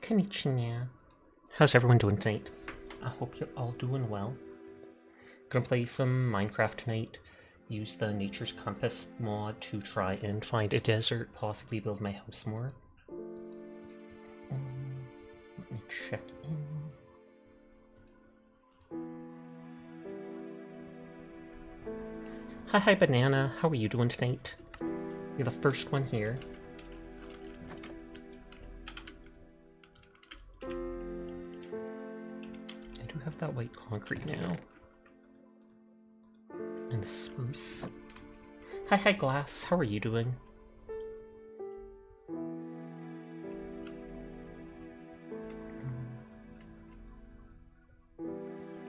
Konnichiwa. How's everyone doing tonight? I hope you're all doing well. Gonna play some Minecraft tonight. Use the Nature's Compass mod to try and find a desert, possibly build my house more. Let me check in. Hi Banana, how are you doing tonight? You're the first one here. I do have that white concrete now. And the spruce. Hi Glass, how are you doing?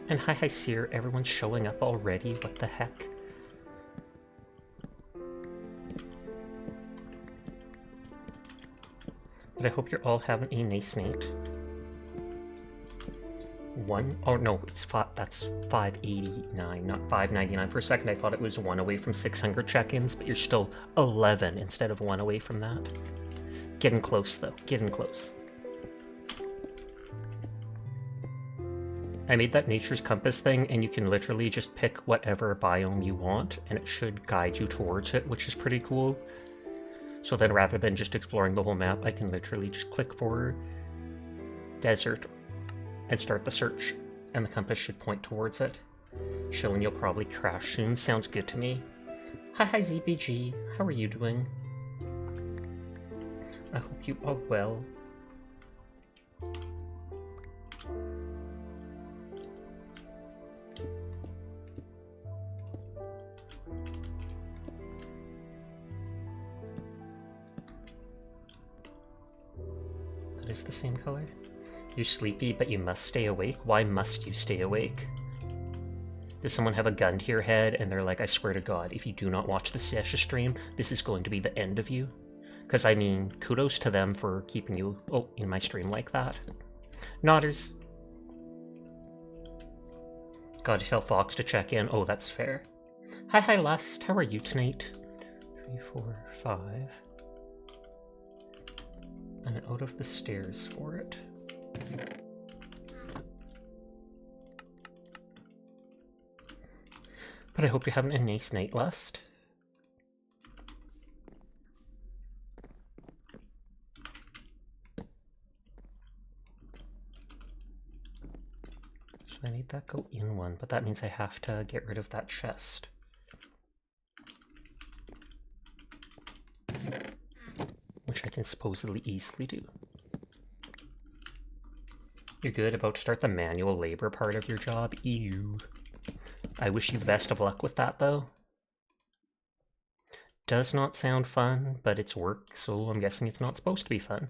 And hi Seer, everyone's showing up already, what the heck? But I hope you're all having a nice night. Oh no, it's that's 589, not 599. For a second I thought it was 1 away from 600 check-ins, but you're still 11 instead of 1 away from that. Getting close though, getting close. I made that Nature's Compass thing, and you can literally just pick whatever biome you want, and it should guide you towards it, which is pretty cool. So then rather than just exploring the whole map, I can literally just click for desert and start the search, and the compass should point towards it. Showing you'll probably crash soon. Sounds good to me. Hi ZBG, how are you doing? I hope you are well. That is the same color. You're sleepy, but you must stay awake? Why must you stay awake? Does someone have a gun to your head and they're like, I swear to God, if you do not watch the Sesha stream, this is going to be the end of you? Because, I mean, kudos to them for keeping you in my stream like that. Nodders. Gotta tell Fox to check in. Oh, that's fair. Hi Lust, how are you tonight? 3, 4, 5. And out of the stairs for it. But I hope you're having a nice night, Lust. So I made that go in one, but that means I have to get rid of that chest. Which I can supposedly easily do. You're good about to start the manual labor part of your job? Ew. I wish you best of luck with that, though. Does not sound fun, but it's work, so I'm guessing it's not supposed to be fun.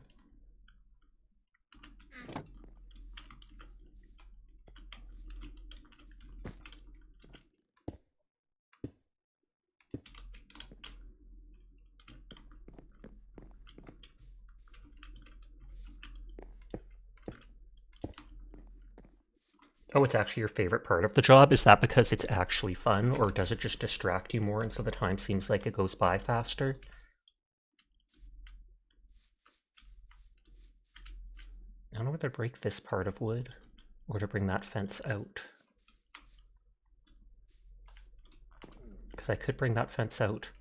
Oh, it's actually your favorite part of the job? Is that because it's actually fun, or does it just distract you more and so the time seems like it goes by faster? I don't know whether to break this part of wood, or to bring that fence out. Because I could bring that fence out,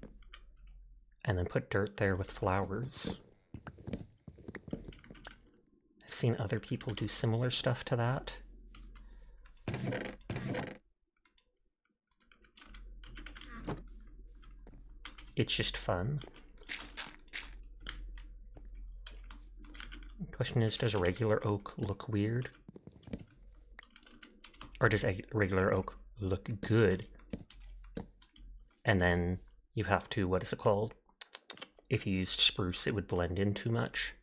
and then put dirt there with flowers. I've seen other people do similar stuff to that. It's just fun. The question is, does regular oak look weird? Or does regular oak look good? And then you have to, what is it called? If you used spruce, it would blend in too much.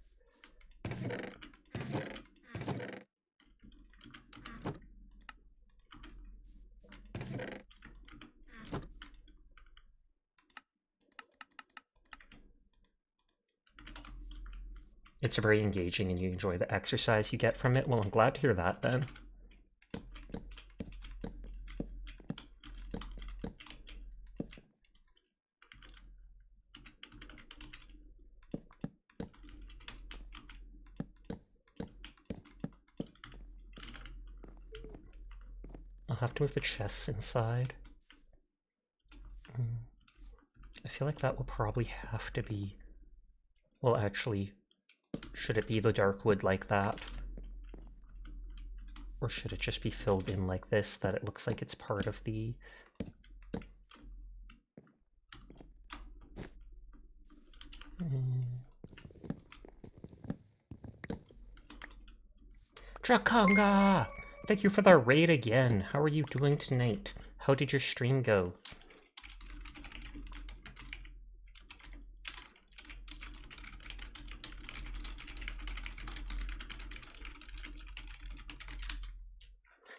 It's very engaging and you enjoy the exercise you get from it. Well, I'm glad to hear that then. I'll have to move the chests inside. I feel like that will probably have to be... Well, actually, should it be the dark wood like that? Or should it just be filled in like this, that it looks like it's part of the... Drakanga! Thank you for the raid again. How are you doing tonight? How did your stream go?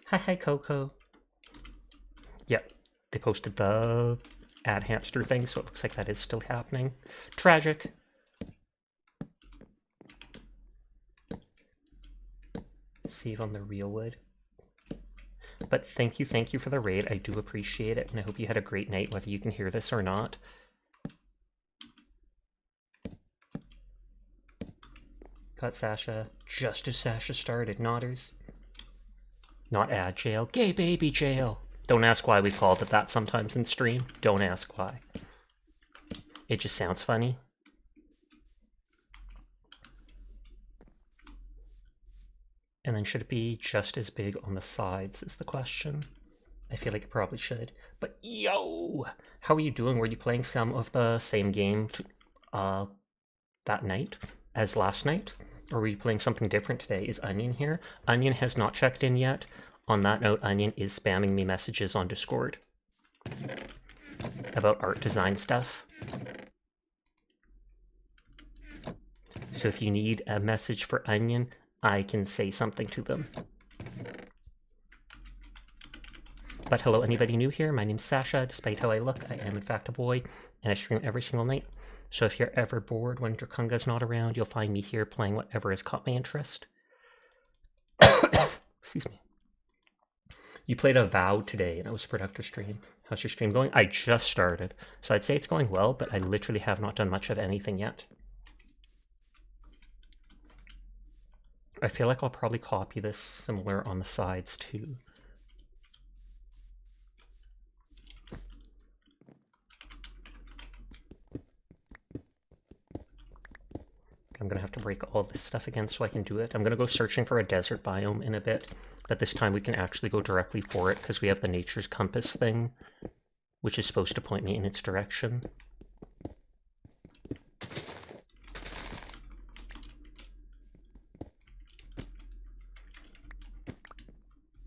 Hi, Coco. Yep, they posted the ad hamster thing, so it looks like that is still happening. Tragic. Save on the real wood. But thank you for the raid. I do appreciate it, and I hope you had a great night, whether you can hear this or not. Got Sasha just as Sasha started. Nodders. Not ad jail. Gay baby jail. Don't ask why we called it that sometimes in stream. Don't ask why. It just sounds funny. And then should it be just as big on the sides is the question. I feel like it probably should. But yo! How are you doing? Were you playing some of the same game that night as last night? Or were you playing something different today? Is Onion here? Onion has not checked in yet. On that note, Onion is spamming me messages on Discord about art design stuff. So if you need a message for Onion, I can say something to them. But hello, anybody new here? My name's Sasha. Despite how I look, I am in fact a boy, and I stream every single night. So if you're ever bored when Drakunga's not around, you'll find me here playing whatever has caught my interest. Excuse me. You played Avowed today, and it was a productive stream. How's your stream going? I just started, so I'd say it's going well, but I literally have not done much of anything yet. I feel like I'll probably copy this similar on the sides too. I'm gonna have to break all this stuff again so I can do it. I'm gonna go searching for a desert biome in a bit, but this time we can actually go directly for it because we have the nature's compass thing, which is supposed to point me in its direction.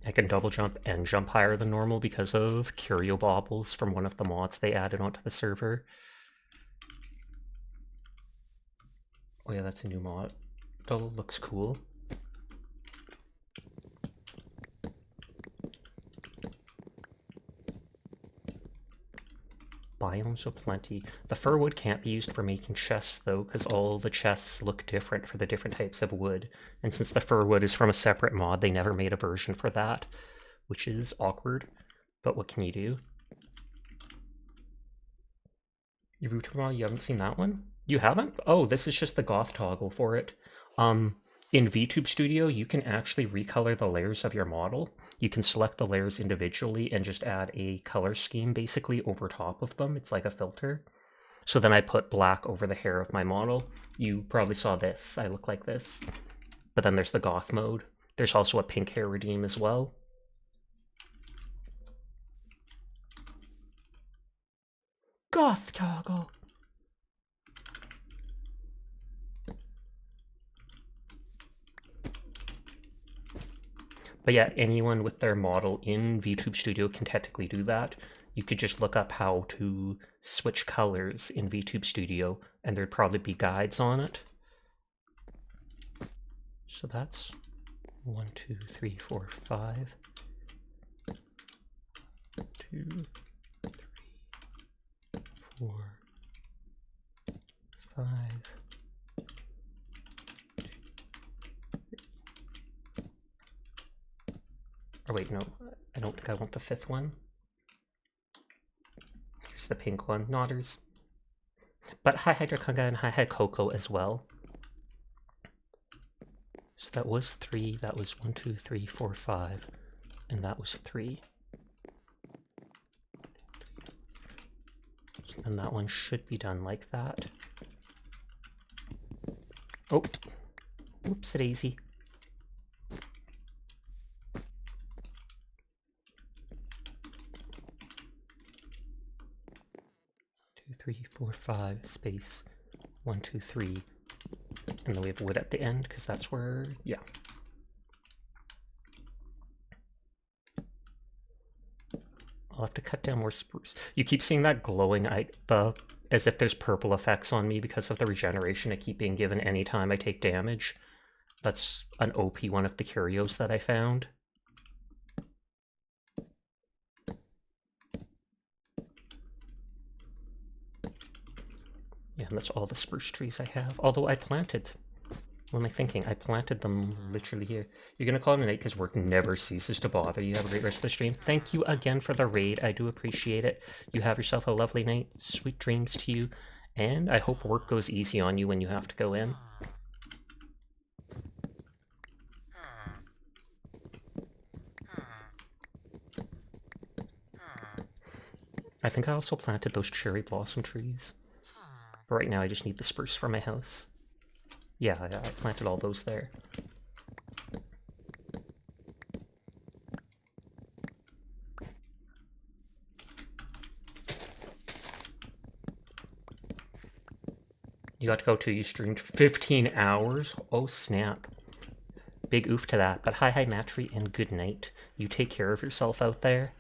I can double jump and jump higher than normal because of curio baubles from one of the mods they added onto the server. Oh yeah, that's a new mod. Though looks cool. Biomes aplenty. The fir wood can't be used for making chests though, because all the chests look different for the different types of wood. And since the fir wood is from a separate mod, they never made a version for that, which is awkward. But what can you do? You haven't seen that one? You haven't? Oh, this is just the goth toggle for it. In VTube Studio, you can actually recolor the layers of your model. You can select the layers individually and just add a color scheme basically over top of them. It's like a filter. So then I put black over the hair of my model. You probably saw this. I look like this. But then there's the goth mode. There's also a pink hair redeem as well. Goth toggle. But yeah, anyone with their model in VTube Studio can technically do that. You could just look up how to switch colors in VTube Studio, and there'd probably be guides on it. So that's 1, 2, 3, 4, 5. 2, 3, 4, 5. Oh wait, no, I don't think I want the 5th one. Here's the pink one, Nodders. But hi Drakunga and hi Coco as well. So that was 3, that was 1, 2, 3, 4, 5, and that was 3. And that one should be done like that. Oh, whoops, daisy. 2, 3, 4, 5, space 1, 2, 3, and then we have wood at the end because that's where, yeah. I'll have to cut down more spruce. You keep seeing that glowing, as if there's purple effects on me because of the regeneration I keep being given anytime I take damage. That's an OP one of the curios that I found. Yeah, and that's all the spruce trees I have. Although I planted... What am I thinking? I planted them literally here. You're going to call it a night because work never ceases to bother you. Have a great rest of the stream. Thank you again for the raid. I do appreciate it. You have yourself a lovely night. Sweet dreams to you. And I hope work goes easy on you when you have to go in. I think I also planted those cherry blossom trees. But right now I just need the spruce for my house. Yeah, I planted all those there. You got to go too. You streamed 15 hours? Oh, snap. Big oof to that. But hi, Matry, and good night. You take care of yourself out there.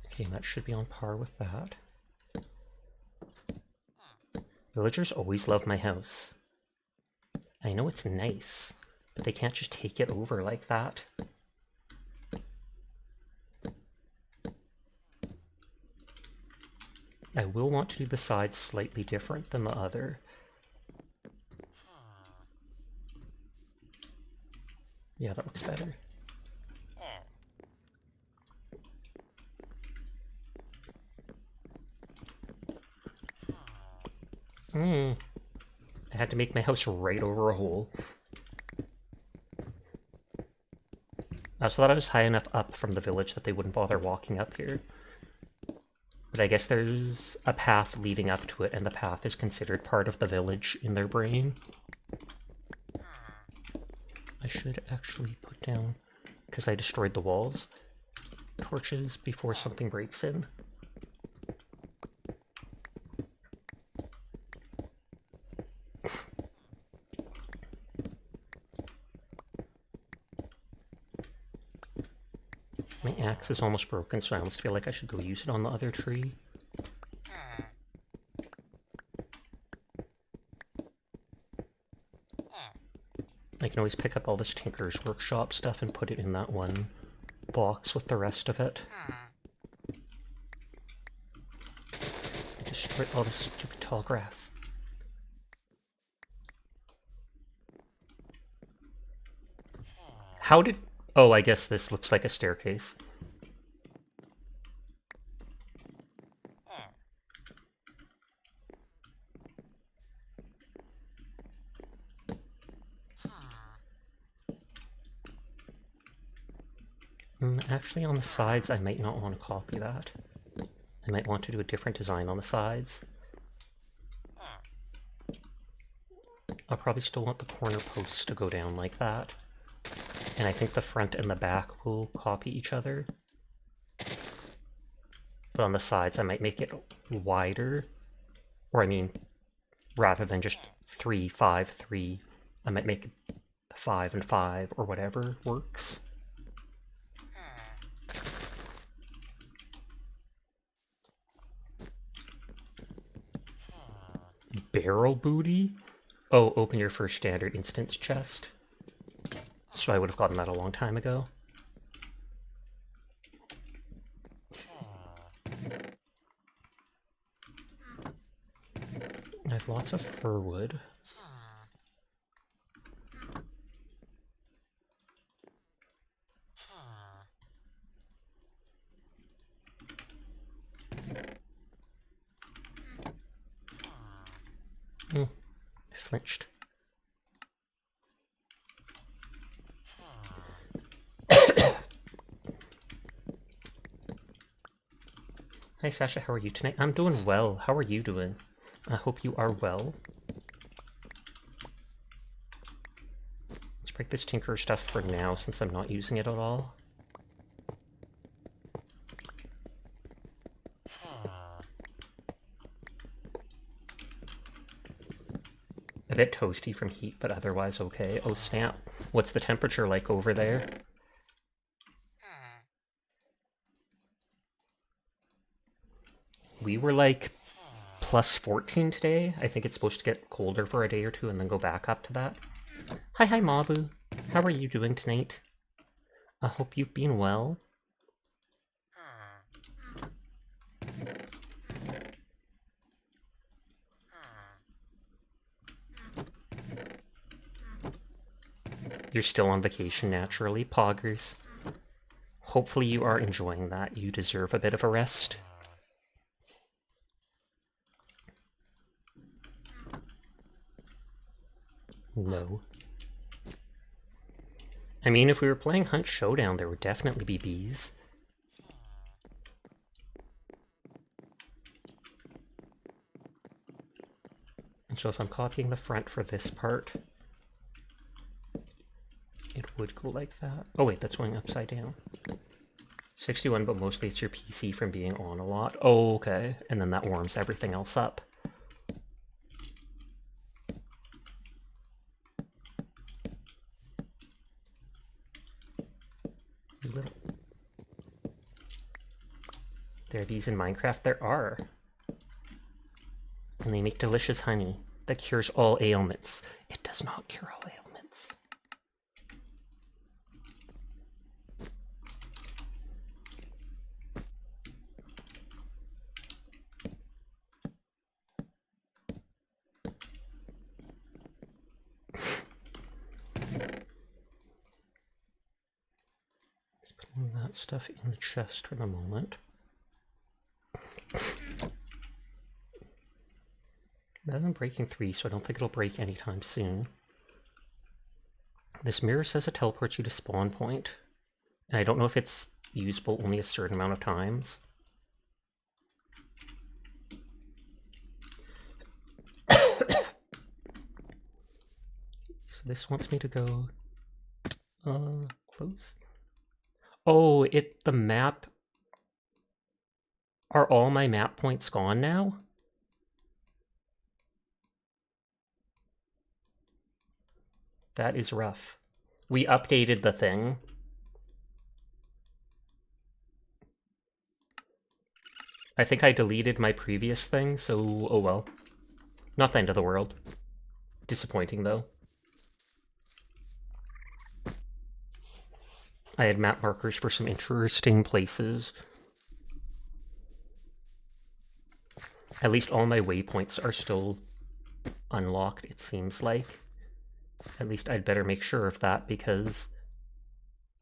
Okay, that should be on par with that. Villagers always love my house. I know it's nice, but they can't just take it over like that. I will want to do the sides slightly different than the other. Yeah, that looks better. I had to make my house right over a hole. I also thought I was high enough up from the village that they wouldn't bother walking up here. But I guess there's a path leading up to it, and the path is considered part of the village in their brain. I should actually put down, because I destroyed the walls, torches before something breaks in. My axe is almost broken, so I almost feel like I should go use it on the other tree. I can always pick up all this Tinker's Workshop stuff and put it in that one box with the rest of it. I destroyed all this stupid tall grass. How did... Oh, I guess this looks like a staircase. Actually, on the sides, I might not want to copy that. I might want to do a different design on the sides. I'll probably still want the corner posts to go down like that. And I think the front and the back will copy each other. But on the sides, I might make it wider. Or I mean, rather than just 3, 5, 3, I might make it 5 and 5 or whatever works. Barrel booty? Oh, open your first standard instance chest. So I would have gotten that a long time ago. I have lots of fir wood. flinched. Hi Sasha, how are you tonight? I'm doing well. How are you doing? I hope you are well. Let's break this tinker stuff for now since I'm not using it at all. A bit toasty from heat, but otherwise okay. Oh snap. What's the temperature like over there? We were like plus 14 today. I think it's supposed to get colder for a day or two and then go back up to that. Hi Mabu. How are you doing tonight? I hope you've been well. You're still on vacation naturally, poggers. Hopefully you are enjoying that. You deserve a bit of a rest. No. I mean, if we were playing Hunt Showdown, there would definitely be bees. And so if I'm copying the front for this part, it would go like that. Oh wait, that's going upside down. 61, but mostly it's your PC from being on a lot. Oh, okay. And then that warms everything else up. There are bees in Minecraft? There are. And they make delicious honey that cures all ailments. It does not cure all ailments. Just putting that stuff in the chest for the moment. That isn't breaking 3, so I don't think it'll break anytime soon. This mirror says it teleports you to spawn point. And I don't know if it's usable only a certain amount of times. So this wants me to go... close? Oh, the map... Are all my map points gone now? That is rough. We updated the thing. I think I deleted my previous thing, so oh well. Not the end of the world. Disappointing though. I had map markers for some interesting places. At least all my waypoints are still unlocked, it seems like. At least I'd better make sure of that, because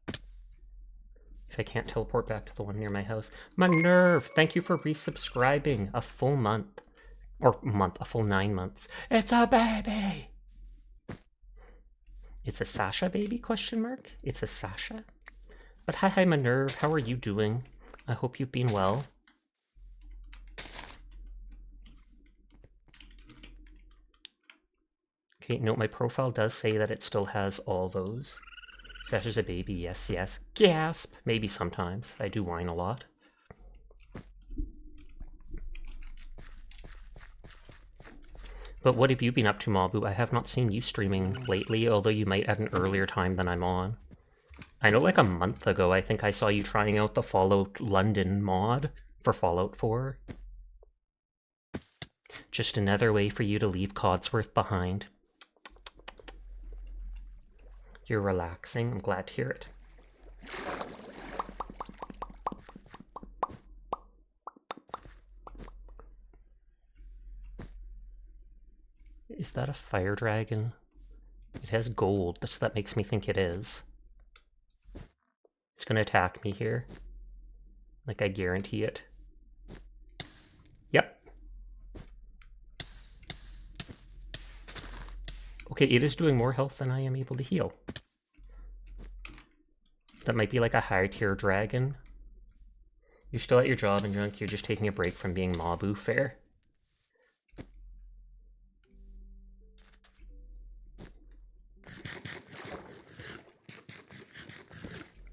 if I can't teleport back to the one near my house... My nerve! Thank you for resubscribing a full month. Or a full 9 months. It's a baby! It's a Sasha baby, question mark? It's a Sasha? But hi my nerve, how are you doing? I hope you've been well. Okay, no, my profile does say that it still has all those. Sasha's a baby, yes, yes. Gasp! Maybe sometimes. I do whine a lot. But what have you been up to, Mabu? I have not seen you streaming lately, although you might at an earlier time than I'm on. I know like a month ago, I think I saw you trying out the Fallout London mod for Fallout 4. Just another way for you to leave Codsworth behind. You're relaxing. I'm glad to hear it. Is that a fire dragon? It has gold. That makes me think it is. It's gonna attack me here. Like, I guarantee it. Yep. Okay, it is doing more health than I am able to heal. That might be like a high tier dragon. You're still at your job and junk, you're just taking a break from being Mabu, fair.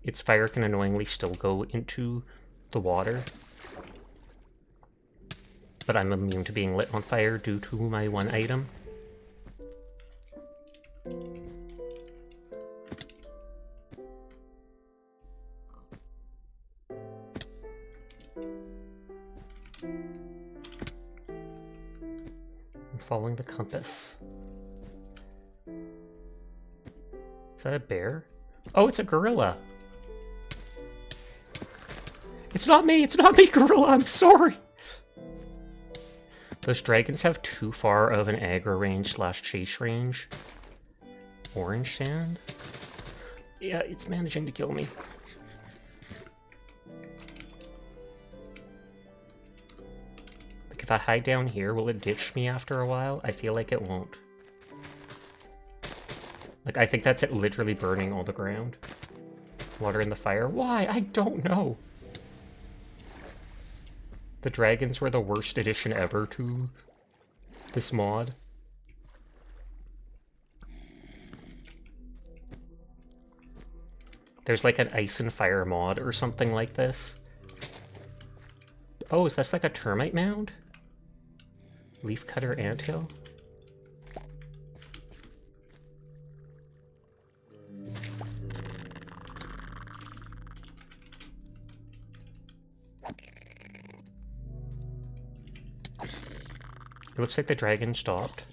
Its fire can annoyingly still go into the water. But I'm immune to being lit on fire due to my one item. I'm following the compass. Is that a bear? Oh, it's a gorilla. It's not me, gorilla, I'm sorry. Those dragons have too far of an aggro range / chase range. Orange sand? Yeah, it's managing to kill me. Like, if I hide down here, will it ditch me after a while? I feel like it won't. Like, I think that's it literally burning all the ground. Water in the fire? Why? I don't know. The dragons were the worst addition ever to this mod. There's like an ice and fire mod or something like this. Oh, is this like a termite mound? Leaf cutter anthill? It looks like the dragon stopped.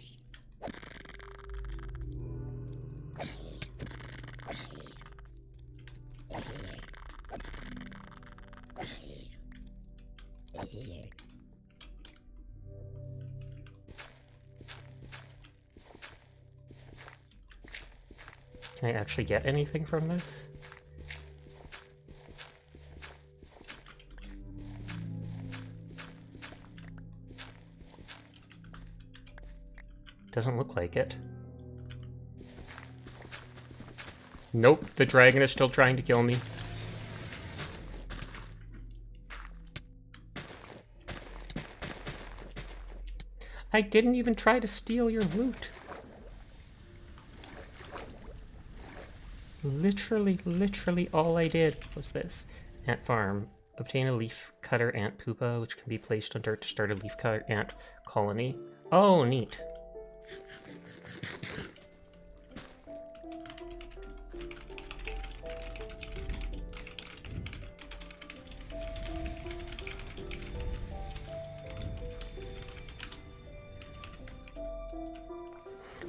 Can I actually get anything from this? Doesn't look like it. Nope, the dragon is still trying to kill me. I didn't even try to steal your loot. Literally all I did was this. Ant farm. Obtain a leaf cutter ant pupa, which can be placed on dirt to start a leaf cutter ant colony. Oh, neat.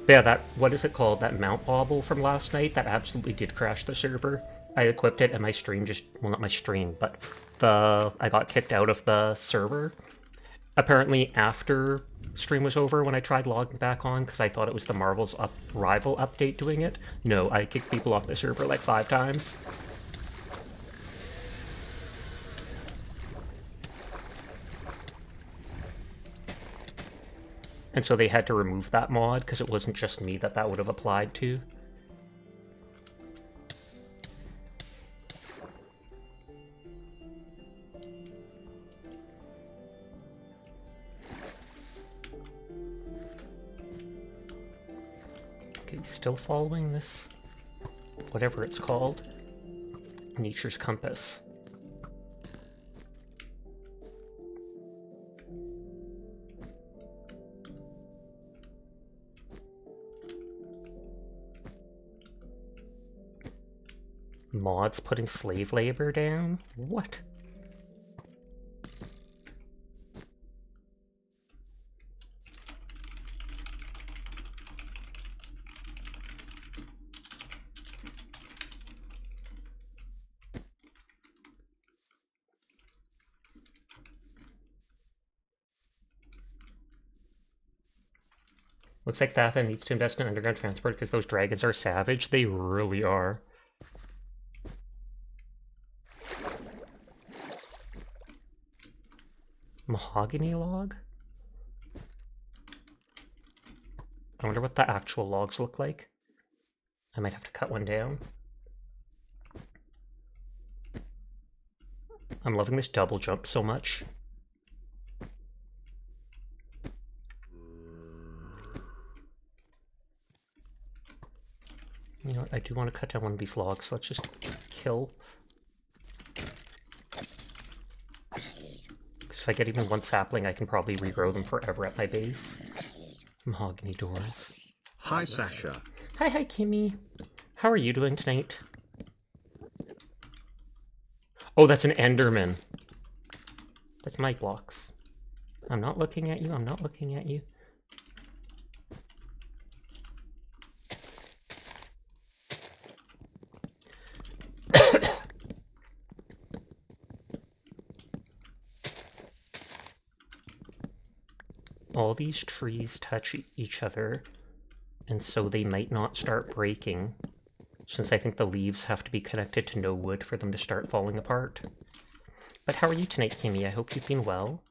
But yeah, that, what is it called? That mount bauble from last night, that absolutely did crash the server. I equipped it and my stream just, well, not my stream, but I got kicked out of the server. Apparently after stream was over when I tried logging back on, because I thought it was the Marvel's Rival update doing it. No, I kicked people off the server like 5 times. And so they had to remove that mod, because it wasn't just me that would have applied to. Okay, still following this, whatever it's called, Nature's Compass. Mods putting slave labor down? What? Looks like Thatha needs to invest in underground transport because those dragons are savage. They really are. Mahogany log? I wonder what the actual logs look like. I might have to cut one down. I'm loving this double jump so much. You know what, I do want to cut down one of these logs, so let's just kill. Because if I get even one sapling, I can probably regrow them forever at my base. Mahogany doors. Hi, Sasha. Hi, Kimmy. How are you doing tonight? Oh, that's an Enderman. That's my blocks. I'm not looking at you, I'm not looking at you. All these trees touch each other, and so they might not start breaking, since I think the leaves have to be connected to no wood for them to start falling apart. But how are you tonight, Kimmy? I hope you've been well.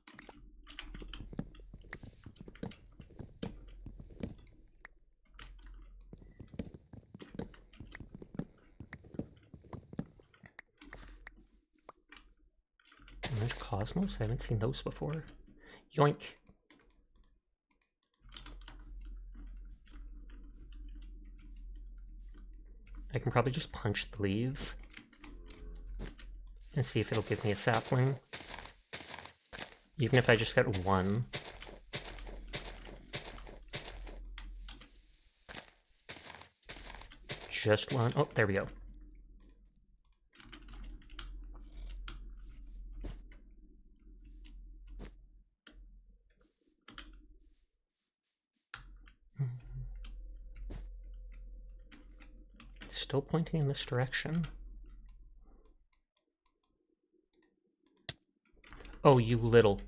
And there's Cosmos. I haven't seen those before. Yoink. I can probably just punch the leaves and see if it'll give me a sapling. Even if I just get one. Just one. Oh, there we go. Still pointing in this direction. Oh, you little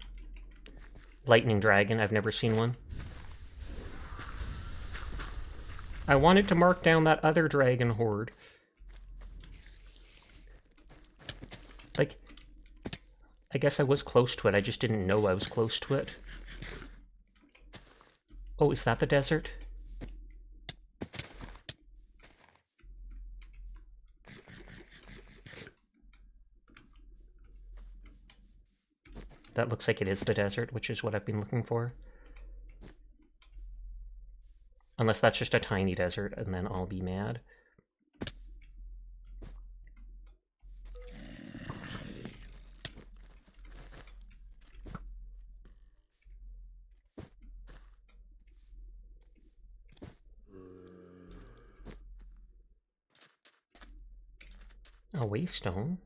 lightning dragon. I've never seen one. I wanted to mark down that other dragon horde. Like, I guess I was close to it. I just didn't know I was close to it. Oh, is that the desert? That looks like it is the desert, which is what I've been looking for. Unless that's just a tiny desert, and then I'll be mad. A waystone.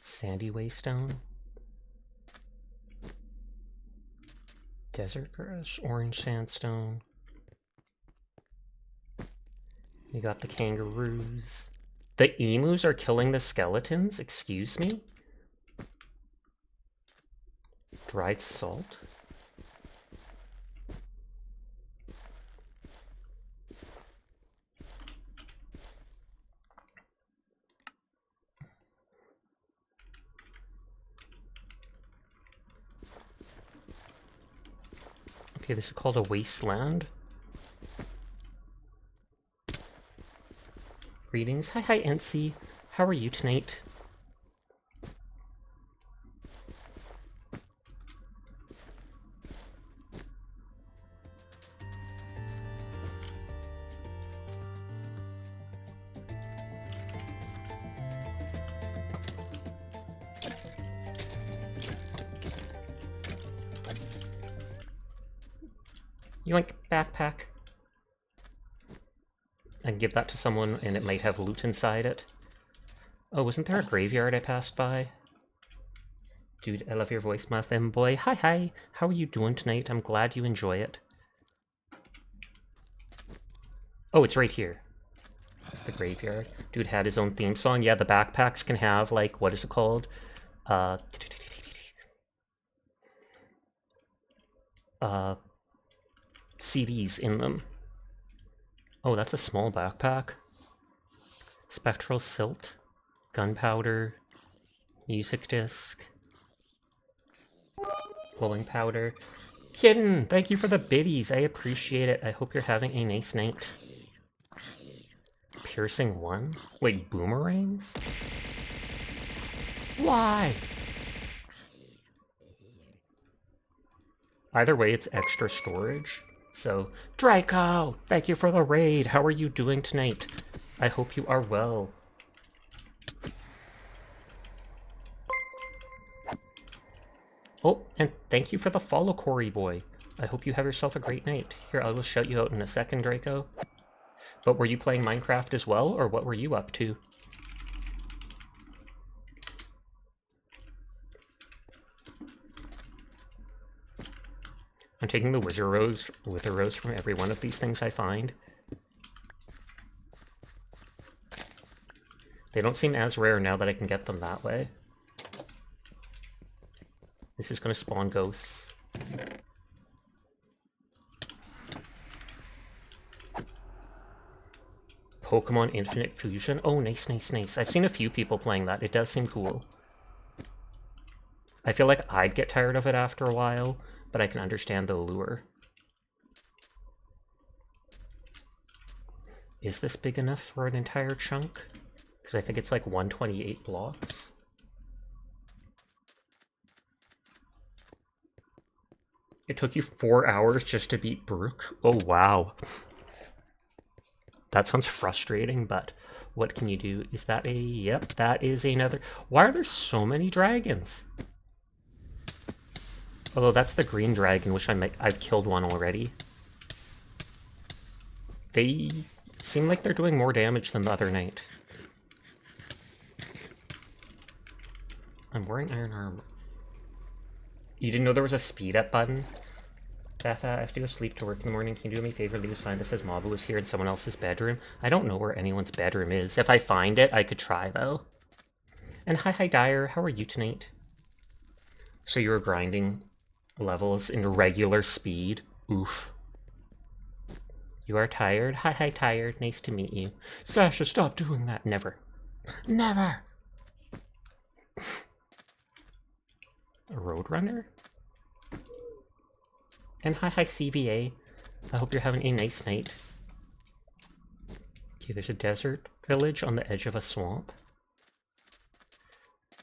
Sandy waystone. Desert grass, orange sandstone. You got the kangaroos. The emus are killing the skeletons? Excuse me? Dried salt? Okay, this is called a wasteland. Greetings. Hi, NC. How are you tonight? Yoink, backpack. I can give that to someone and it might have loot inside it. Oh, wasn't there a graveyard I passed by? Dude, I love your voice, my femboy. Hi. How are you doing tonight? I'm glad you enjoy it. Oh, it's right here. That's the graveyard. Dude had his own theme song. Yeah, the backpacks can have, like, what is it called? CDs in them. Oh, that's a small backpack. Spectral silt, gunpowder, music disc, glowing powder. Kitten, thank you for the biddies. I appreciate it. I hope you're having a nice night. Piercing 1? Wait, boomerangs? Why? Either way, it's extra storage. So, Draco, thank you for the raid. How are you doing tonight? I hope you are well. Oh, and thank you for the follow, Corey boy. I hope you have yourself a great night. Here, I will shout you out in a second, Draco. But were you playing Minecraft as well, or what were you up to? I'm taking the Wither Rose from every one of these things I find. They don't seem as rare now that I can get them that way. This is going to spawn ghosts. Pokemon Infinite Fusion. Oh, nice, nice, nice. I've seen a few people playing that. It does seem cool. I feel like I'd get tired of it after a while, but I can understand the allure. Is this big enough for an entire chunk? Because I think it's like 128 blocks. It took you 4 hours just to beat Brook? Oh, wow. That sounds frustrating, but what can you do? Is that a... Yep, that is another... Why are there so many dragons? Although that's the green dragon, which I've killed one already. They seem like they're doing more damage than the other night. I'm wearing iron armor. You didn't know there was a speed up button? Beth, I have to go sleep to work in the morning. Can you do me a favor? Leave a sign that says Mabu was here in someone else's bedroom. I don't know where anyone's bedroom is. If I find it, I could try, though. And hi, Dyer. How are you tonight? So you were grinding levels in regular speed? Oof. You are tired? Hi, tired. Nice to meet you. Sasha, stop doing that. Never. Never! A roadrunner? And hi, CVA. I hope you're having a nice night. Okay, there's a desert village on the edge of a swamp.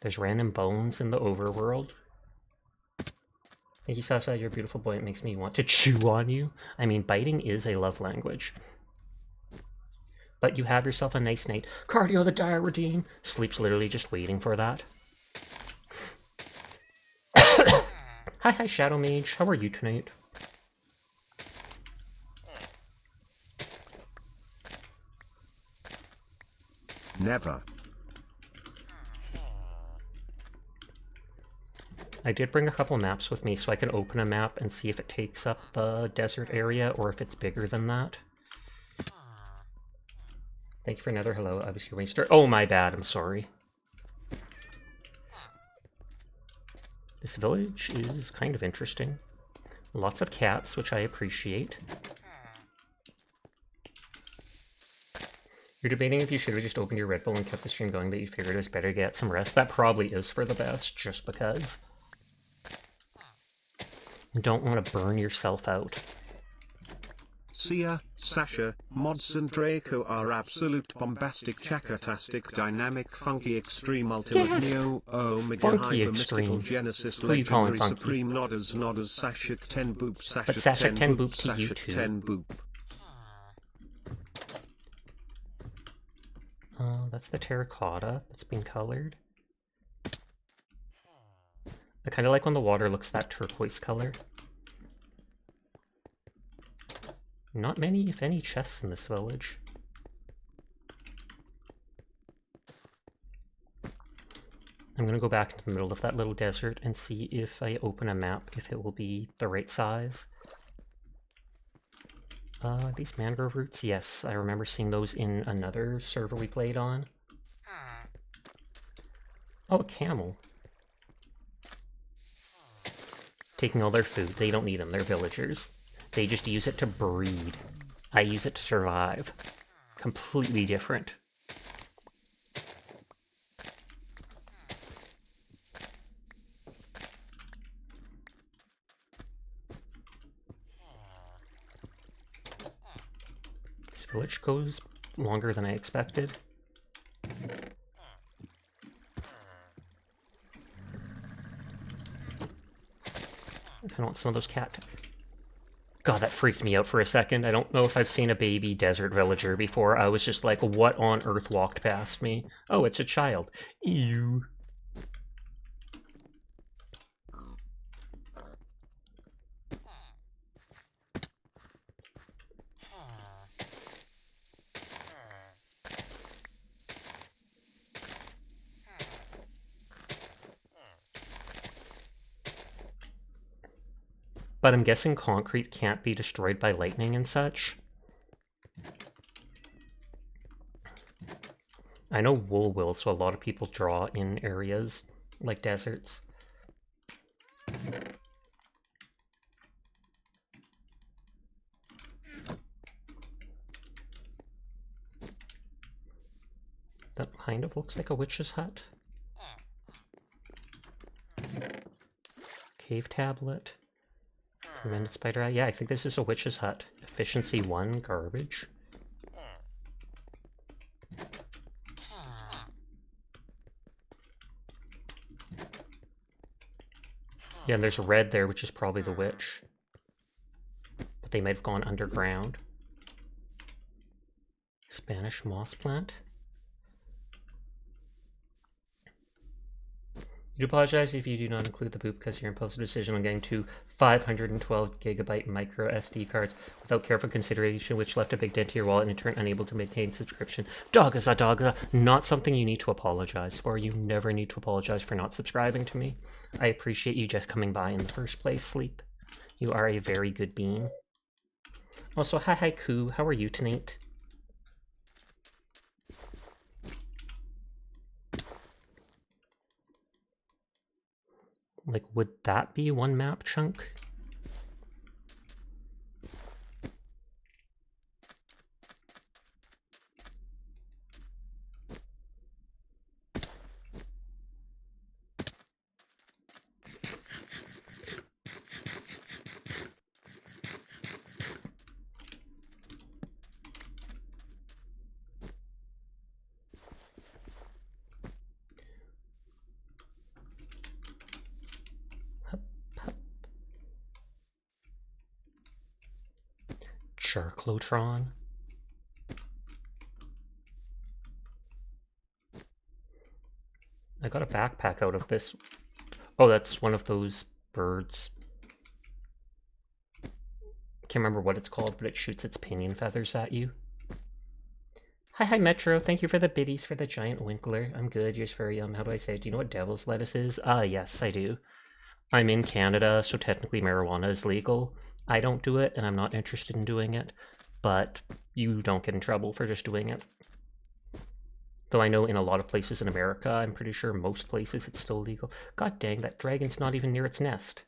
There's random bones in the overworld. Thank you, Sasha. You're a beautiful boy. It makes me want to chew on you. I mean, biting is a love language. But you have yourself a nice night. Cardio the Dire Redeem. Sleep's literally just waiting for that. Hi, Shadow Mage. How are you tonight? Never. I did bring a couple maps with me so I can open a map and see if it takes up the desert area or if it's bigger than that. Thank you for another hello. I was here when you started. Oh, my bad. I'm sorry. This village is kind of interesting. Lots of cats, which I appreciate. You're debating if you should have just opened your Red Bull and kept the stream going, but you figured it was better to get some rest. That probably is for the best, just because. You don't want to burn yourself out. Sia, Sasha, Mods and Draco are absolute bombastic, chakatastic, dynamic, funky, extreme, ultimate, Gasp. neo, omega, Funky hyper, extreme. mystical, genesis, Who you calling legendary, funky? supreme, nodders, Sasha 10 boop, Sasha But Sasha 10 boop to Sasha you too. 10 boop. That's the terracotta that's been colored. I kind of like when the water looks that turquoise color. Not many, if any, chests in this village. I'm gonna go back into the middle of that little desert and see if I open a map, if it will be the right size. These mangrove roots, yes, I remember seeing those in another server we played on. Oh, a camel. Taking all their food. They don't need them, they're villagers. They just use it to breed. I use it to survive. Completely different. This village goes longer than I expected. I want some of those cat... God, that freaked me out for a second. I don't know if I've seen a baby desert villager before. I was just like, what on earth walked past me? Oh, it's a child. Ew. But I'm guessing concrete can't be destroyed by lightning and such. I know wool will, so a lot of people draw in areas like deserts. That kind of looks like a witch's hut. Cave tablet. Prevented spider eye. Yeah, I think this is a witch's hut. Efficiency 1, garbage. Yeah, and there's red there, which is probably the witch. But they might have gone underground. Spanish moss plant. You apologize if you do not include the boop because your impulsive decision on getting two 512 gigabyte micro SD cards without careful consideration, which left a big dent to your wallet and in turn unable to maintain subscription. Dogza, not something you need to apologize for. You never need to apologize for not subscribing to me. I appreciate you just coming by in the first place, Sleep. You are a very good being. Also, hi Haiku, how are you tonight? Like, would that be one map chunk? Charclotron. I got a backpack out of this. Oh, that's one of those birds. Can't remember what it's called, but it shoots its pinion feathers at you. Hi, Metro. Thank you for the biddies for the giant winkler. I'm good. You're very, how do I say it? Do you know what devil's lettuce is? Yes, I do. I'm in Canada, so technically marijuana is legal. I don't do it, and I'm not interested in doing it, but you don't get in trouble for just doing it. Though I know in a lot of places in America, I'm pretty sure most places it's still legal. God dang, that dragon's not even near its nest.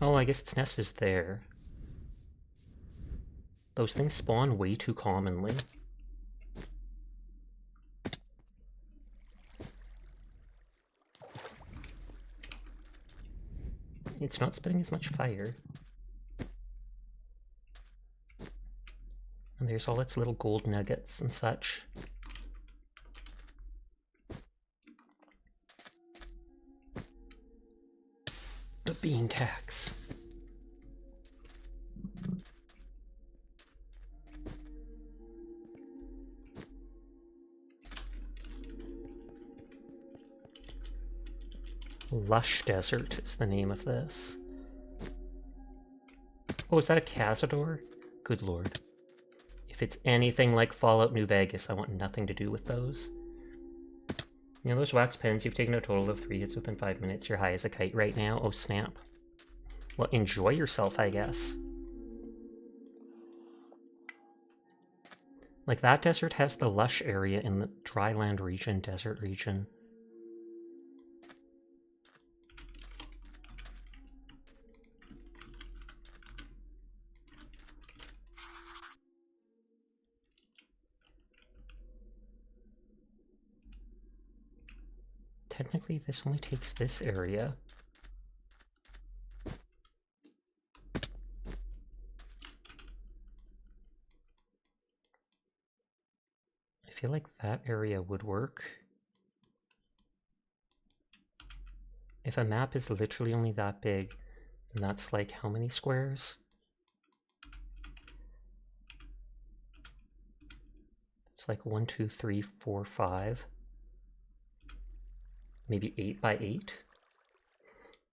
Oh, I guess its nest is there. Those things spawn way too commonly. It's not spitting as much fire. And there's all its little gold nuggets and such. The bean tax. Lush Desert is the name of this. Oh, is that a Cazador? Good lord. If it's anything like Fallout New Vegas, I want nothing to do with those. You know those wax pens, you've taken a total of 3 hits within 5 minutes. You're high as a kite right now. Oh, snap. Well, enjoy yourself, I guess. Like, that desert has the lush area in the dryland region, desert region. Technically, this only takes this area. feel like that area would work. If a map is literally only that big, then that's like how many squares? It's like 1, 2, 3, 4, 5. Maybe 8 by 8.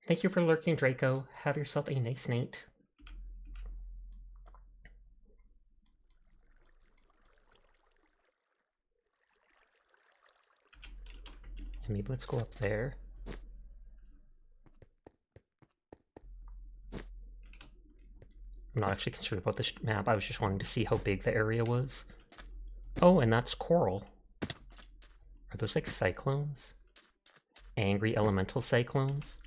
Thank you for lurking, Draco. Have yourself a nice night. And maybe let's go up there. I'm not actually concerned about this map. I was just wanting to see how big the area was. Oh, and that's coral. Are those like cyclones? Angry elemental cyclones?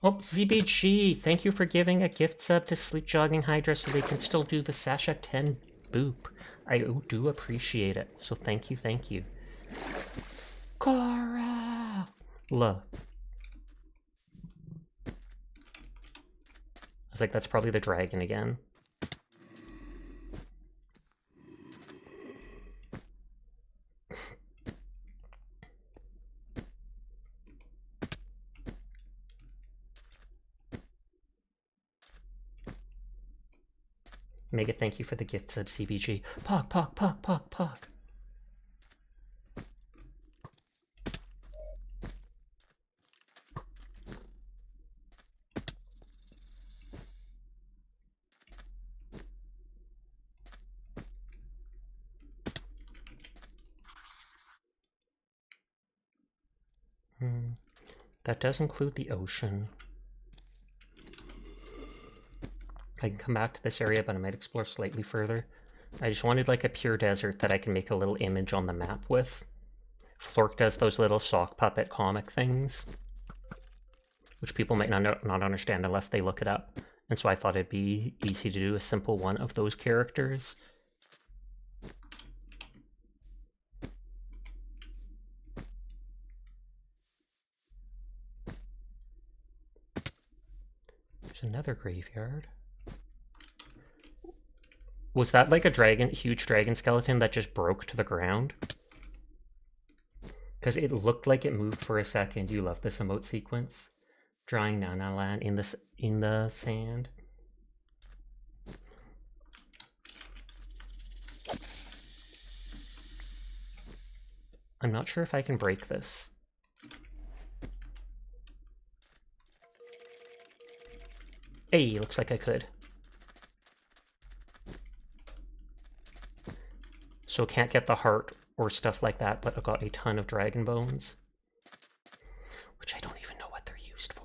Oh, ZBG, thank you for giving a gift sub to Sleep Jogging Hydra so they can still do the Sasha 10 boop. I do appreciate it, so thank you, thank you. Cora! Love. I was like, that's probably the dragon again. Mega, thank you for the gift sub, CBG. Pog, pog, pog, pog, pog. That does include the ocean. I can come back to this area, but I might explore slightly further. I just wanted like a pure desert that I can make a little image on the map with. Flork does those little sock puppet comic things, which people might not understand unless they look it up. And so I thought it'd be easy to do a simple one of those characters. There's another graveyard. Was that like a huge dragon skeleton that just broke to the ground? Because it looked like it moved for a second. You love this emote sequence. Drawing Nana Land in the sand. I'm not sure if I can break this. Hey, looks like I could. So can't get the heart or stuff like that, but I got a ton of dragon bones. Which I don't even know what they're used for.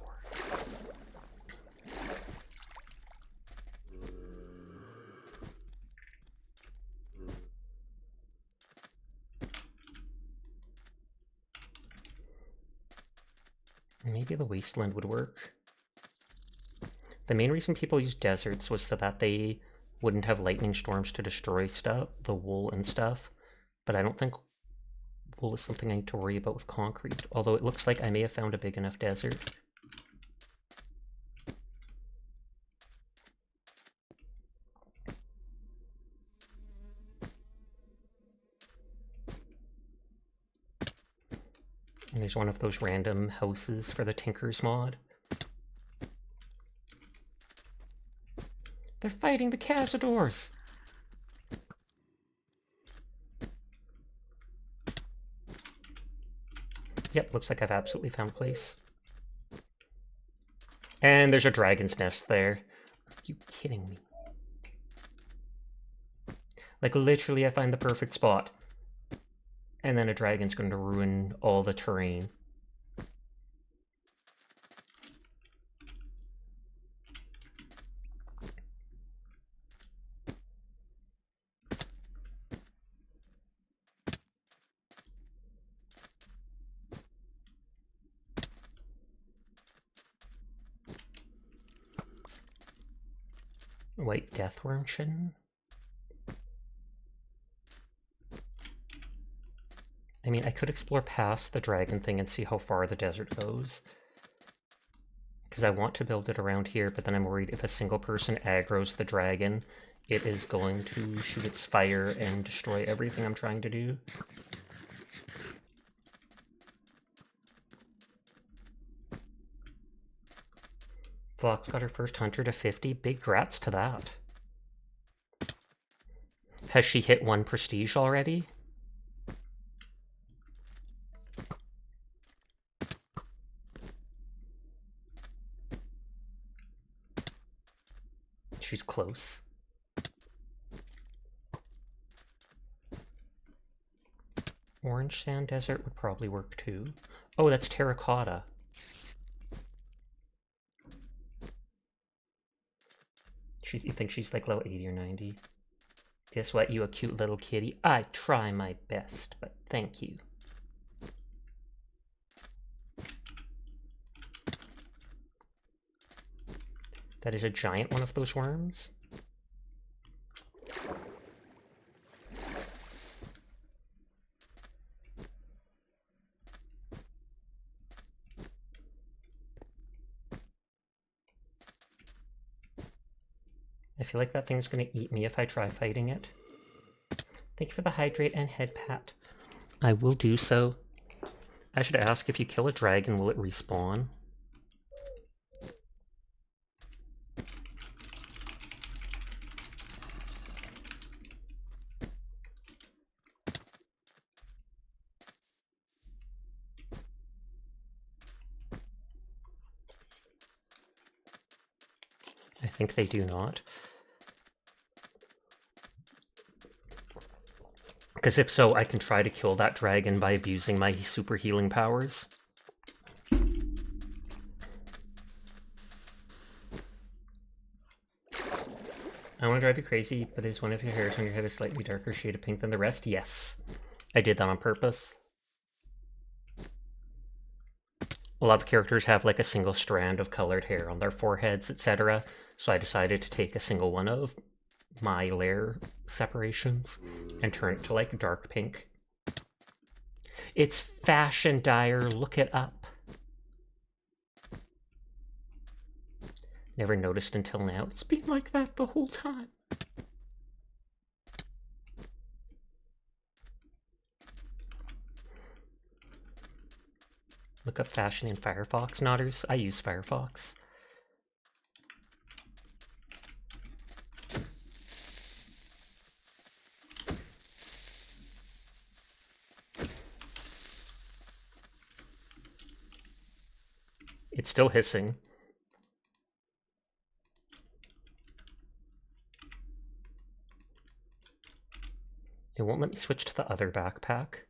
Maybe the wasteland would work. The main reason people use deserts was so that they wouldn't have lightning storms to destroy stuff, the wool and stuff. But I don't think wool is something I need to worry about with concrete. Although it looks like I may have found a big enough desert. And there's one of those random houses for the Tinkers mod. They're fighting the Cazadors! Yep, looks like I've absolutely found a place. And there's a dragon's nest there. Are you kidding me? Like, literally, I find the perfect spot. And then a dragon's going to ruin all the terrain. White deathworm shin. I mean, I could explore past the dragon thing and see how far the desert goes. Because I want to build it around here, but then I'm worried if a single person aggroes the dragon, it is going to shoot its fire and destroy everything I'm trying to do. Fox got her first hunter to 50. Big grats to that. Has she hit 1 prestige already? She's close. Orange sand desert would probably work too. Oh, that's terracotta. You think she's like level 80 or 90? Guess what, you a cute little kitty? I try my best, but thank you. That is a giant one of those worms. I feel like that thing's gonna eat me if I try fighting it. Thank you for the hydrate and head pat. I will do so. I should ask, if you kill a dragon, will it respawn? I think they do not. Because if so, I can try to kill that dragon by abusing my super healing powers. I want to drive you crazy, but is one of your hairs on your head a slightly darker shade of pink than the rest? Yes. I did that on purpose. A lot of characters have like a single strand of colored hair on their foreheads, etc. So I decided to take a single one of my layer separations and turn it to like dark pink. It's fashion, Dyer. Look it up. Never noticed until now. It's been like that the whole time. Look up fashion in Firefox, Nodders. I use Firefox. It's still hissing. It won't let me switch to the other backpack.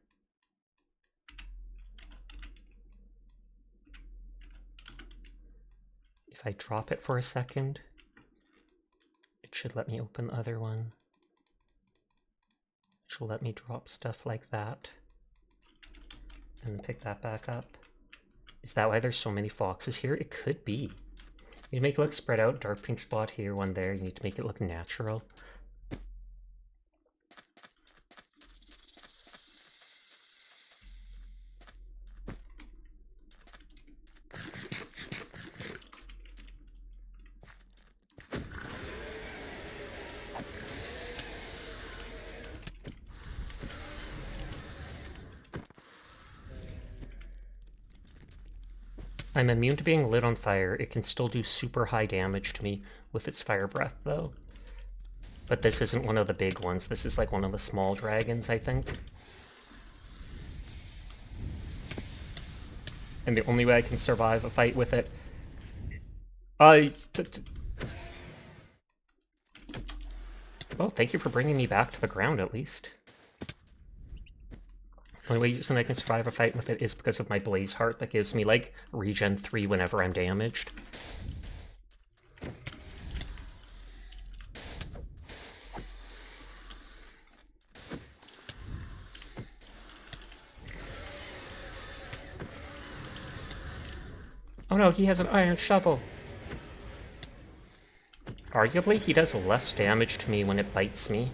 If I drop it for a second, it should let me open the other one. It should let me drop stuff like that and pick that back up. Is that why there's so many foxes here? It could be. You make it look spread out, dark pink spot here, one there. You need to make it look natural. I'm immune to being lit on fire. It can still do super high damage to me with its fire breath, though. But this isn't one of the big ones. This is like one of the small dragons, I think. And the only way I can survive a fight with it... Oh, thank you for bringing me back to the ground, at least. The only reason I can survive a fight with it is because of my Blaze Heart that gives me, like, regen 3 whenever I'm damaged. Oh no, he has an iron shovel! Arguably, he does less damage to me when it bites me.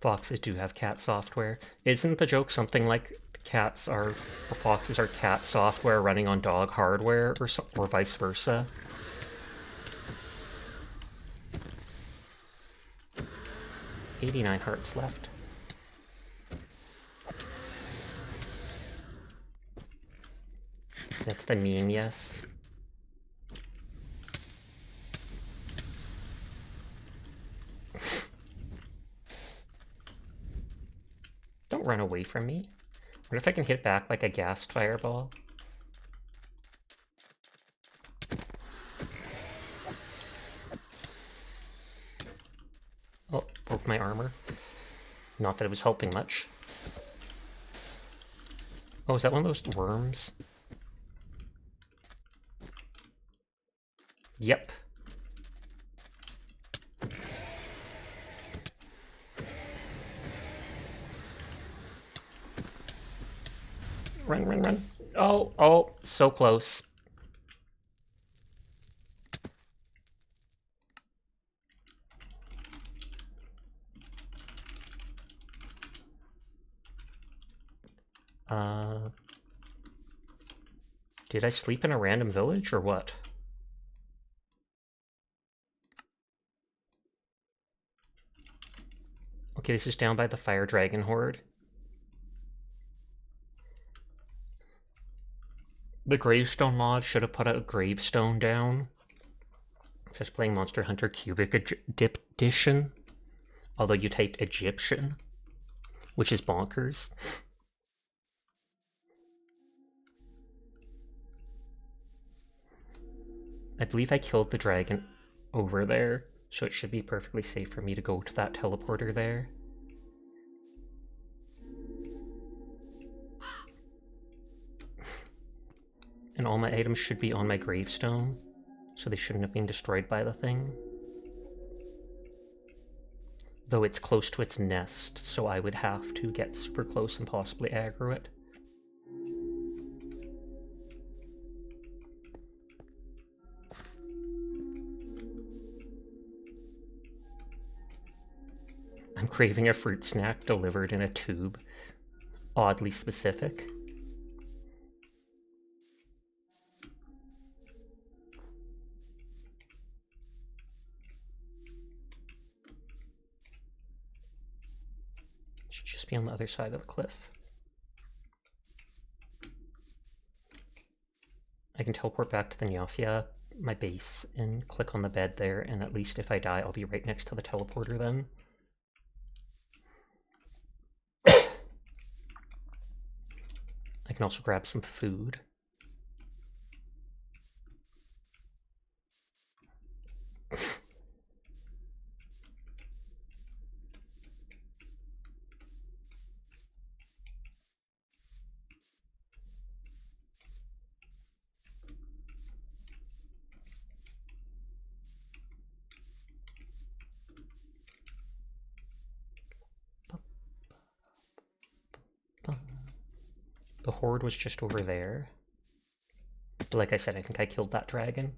Foxes do have cat software. Isn't the joke something like cats are, or foxes are cat software running on dog hardware, or vice versa? $89 hearts left. That's the meme, yes. Don't run away from me. What if I can hit back like a gassed fireball? Oh, broke my armor. Not that it was helping much. Oh, is that one of those worms? Yep. Run, run, run. Oh, oh, so close. Did I sleep in a random village or what? Okay, this is down by the fire dragon horde. The gravestone mod should have put a gravestone down. It says playing Monster Hunter Cubic Edition. Although you typed Egyptian, which is bonkers. I believe I killed the dragon over there, so it should be perfectly safe for me to go to that teleporter there. And all my items should be on my gravestone, so they shouldn't have been destroyed by the thing. Though it's close to its nest, so I would have to get super close and possibly aggro it. I'm craving a fruit snack delivered in a tube. Oddly specific. Should just be on the other side of the cliff. I can teleport back to the Nyafia, my base, and click on the bed there, and at least if I die, I'll be right next to the teleporter then. I can also grab some food. The horde was just over there. But like I said, I think I killed that dragon.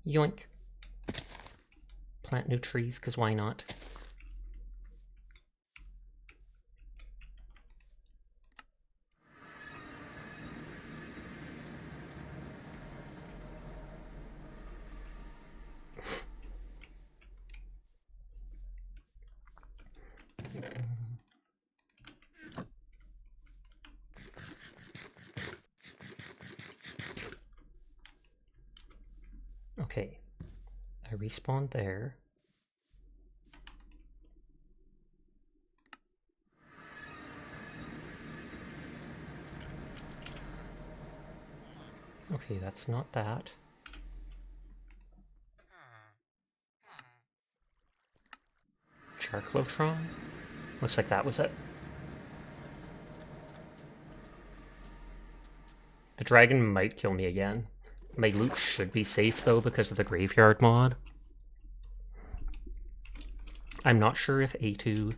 Yoink. Plant new trees, because why not? Okay, I respawned there. Okay, that's not that. Charclotron? Looks like that was it. The dragon might kill me again. My loot should be safe though because of the graveyard mod. I'm not sure if A2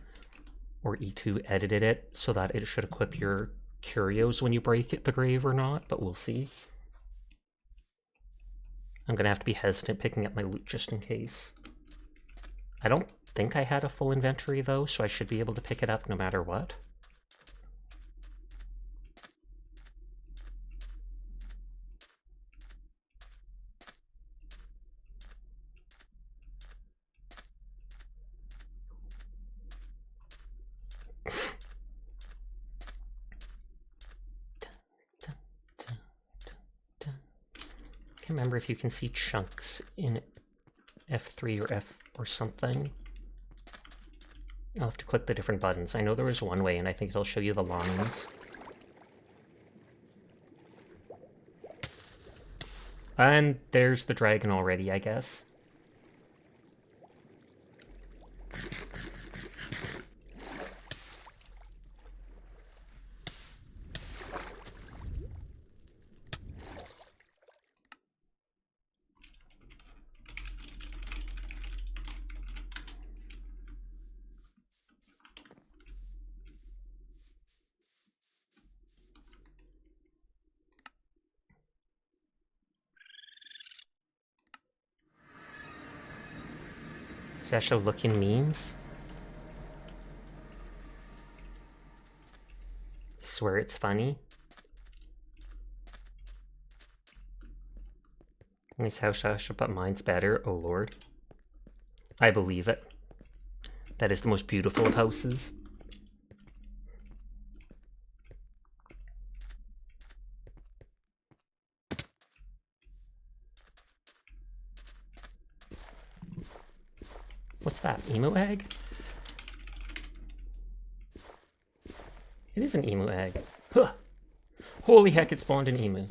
or E2 edited it so that it should equip your curios when you break the grave or not, but we'll see. I'm gonna have to be hesitant picking up my loot just in case. I don't think I had a full inventory though, so I should be able to pick it up no matter what. Can't remember if you can see chunks in F3 or F or something. I'll have to click the different buttons. I know there was one way, and I think it'll show you the lines. And there's the dragon already, I guess. Does that show looking memes? I swear it's funny. Nice house, but mine's better. Oh lord. I believe it. That is the most beautiful of houses. What's that? Emu egg? It is an emu egg. Huh! Holy heck, it spawned an emu.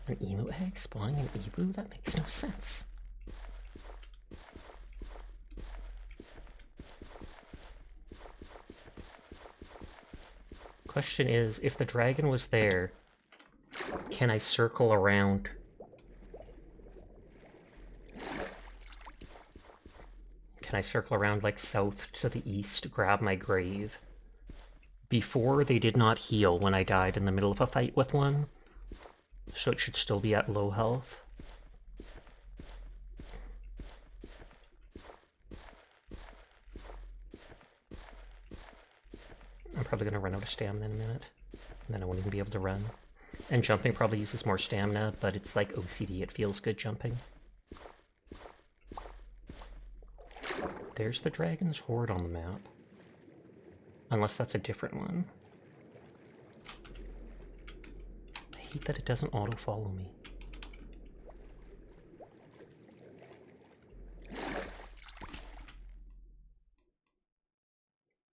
An emu egg spawning an emu? That makes no sense. Question is, if the dragon was there, can I circle around? Can I circle around like south to the east, grab my grave? Before, they did not heal when I died in the middle of a fight with one, so it should still be at low health. I'm probably going to run out of stamina in a minute, and then I won't even be able to run. And jumping probably uses more stamina, but it's like OCD, it feels good jumping. There's the dragon's horde on the map. Unless that's a different one. I hate that it doesn't auto-follow me.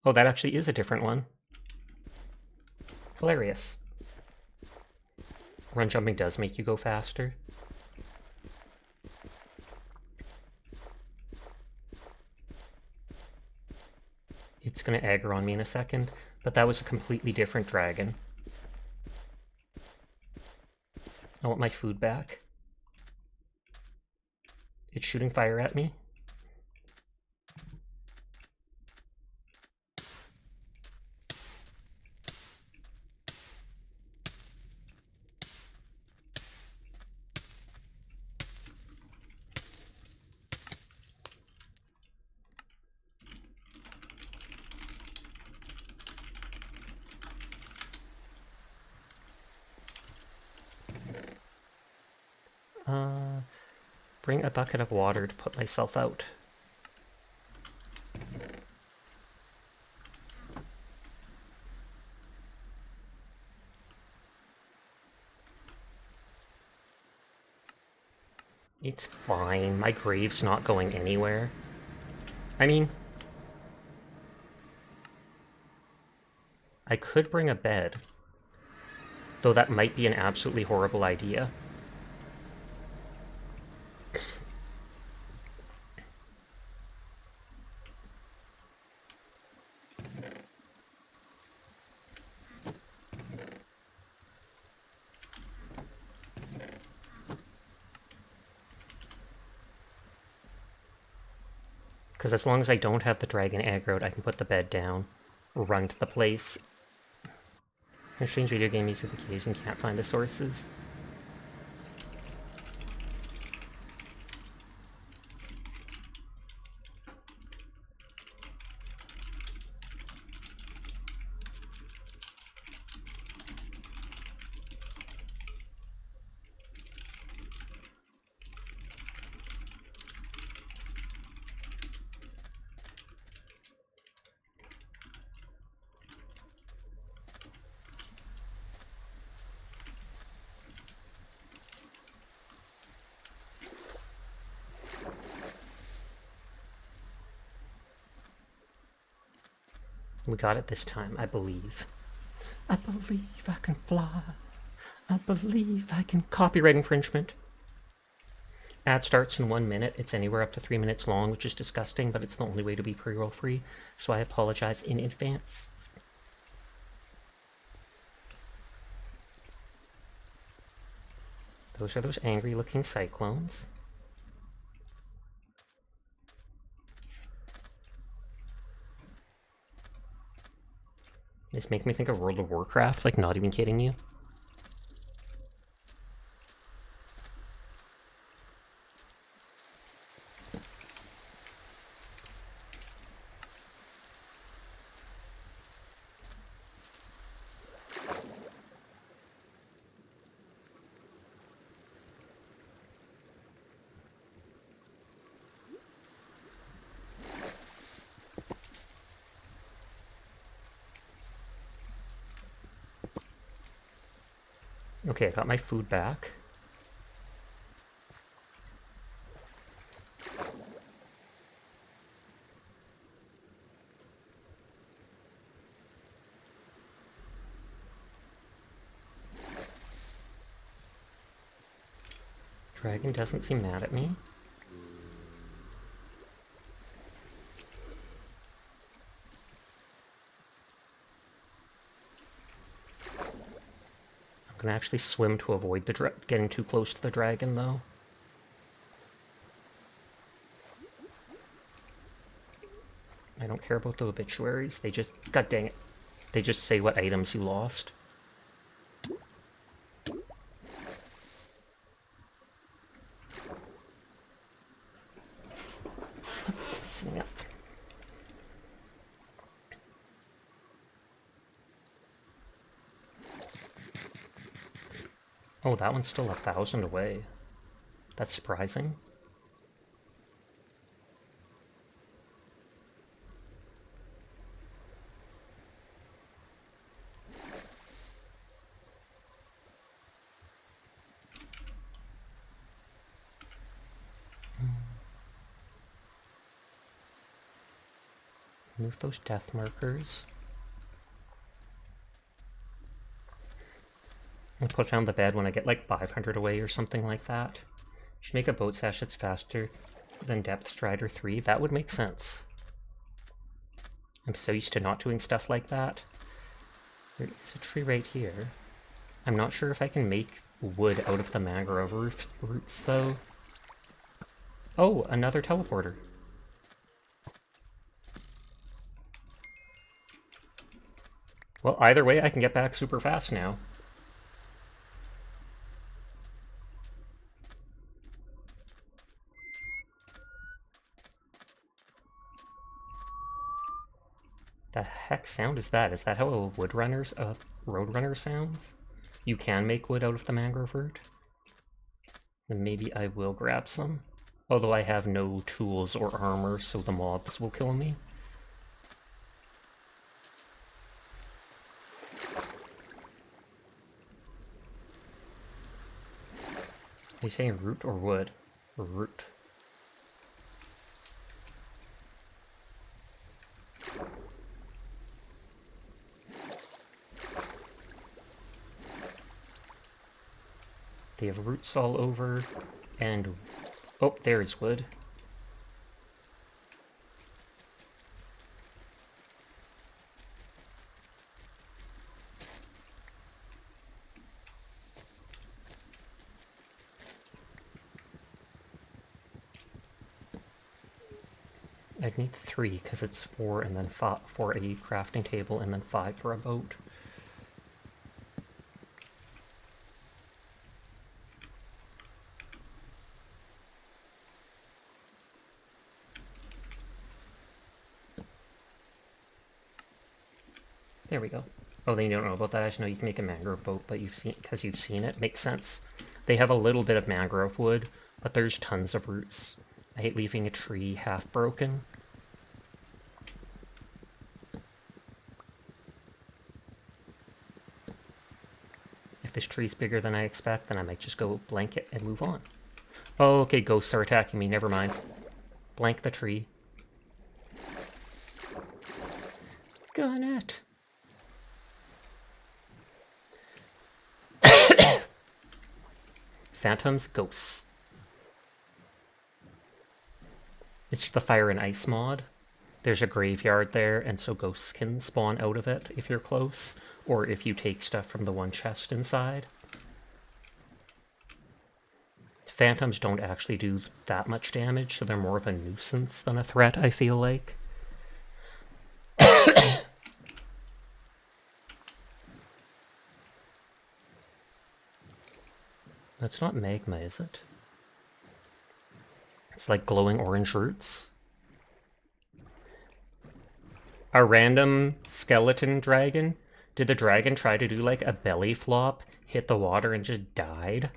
Oh, that actually is a different one. Hilarious. Run jumping does make you go faster. It's gonna aggro on me in a second, but that was a completely different dragon. I want my food back. It's shooting fire at me. Bring a bucket of water to put myself out. It's fine. My grave's not going anywhere. I mean, I could bring a bed, though that might be an absolutely horrible idea. Because as long as I don't have the dragon aggroed, I can put the bed down, run to the place. And strange video game music the caves and can't find the sources. We got it this time, I believe. I believe I can fly. I believe I can... Copyright infringement. Ad starts in 1 minute. It's anywhere up to 3 minutes long, which is disgusting, but it's the only way to be pre-roll free, so I apologize in advance. Those are those angry-looking cyclones. This make me think of World of Warcraft, like, not even kidding you. Okay, I got my food back. Dragon doesn't seem mad at me. I'm gonna actually swim to avoid the getting too close to the dragon, though. I don't care about the obituaries. They just... God dang it. They just say what items you lost. Snap. Oh, that one's still 1,000 away. That's surprising. Move those death markers. I'll put down the bed when I get like 500 away or something like that. Should make a boat sash that's faster than Depth Strider 3. That would make sense. I'm so used to not doing stuff like that. There's a tree right here. I'm not sure if I can make wood out of the mangrove roots though. Oh, another teleporter. Well, either way, I can get back super fast now. The heck sound is that? Is that how a roadrunner sounds? You can make wood out of the mangrove root? Then maybe I will grab some. Although I have no tools or armor, so the mobs will kill me. Are you saying root or wood? Or root? They have roots all over, and... Oh, there's wood. I'd need 3, because it's 4 and then 5 for a crafting table, and then 5 for a boat. There we go. Oh, then you don't know about that. I just know you can make a mangrove boat, but you've seen it. Makes sense. They have a little bit of mangrove wood, but there's tons of roots. I hate leaving a tree half broken. If this tree's bigger than I expect, then I might just go blank it and move on. Oh, okay, ghosts are attacking me. Never mind. Blank the tree. Gun it. Phantoms, ghosts. It's the fire and ice mod. There's a graveyard there, and so ghosts can spawn out of it if you're close, or if you take stuff from the one chest inside. Phantoms don't actually do that much damage, so they're more of a nuisance than a threat, I feel like. That's not magma, is it? It's like glowing orange roots. A random skeleton dragon? Did the dragon try to do like a belly flop, hit the water, and just died?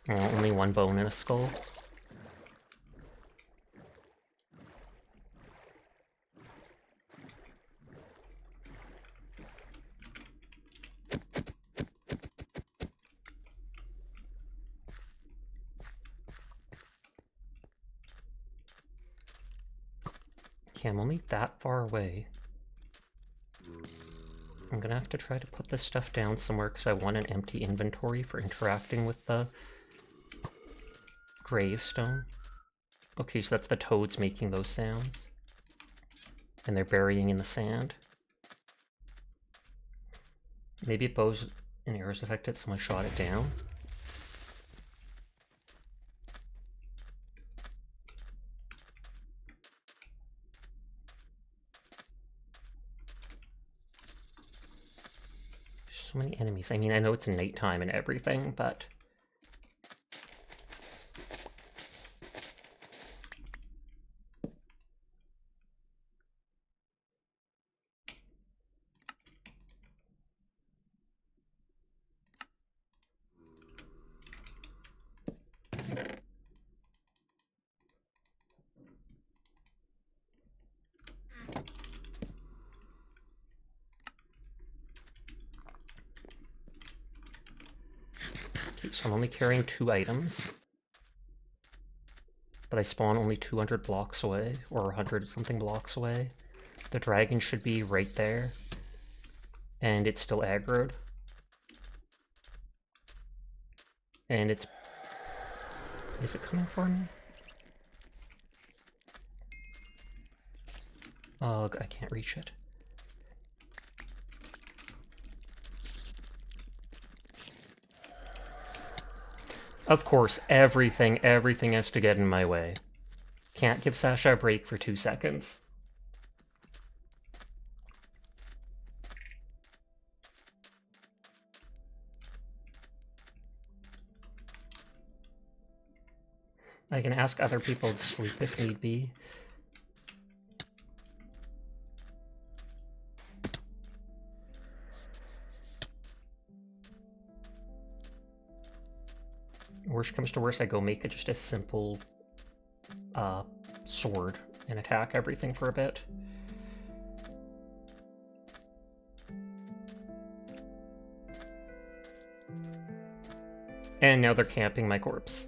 Oh, only one bone and a skull. Okay, I'm only that far away. I'm gonna have to try to put this stuff down somewhere because I want an empty inventory for interacting with the gravestone. Okay, so that's the toads making those sounds. And they're burying in the sand. Maybe it bows and arrows affected, someone shot it down. So many enemies. I mean, I know it's nighttime and everything, but... Okay, so I'm only carrying 2 items. But I spawn only 200 blocks away, or 100 something blocks away. The dragon should be right there. And it's still aggroed. And it's... Is it coming for me? Ugh, I can't reach it. Of course, everything has to get in my way. Can't give Sasha a break for 2 seconds. I can ask other people to sleep if need be. Worst comes to worst, I go make it just a simple sword and attack everything for a bit. And now they're camping my corpse.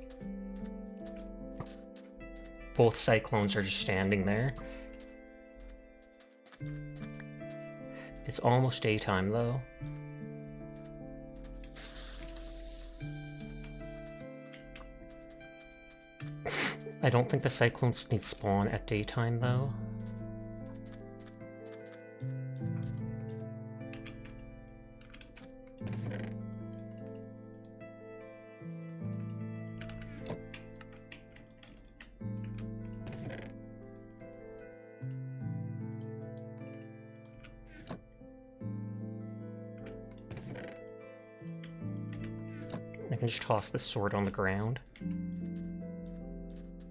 Both cyclones are just standing there. It's almost daytime though. I don't think the cyclones need spawn at daytime though. I can just toss this sword on the ground.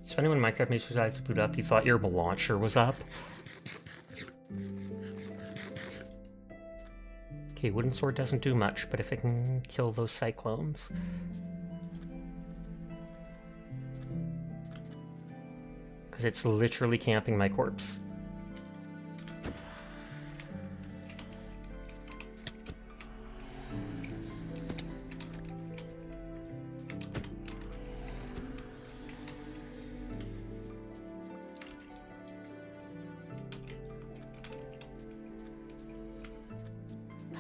It's funny when Minecraft makes decides to boot up, you thought your launcher was up. Okay, wooden sword doesn't do much, but if it can kill those cyclones... Because it's literally camping my corpse.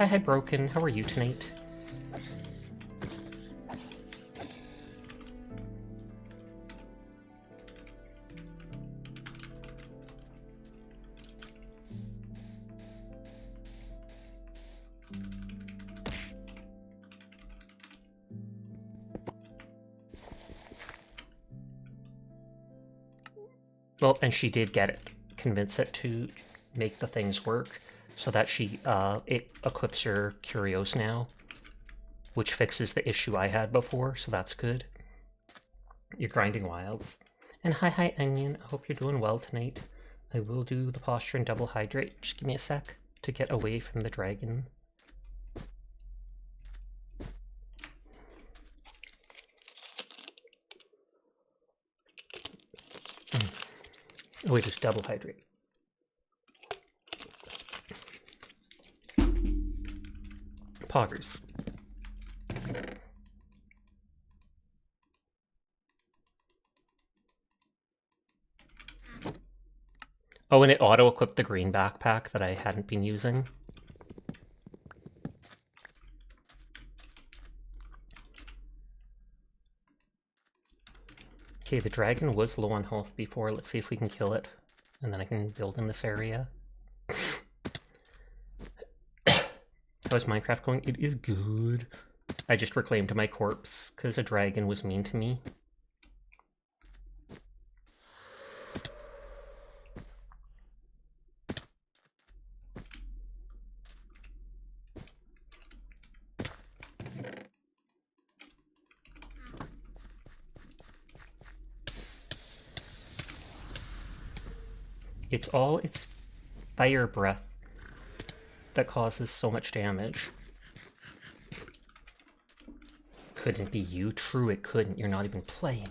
Hi, Broken. How are you tonight? Well, and she did get it. Convince it to make the things work so that it equips your curios now, which fixes the issue I had before, so that's good. You're grinding wilds. And hi, Onion. I hope you're doing well tonight. I will do the posture and double hydrate. Just give me a sec to get away from the dragon. Oh, wait, just double hydrate. Poggers. Oh, and it auto-equipped the green backpack that I hadn't been using. Okay, the dragon was low on health before. Let's see if we can kill it. And then I can build in this area. How's Minecraft going? It is good. I just reclaimed my corpse because a dragon was mean to me. It's all its fire breath that causes so much damage. Couldn't be you. True, it couldn't. You're not even playing.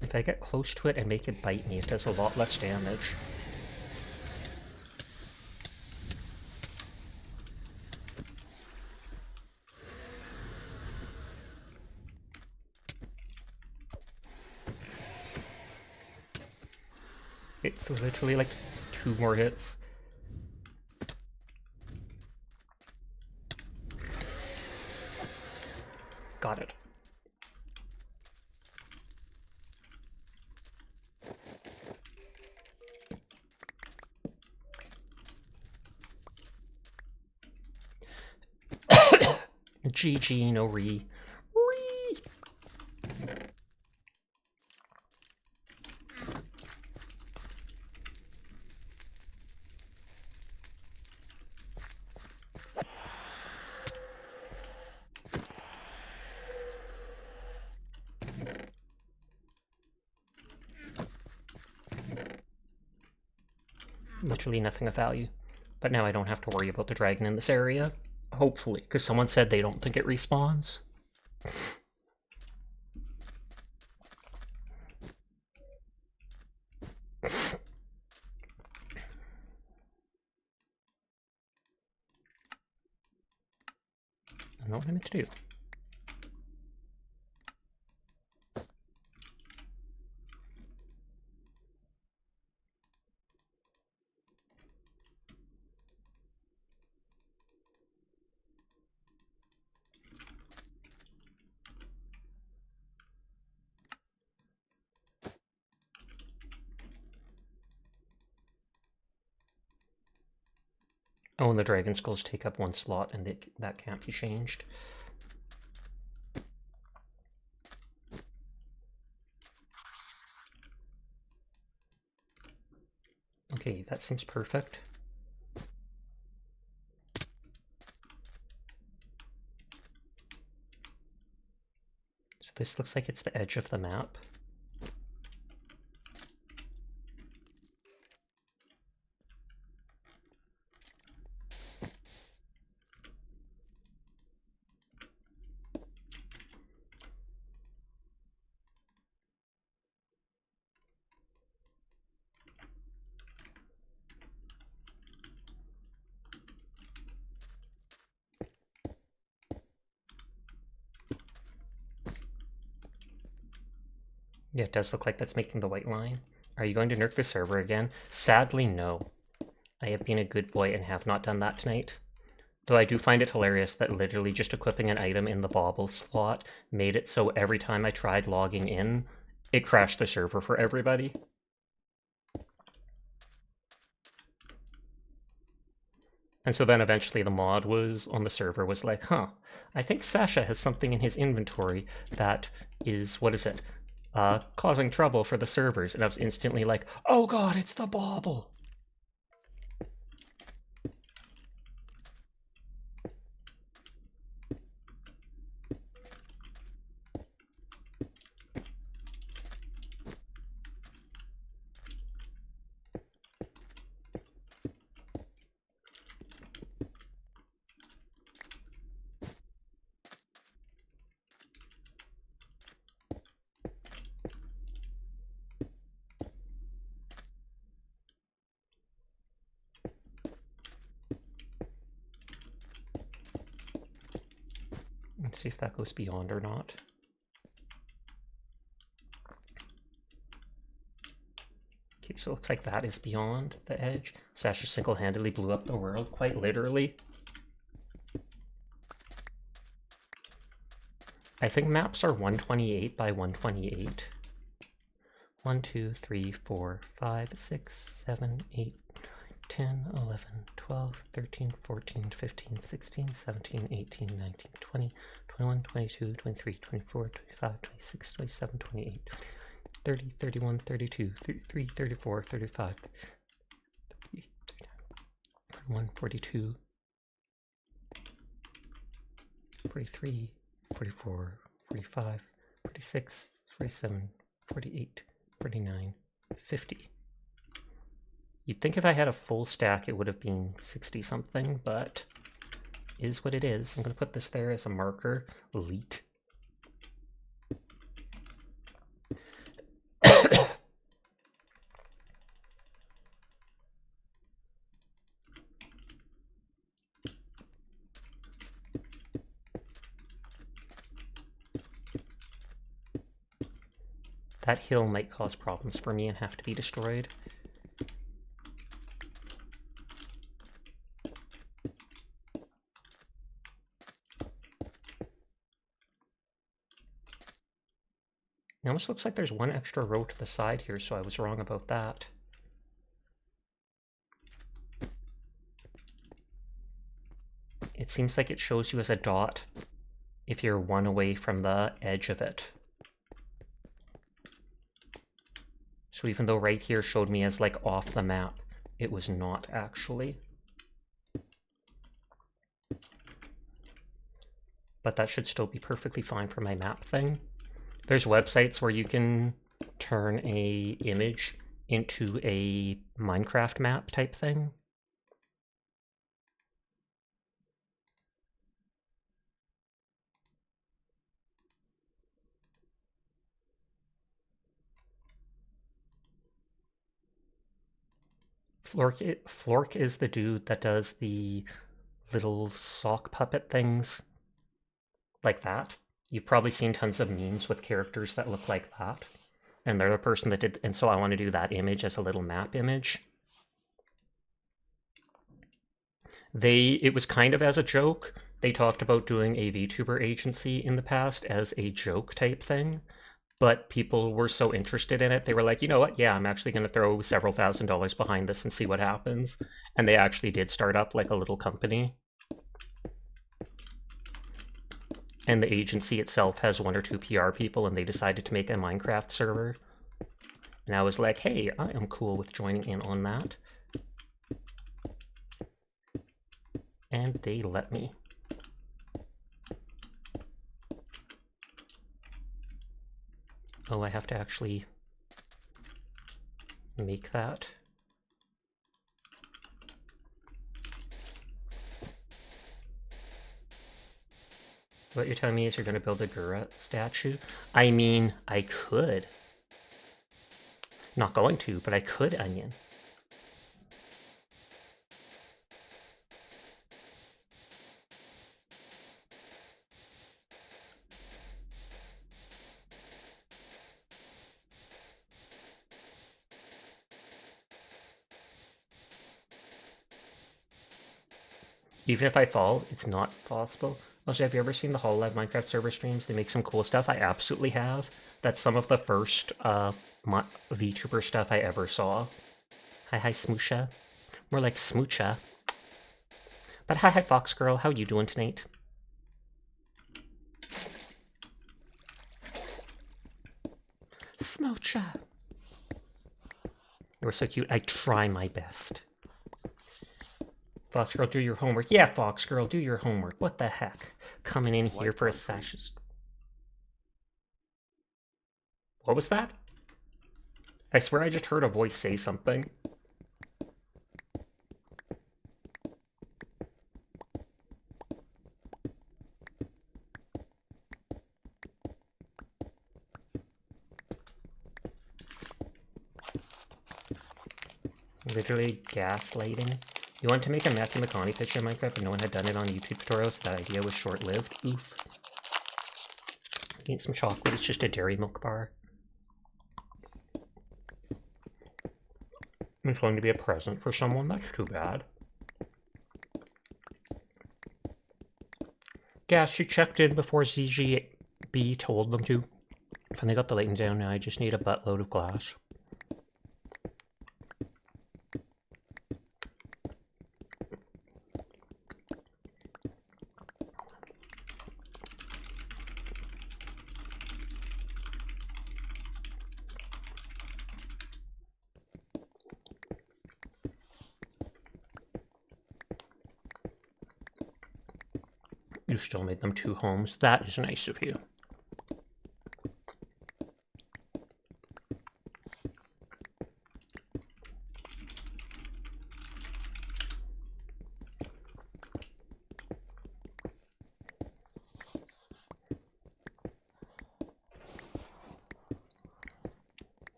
If I get close to it and make it bite me, it does a lot less damage. It's literally like 2 more hits. Got it. GG, no re. Literally nothing of value. But now I don't have to worry about the dragon in this area. Hopefully, because someone said they don't think it respawns. I know what I meant to do. Oh, and the dragon skulls take up 1 slot, and that can't be changed. Okay, that seems perfect. So this looks like it's the edge of the map. Yeah, it does look like that's making the white line. Are you going to nerf the server again? Sadly, no. I have been a good boy and have not done that tonight. Though I do find it hilarious that literally just equipping an item in the bauble slot made it so every time I tried logging in, it crashed the server for everybody. And so then eventually the mod was on the server was like, huh, I think Sasha has something in his inventory that is, what is it, causing trouble for the servers. And I was instantly like, oh god, it's the bauble. Let's see if that goes beyond or not. Okay, so it looks like that is beyond the edge. Sasha single-handedly blew up the world, quite literally. I think maps are 128 by 128. 1, 2, 3, 4, 5, 6, 7, 8, 10, 11, 12, 13, 14, 15, 16, 17, 18, 19, 20, 21, 22, 23, 24, 25, 26, 27, 28, 30, 31, 32, 33, 34, 35, 30, 41, 42, 43, 44, 45, 46, 47, 48, 49, 50. You'd think if I had a full stack it would have been 60 something, but is what it is. I'm going to put this there as a marker. Elite. That hill might cause problems for me and have to be destroyed. It almost looks like there's one extra row to the side here, so I was wrong about that. It seems like it shows you as a dot if you're one away from the edge of it. So even though right here showed me as like off the map, it was not actually. But that should still be perfectly fine for my map thing. There's websites where you can turn a image into a Minecraft map type thing. Flork is the dude that does the little sock puppet things like that. You've probably seen tons of memes with characters that look like that. And they're the person that did, and so I want to do that image as a little map image. It was kind of as a joke. They talked about doing a VTuber agency in the past as a joke type thing. But people were so interested in it, they were like, you know what, yeah, I'm actually going to throw several $1,000s behind this and see what happens. And they actually did start up like a little company. And the agency itself has 1 or 2 PR people, and they decided to make a Minecraft server. And I was like, hey, I am cool with joining in on that. And they let me. Oh, I have to actually make that. What you're telling me is you're going to build a Gura statue? I mean, I could. Not going to, but I could, Onion. Even if I fall, it's not possible. Also, have you ever seen the Hololive Minecraft server streams? They make some cool stuff. I absolutely have. That's some of the first VTuber stuff I ever saw. Hi, Smoosha. More like Smoocha. But hi, Fox Girl. How you doing tonight? Smoocha. You're so cute. I try my best. Fox Girl, do your homework. Yeah, Fox Girl, do your homework. What the heck? Coming in here for a session. What was that? I swear I just heard a voice say something. Literally gaslighting. You want to make a Matthew McConaughey picture in Minecraft, but no one had done it on YouTube tutorials, so that idea was short-lived. Oof. Eat some chocolate, it's just a dairy milk bar. It's going to be a present for someone, that's too bad. Yeah, she checked in before ZGB told them to. Finally got the lighting down, now I just need a buttload of glass. You still made them 2 homes. That is nice of you.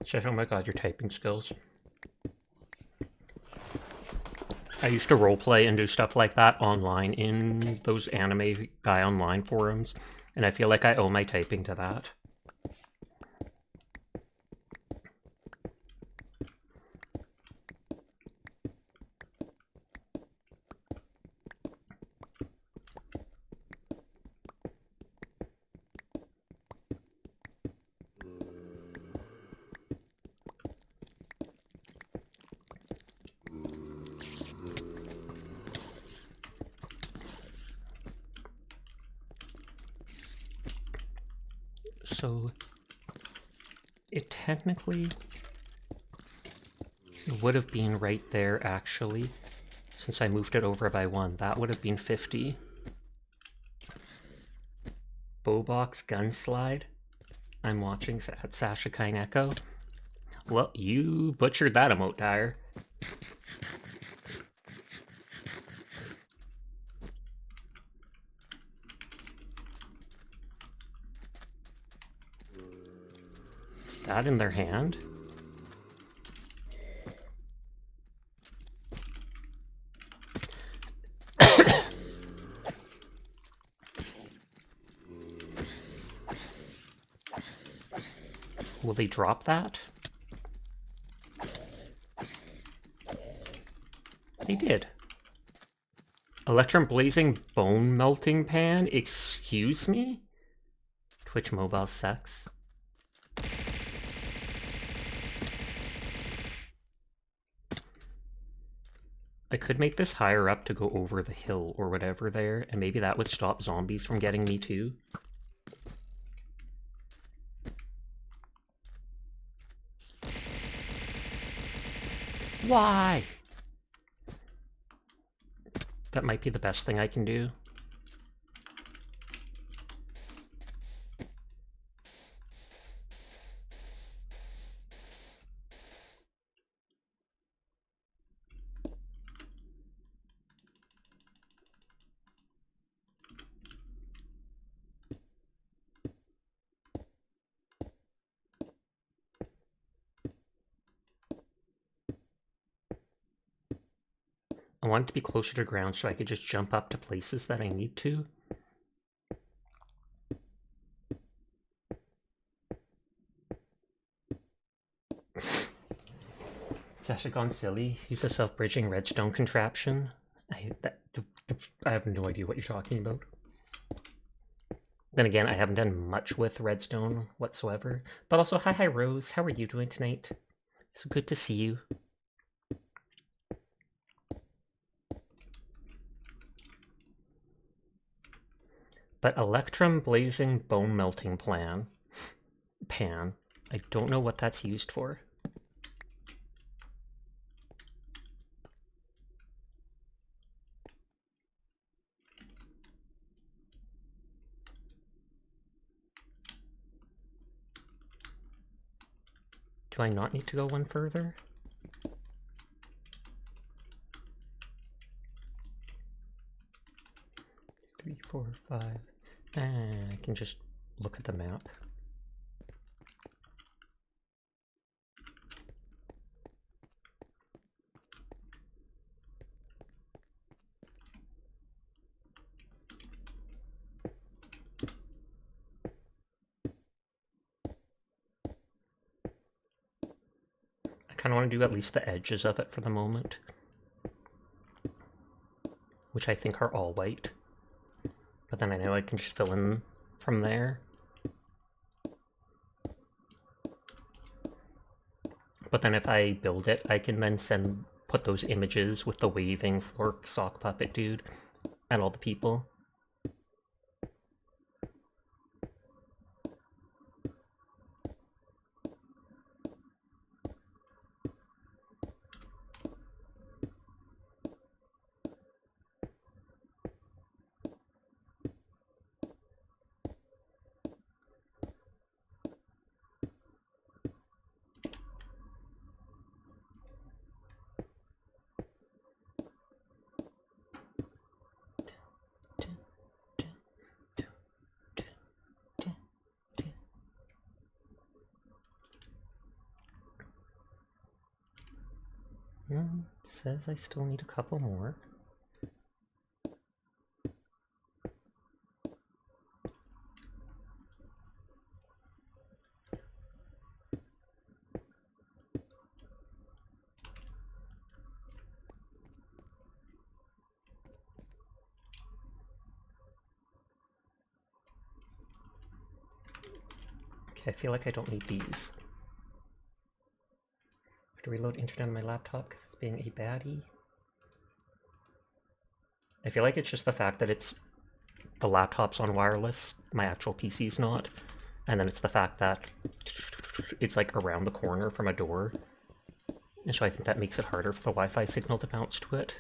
Says, oh my god, your typing skills. I used to roleplay and do stuff like that online in those anime guy online forums, and I feel like I owe my typing to that. So, it technically would have been right there, actually, since I moved it over by 1. That would have been 50. Bowbox Gunslide. I'm watching at Sasha Kine Echo. Well, you butchered that emote, Dyer. Is that in their hand? Will they drop that? They did. Electrum Blazing Bone Melting Pan? Excuse me? Twitch Mobile sucks. I could make this higher up to go over the hill or whatever there, and maybe that would stop zombies from getting me too. Why? That might be the best thing I can do. I want it to be closer to ground so I could just jump up to places that I need to. Sasha gone silly. Use a self-bridging redstone contraption. I have no idea what you're talking about. Then again, I haven't done much with redstone whatsoever. But also, hi Rose, how are you doing tonight? So good to see you. But Electrum Blazing Bone Melting Pan, I don't know what that's used for. Do I not need to go one further? Three, 4, 5. I can just look at the map. I kind of want to do at least the edges of it for the moment, which I think are all white. But then I know I can just fill in from there. But then if I build it, I can then put those images with the waving flork sock puppet dude and all the people. It says I still need a couple more. Okay, I feel like I don't need these. I have to reload internet on my laptop because it's being a baddie. I feel like it's just the fact that the laptop's on wireless, my actual PC's not, and then it's the fact that it's like around the corner from a door, and so I think that makes it harder for the Wi-Fi signal to bounce to it.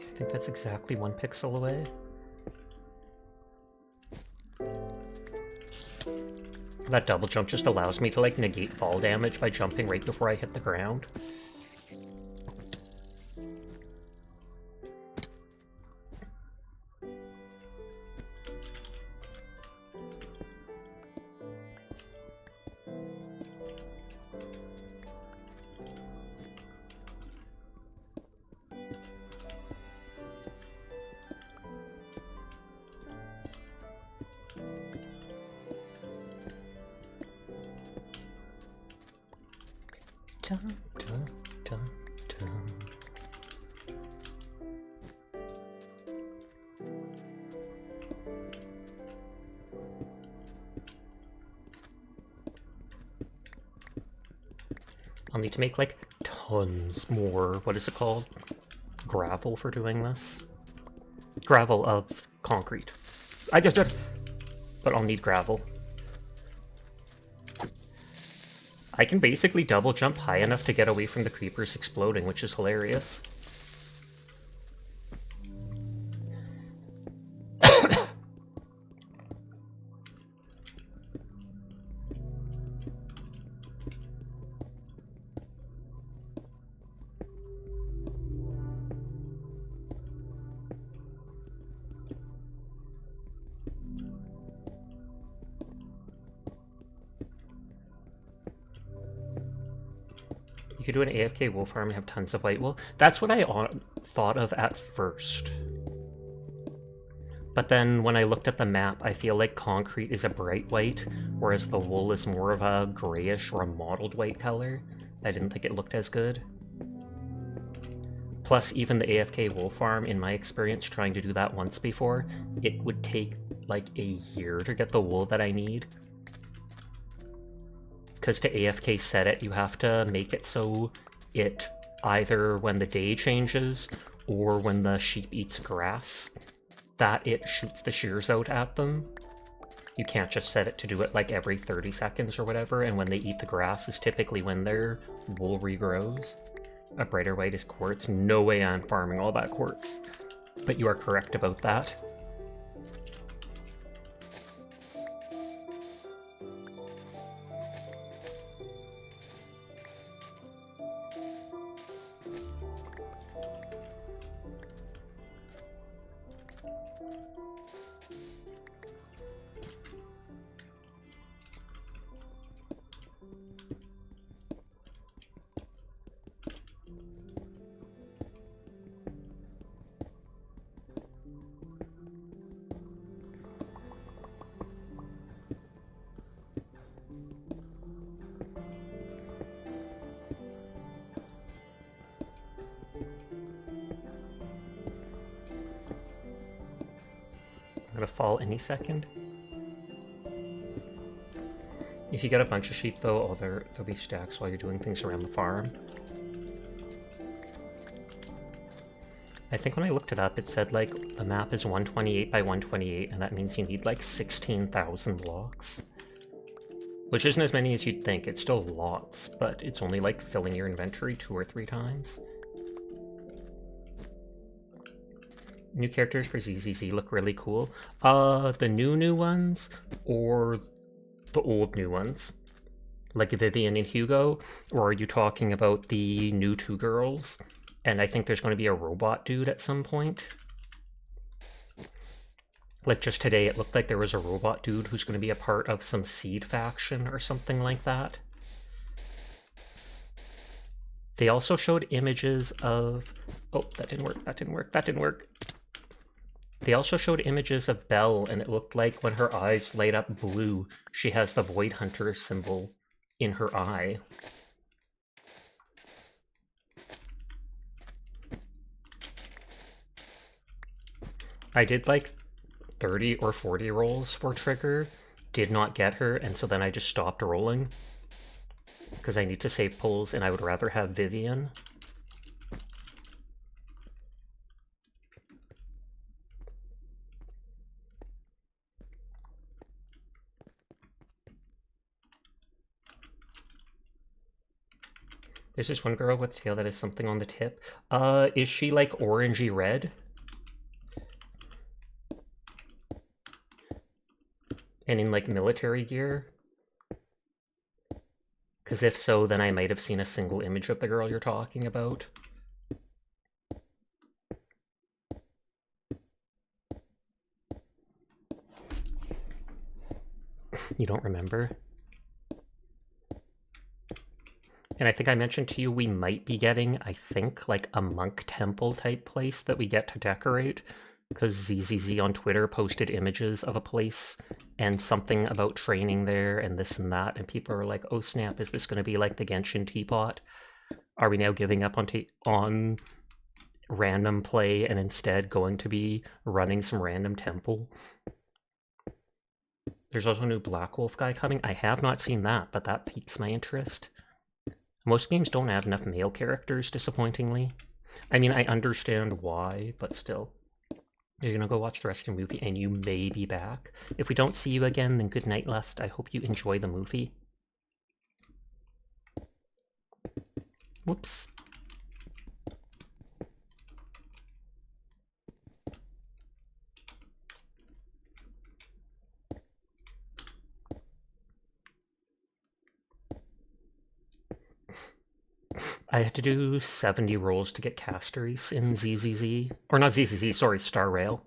I think that's exactly 1 pixel away. That double jump just allows me to like negate fall damage by jumping right before I hit the ground. Dun, dun, dun, dun. I'll need to make like tons more, what is it called? Gravel for doing this. Gravel of concrete. But I'll need gravel. I can basically double jump high enough to get away from the creepers exploding, which is hilarious. You could do an AFK wool farm and have tons of white wool. That's what I thought of at first. But then when I looked at the map, I feel like concrete is a bright white, whereas the wool is more of a grayish or a mottled white color. I didn't think it looked as good. Plus, even the AFK wool farm, in my experience trying to do that once before, it would take like a year to get the wool that I need. Because to AFK set it, you have to make it so it either when the day changes or when the sheep eats grass, that it shoots the shears out at them. You can't just set it to do it like every 30 seconds or whatever, and when they eat the grass is typically when their wool regrows. A brighter white is quartz. No way I'm farming all that quartz. But you are correct about that. Gonna fall any second. If you get a bunch of sheep though, oh, there'll be stacks while you're doing things around the farm. I think when I looked it up, it said like the map is 128 by 128, and that means you need like 16,000 blocks. Which isn't as many as you'd think. It's still lots, but it's only like filling your inventory 2 or 3 times. New characters for ZZZ look really cool. The new ones, or the old new ones? Like Vivian and Hugo? Or are you talking about the new 2 girls? And I think there's going to be a robot dude at some point. Like just today, it looked like there was a robot dude who's going to be a part of some seed faction or something like that. They also showed images of... Oh, that didn't work, that didn't work, that didn't work. They also showed images of Belle, and it looked like when her eyes light up blue, she has the Void Hunter symbol in her eye. I did like 30 or 40 rolls for Trigger, did not get her, and so then I just stopped rolling. Because I need to save pulls, and I would rather have Vivian. There's this one girl with tail that has something on the tip. Is she like orangey red? And in like military gear? Because if so, then I might have seen a single image of the girl you're talking about. You don't remember? And I think I mentioned to you we might be getting, I think, like a monk temple type place that we get to decorate. Because ZZZ on Twitter posted images of a place and something about training there and this and that. And people are like, oh snap, is this going to be like the Genshin teapot? Are we now giving up on random play and instead going to be running some random temple? There's also a new Black Wolf guy coming. I have not seen that, but that piques my interest. Most games don't add enough male characters, disappointingly. I mean, I understand why, but still. You're gonna go watch the rest of the movie, and you may be back. If we don't see you again, then good night, Lust. I hope you enjoy the movie. Whoops. I had to do 70 rolls to get Casteries in ZZZ. Or not ZZZ, sorry, Star Rail.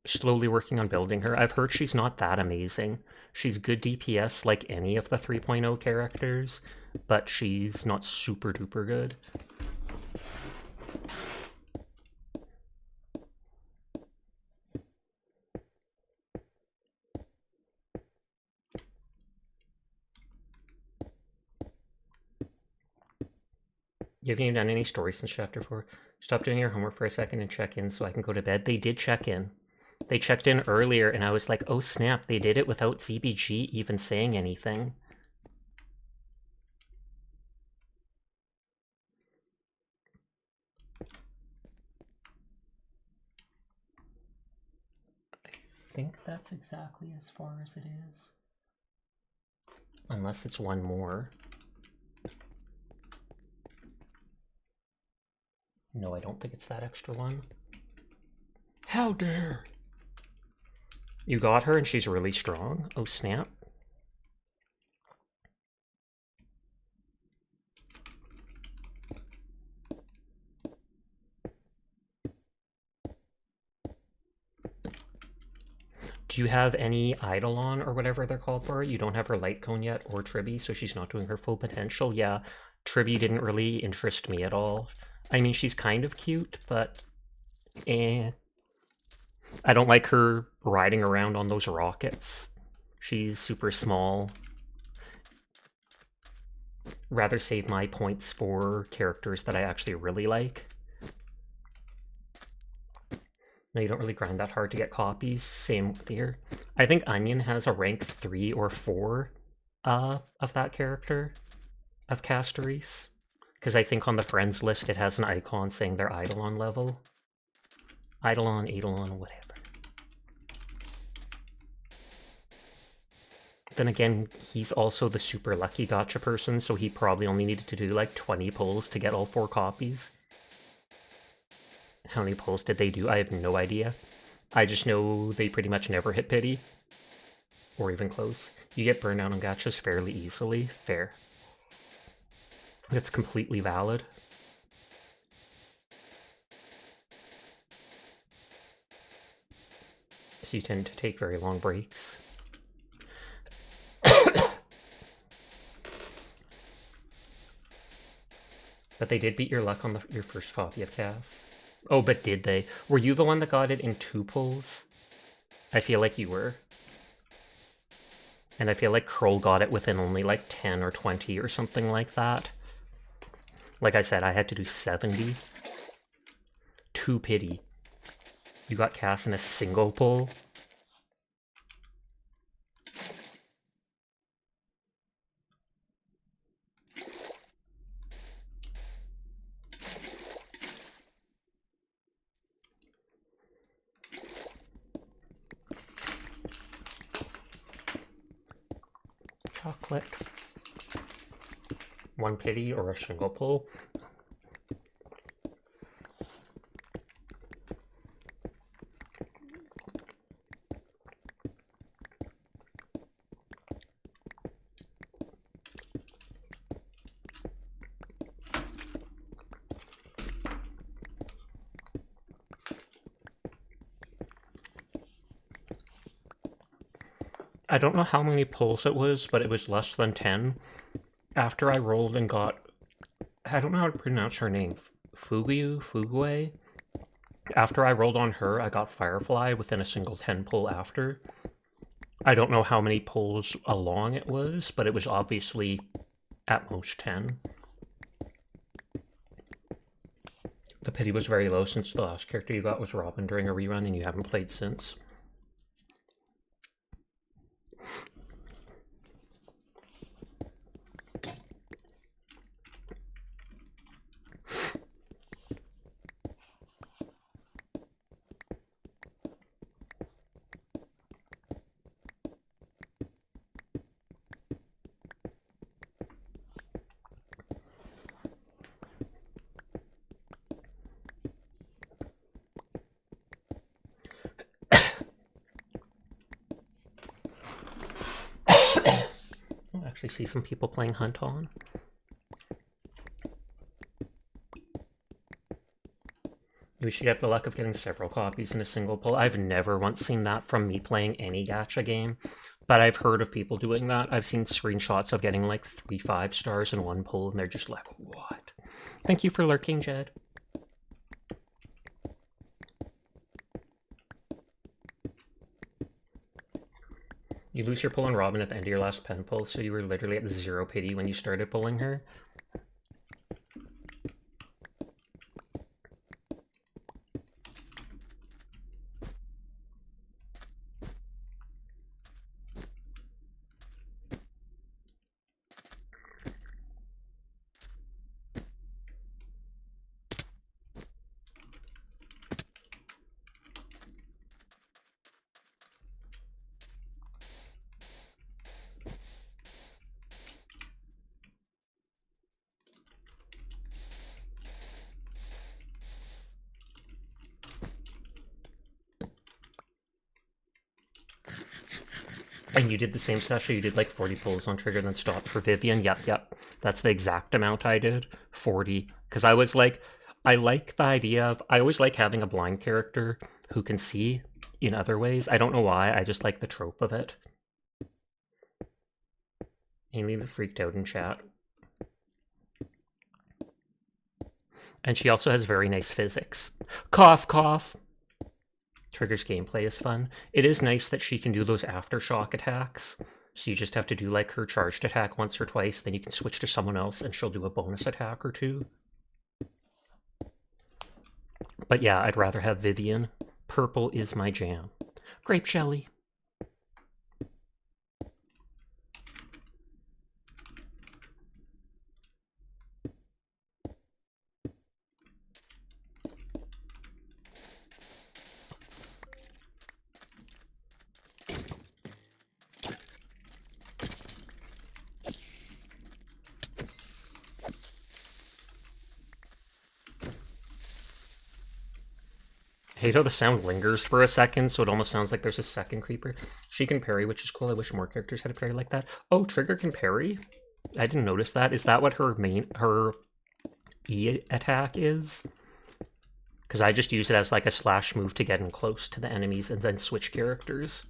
Slowly working on building her. I've heard she's not that amazing. She's good DPS like any of the 3.0 characters, but she's not super duper good. You haven't even done any stories since chapter 4. Stop doing your homework for a second and check in so I can go to bed. They did check in. They checked in earlier and I was like, oh snap, they did it without ZBG even saying anything. I think that's exactly as far as it is. Unless it's one more. No, I don't think it's that extra one. How dare! You got her and she's really strong? Oh snap. Do you have any Eidolon or whatever they're called for? You don't have her Light Cone yet, or Tribby, so she's not doing her full potential. Yeah, Tribby didn't really interest me at all. I mean, she's kind of cute, but eh. I don't like her riding around on those rockets. She's super small. Rather save my points for characters that I actually really like. No, you don't really grind that hard to get copies. Same with here. I think Onion has a rank 3 or 4 of that character, of Castoris. Because I think on the friends list it has an icon saying their Eidolon level. Eidolon, whatever. Then again, he's also the super lucky gacha person, so he probably only needed to do like 20 pulls to get all 4 copies. How many pulls did they do? I have no idea. I just know they pretty much never hit pity. Or even close. You get burned out on gachas fairly easily. Fair. That's completely valid. So you tend to take very long breaks. But they did beat your luck on your first copy of Cass. Oh, but did they? Were you the one that got it in 2 pulls? I feel like you were. And I feel like Kroll got it within only like 10 or 20 or something like that. Like I said, I had to do 70. 2 pity. You got Cass in a single pull. Chocolate. 1 pity or a single pull. I don't know how many pulls it was, but it was less than 10. After I rolled and got... I don't know how to pronounce her name. Fugue? After I rolled on her, I got Firefly within a single 10 pull after. I don't know how many pulls along it was, but it was obviously at most 10. The pity was very low since the last character you got was Robin during a rerun and you haven't played since. Actually see some people playing Hunt on. We should have the luck of getting several copies in a single pull. I've never once seen that from me playing any gacha game, but I've heard of people doing that. I've seen screenshots of getting like 3 5-stars in one pull, and they're just like, what? Thank you for lurking, Jed. You lose your pull on Robin at the end of your last pen pull, so you were literally at 0 pity when you started pulling her. And you did the same, Sasha? You did like 40 pulls on trigger, then stopped for Vivian? Yep. That's the exact amount I did. 40. Because I was like, I like the idea of, I always like having a blind character who can see in other ways. I don't know why, I just like the trope of it. Amy freaked out in chat. And she also has very nice physics. Cough, cough. Trigger's gameplay is fun. It is nice that she can do those aftershock attacks. So you just have to do like her charged attack once or twice, then you can switch to someone else and she'll do a bonus attack or two. But yeah, I'd rather have Vivian. Purple is my jam. Grape jelly. I hate how the sound lingers for a second, so it almost sounds like there's a second creeper. She can parry, which is cool. I wish more characters had a parry like that. Oh, Trigger can parry? I didn't notice that. Is that what her E attack is? Because I just use it as like a slash move to get in close to the enemies and then switch characters.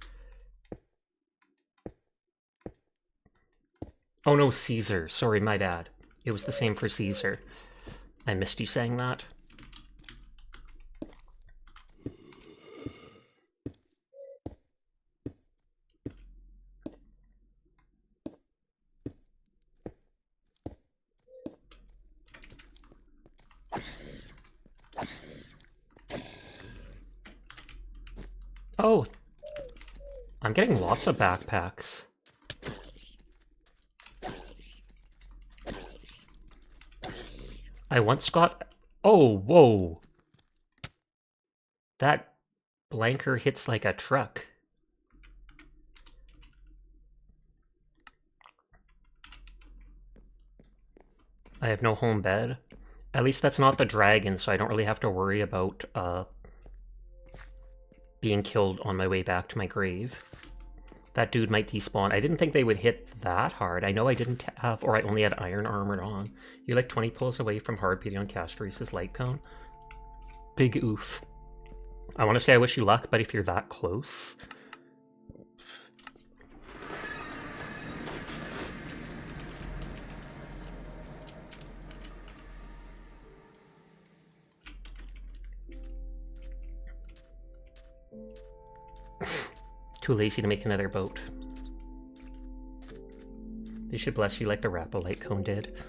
Oh no, Caesar. Sorry, my bad. It was the same for Caesar. I missed you saying that. Oh, I'm getting lots of backpacks. I once got... Oh, whoa. That blanker hits like a truck. I have no home bed. At least that's not the dragon, so I don't really have to worry about being killed on my way back to my grave. That dude might despawn. I didn't think they would hit that hard. I know I didn't have, or I only had iron armored on. You're like 20 pulls away from hard PD on Castorese's light cone. Big oof. I want to say I wish you luck, but if you're that close... Too lazy to make another boat. They should bless you like the Rappa light cone did.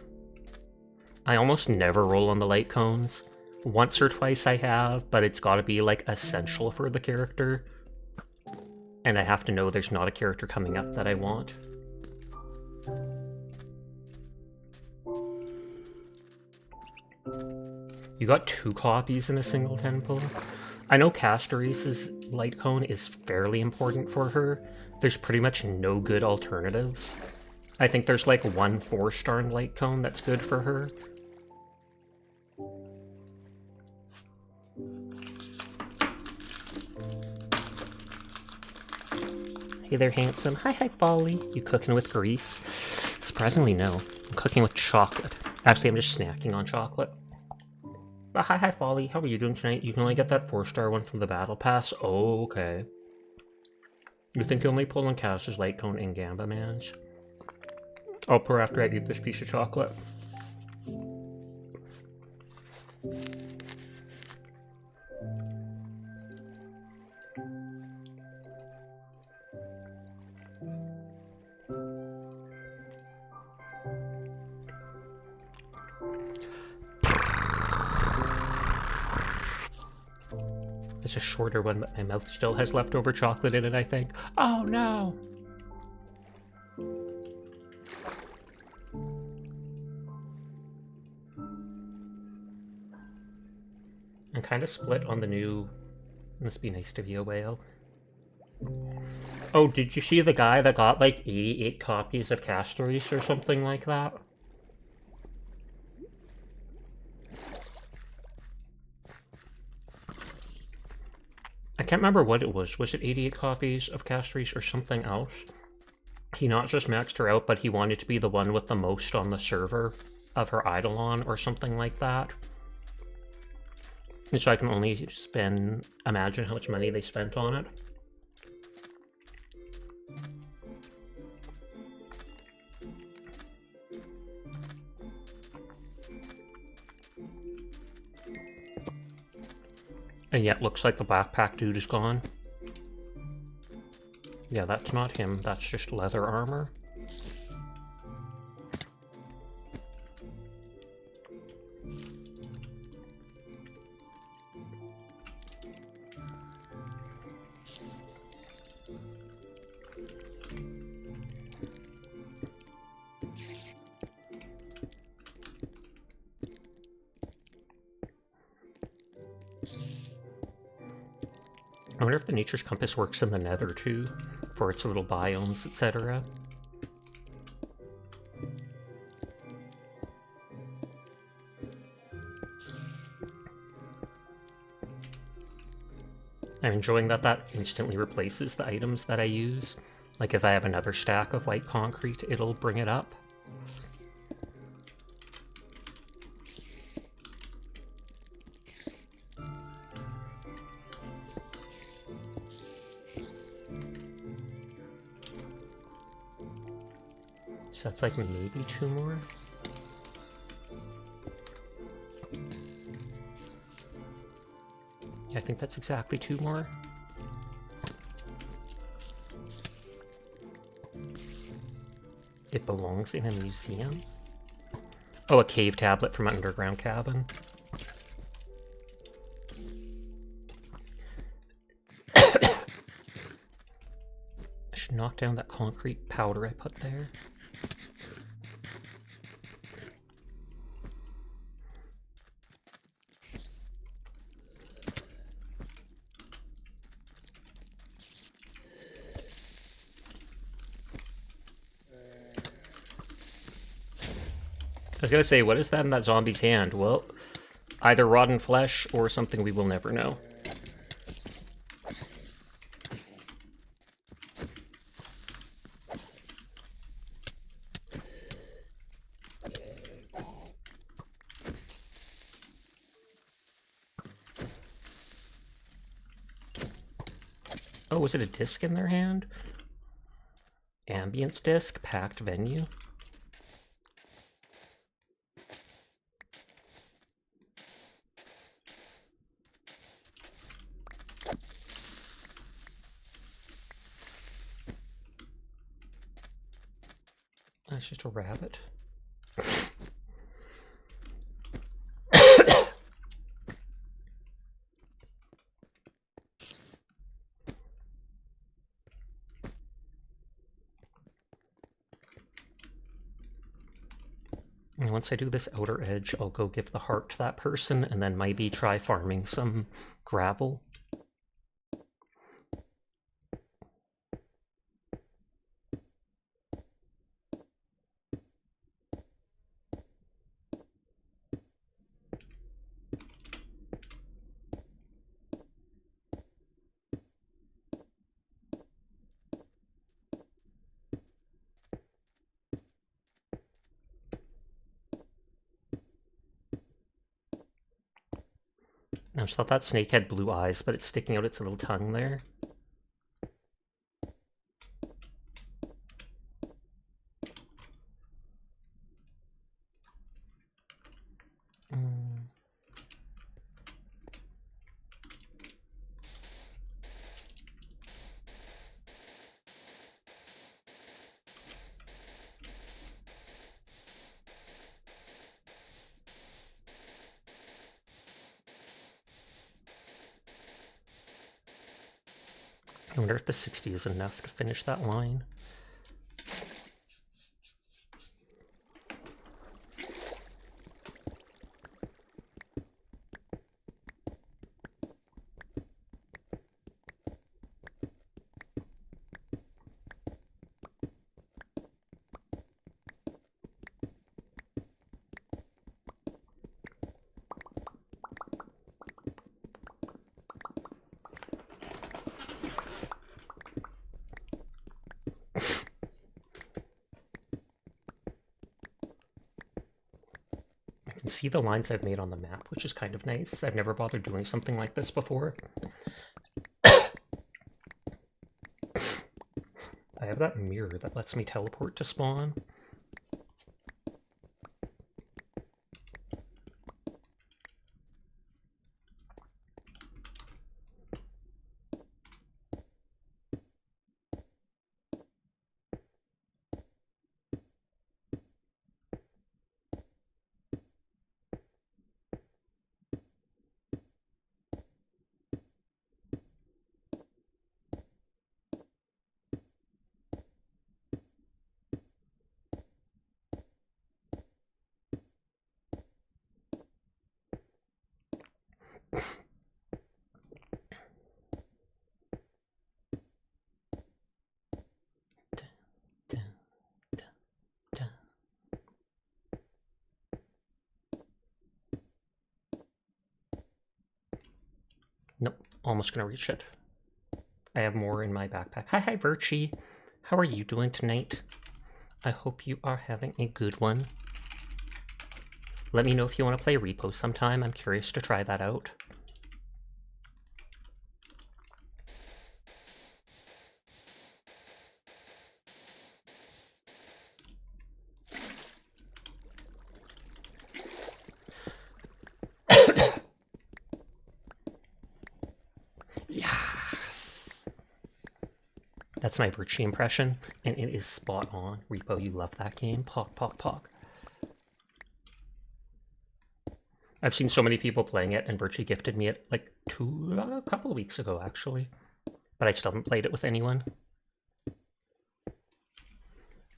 I almost never roll on the light cones. Once or twice I have, but it's gotta be like essential for the character. And I have to know there's not a character coming up that I want. You got 2 copies in a single 10 pull? I know Castorese's light cone is fairly important for her. There's pretty much no good alternatives. I think there's like 1 4-star light cone that's good for her. Hey there, handsome. Hi, Bolly. You cooking with grease? Surprisingly, no. I'm cooking with chocolate. Actually, I'm just snacking on chocolate. Hi, Folly. How are you doing tonight? You can only get that 4-star one from the battle pass. Oh, okay. You think you only pull on Caster's Light Cone and Gamba Mans? I'll pour after I eat this piece of chocolate. It's a shorter one, but my mouth still has leftover chocolate in it, I think. Oh no! I'm kind of split on the new Must Be Nice to Be a Whale. Oh, did you see the guy that got like 88 copies of Castories or something like that? I can't remember what it was. Was it 88 copies of Castories or something else? He not just maxed her out, but he wanted to be the one with the most on the server of her Eidolon or something like that. And so I can only imagine how much money they spent on it. And yet looks like the backpack dude is gone. Yeah, that's not him, that's just leather armor. I wonder if the Nature's Compass works in the Nether too, for its little biomes, etc. I'm enjoying that that instantly replaces the items that I use. Like if I have another stack of white concrete, it'll bring it up. So that's like maybe 2 more. Yeah, I think that's exactly 2 more. It belongs in a museum? Oh, a cave tablet from an underground cabin. I should knock down that concrete powder I put there. I was gonna say, what is that in that zombie's hand? Well, either rotten flesh or something we will never know. Oh, was it a disc in their hand? Ambience disc, packed venue. That's just a rabbit. And once I do this outer edge, I'll go give the heart to that person and then maybe try farming some gravel. I just thought that snake had blue eyes, but it's sticking out its little tongue there. I wonder if the 60 is enough to finish that line. See the lines I've made on the map, which is kind of nice. I've never bothered doing something like this before. I have that mirror that lets me teleport to spawn. Nope, almost gonna reach it. I have more in my backpack. Hi, Virchie. How are you doing tonight? I hope you are having a good one. Let me know if you want to play Repo sometime. I'm curious to try that out. Yes! That's my Virchie impression, and it is spot on. Repo, you love that game. Pog, pog, pog. I've seen so many people playing it, and Virchie gifted me it like a couple of weeks ago, actually. But I still haven't played it with anyone.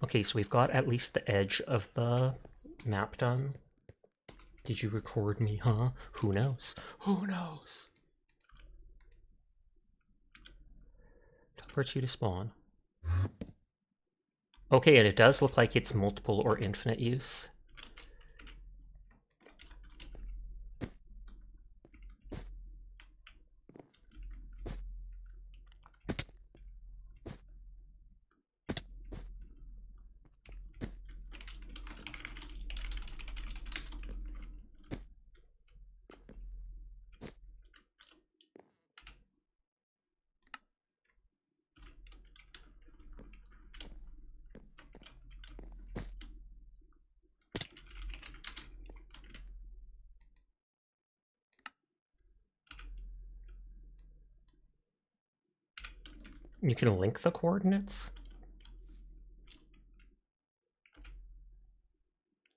Okay, so we've got at least the edge of the map done. Did you record me, huh? Who knows? Who knows? Teleports you to spawn. Okay, and it does look like it's multiple or infinite use. You can link the coordinates.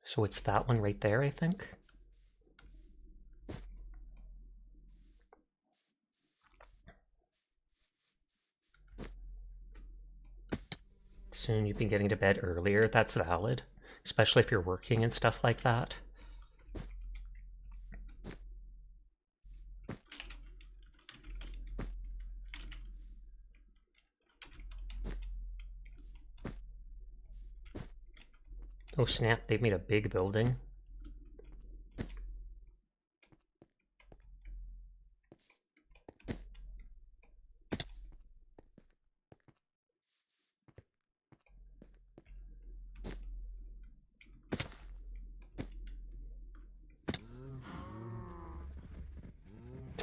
So it's that one right there, I think. Soon you've been getting to bed earlier. That's valid, especially if you're working and stuff like that. Oh snap, they've made a big building.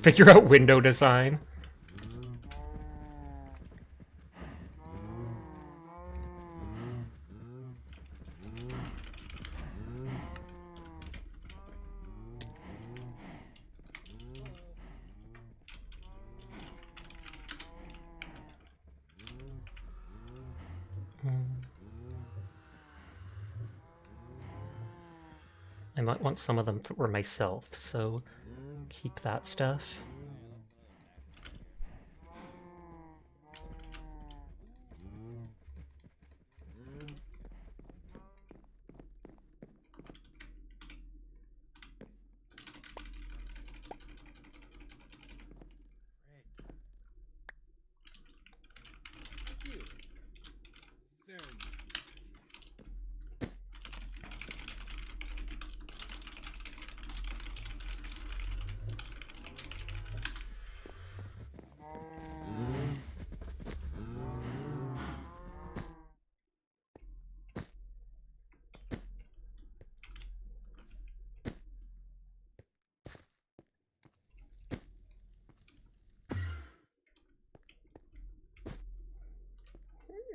Figure out window design. I might want some of them for myself, so keep that stuff.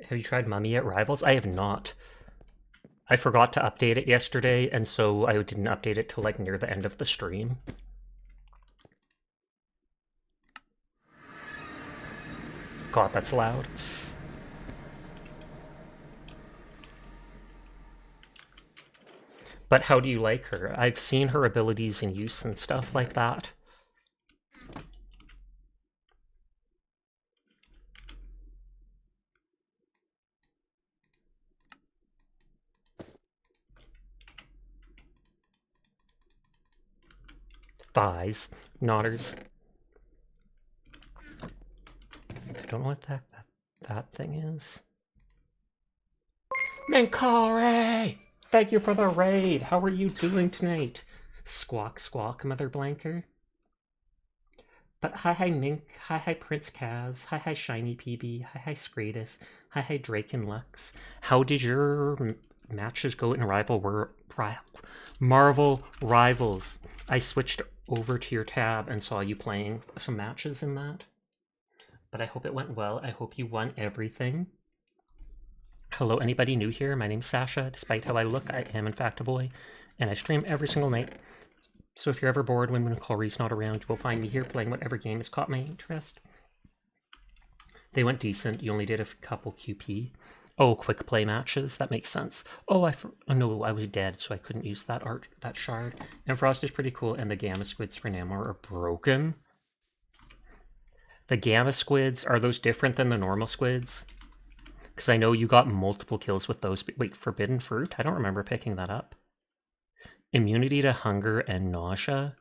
Have you tried Mummy at Rivals? I have not. I forgot to update it yesterday, and so I didn't update it till like near the end of the stream. God, that's loud. But how do you like her? I've seen her abilities in use and stuff like that. Thighs. Nodders. I don't know what that thing is. Minkari! Thank you for the raid! How are you doing tonight? Squawk squawk, Mother Blanker. But hi Mink, hi Prince Kaz, hi Shiny PB, hi Scratus, hi Drake and Lux. How did your matches go in Marvel Rivals? I switched over to your tab and saw you playing some matches in that. But I hope it went well. I hope you won everything. Hello, anybody new here? My name's Sasha. Despite how I look, I am in fact a boy, and I stream every single night. So if you're ever bored when Corey's not around, you will find me here playing whatever game has caught my interest. They went decent. You only did a couple QP. Oh, quick play matches. That makes sense. Oh, no, I was dead, so I couldn't use that shard. And Frost is pretty cool, and the Gamma Squids for Namor are broken. The Gamma Squids, are those different than the normal squids? Because I know you got multiple kills with those. Wait, Forbidden Fruit? I don't remember picking that up. Immunity to hunger and nausea.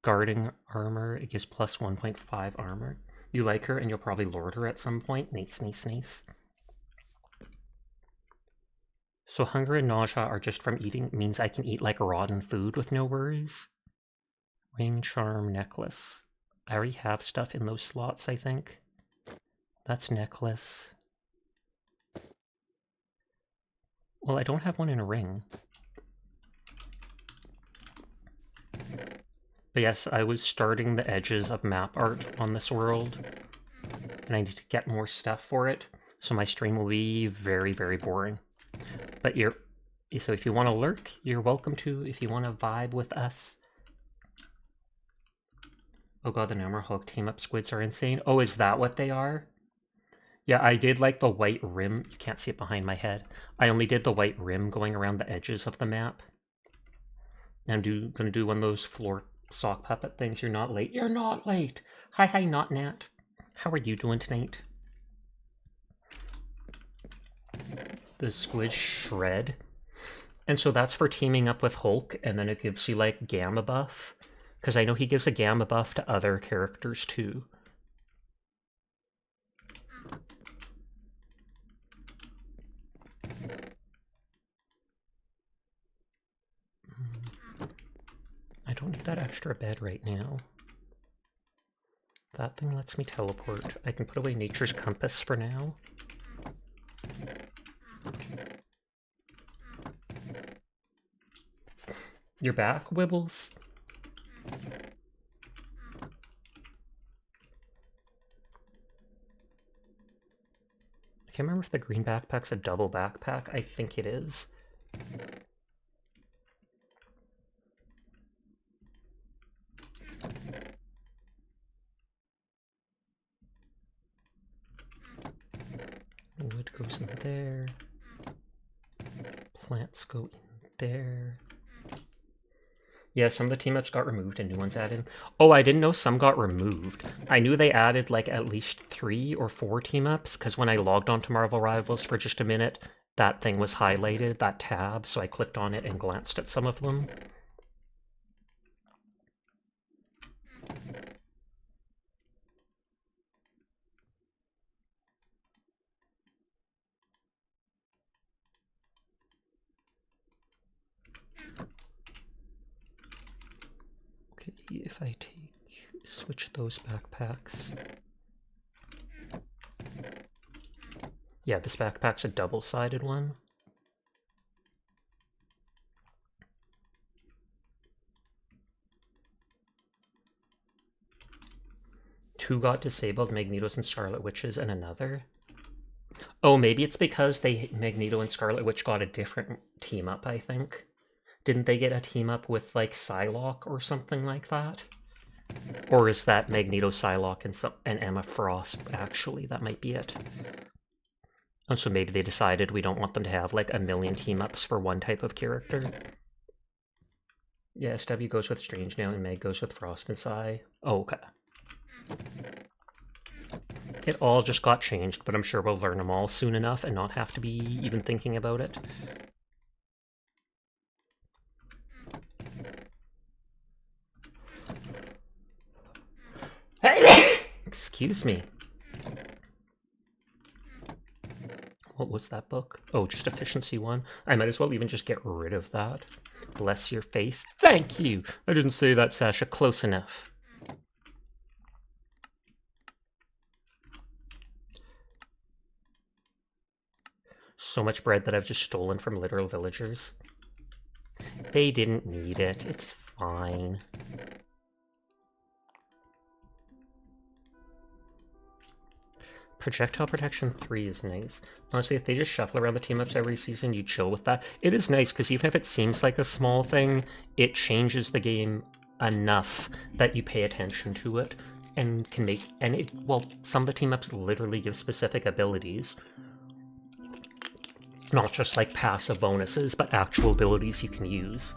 Guarding armor. It gives plus 1.5 armor. You like her and you'll probably lord her at some point. Nice, nice, nice. So hunger and nausea are just from eating. It means I can eat like rotten food with no worries. Ring, charm, necklace. I already have stuff in those slots, I think. That's necklace. Well, I don't have one in a ring. But yes, I was starting the edges of map art on this world, and I need to get more stuff for it, so my stream will be very, very boring. But so if you want to lurk, you're welcome to. If you want to vibe with us. Oh god, the Namor Hulk team-up squids are insane. Oh, is that what they are? Yeah, I did like the white rim. You can't see it behind my head. I only did the white rim going around the edges of the map. And I'm gonna do one of those floor sock puppet things. You're not late. You're not late. Hi, not Nat. How are you doing tonight? The squid shred. And so that's for teaming up with Hulk, and then it gives you like gamma buff. Because I know he gives a gamma buff to other characters too. I don't need that extra bed right now. That thing lets me teleport. I can put away Nature's Compass for now. You're back, Wibbles? Can't remember if the green backpack's a double backpack. I think it is. Wood goes in there. Plants go in there. Yeah, some of the team-ups got removed and new ones added. Oh, I didn't know some got removed. I knew they added like at least 3 or 4 team-ups, because when I logged onto Marvel Rivals for just a minute, that thing was highlighted, that tab, so I clicked on it and glanced at some of them. Okay, if I switch those backpacks. Yeah, this backpack's a double-sided one. Two got disabled, Magnetos and Scarlet Witches, and another. Oh, maybe it's because Magneto and Scarlet Witch got a different team-up, I think. Didn't they get a team-up with, like, Psylocke or something like that? Or is that Magneto, Psylocke, and Emma Frost, actually? That might be it. And so maybe they decided we don't want them to have, like, a million team-ups for one type of character. Yeah, SW goes with Strange now, and Meg goes with Frost and Psy. Oh, okay. It all just got changed, but I'm sure we'll learn them all soon enough and not have to be even thinking about it. Excuse me. What was that book? Oh, just efficiency 1. I might as well even just get rid of that. Bless your face. Thank you! I didn't say that, Sasha. Close enough. So much bread that I've just stolen from literal villagers. They didn't need it. It's fine. Projectile Protection 3 is nice. Honestly, if they just shuffle around the team-ups every season, you chill with that. It is nice, because even if it seems like a small thing, it changes the game enough that you pay attention to it, and can make... And it, well, some of the team-ups literally give specific abilities. Not just like passive bonuses, but actual abilities you can use.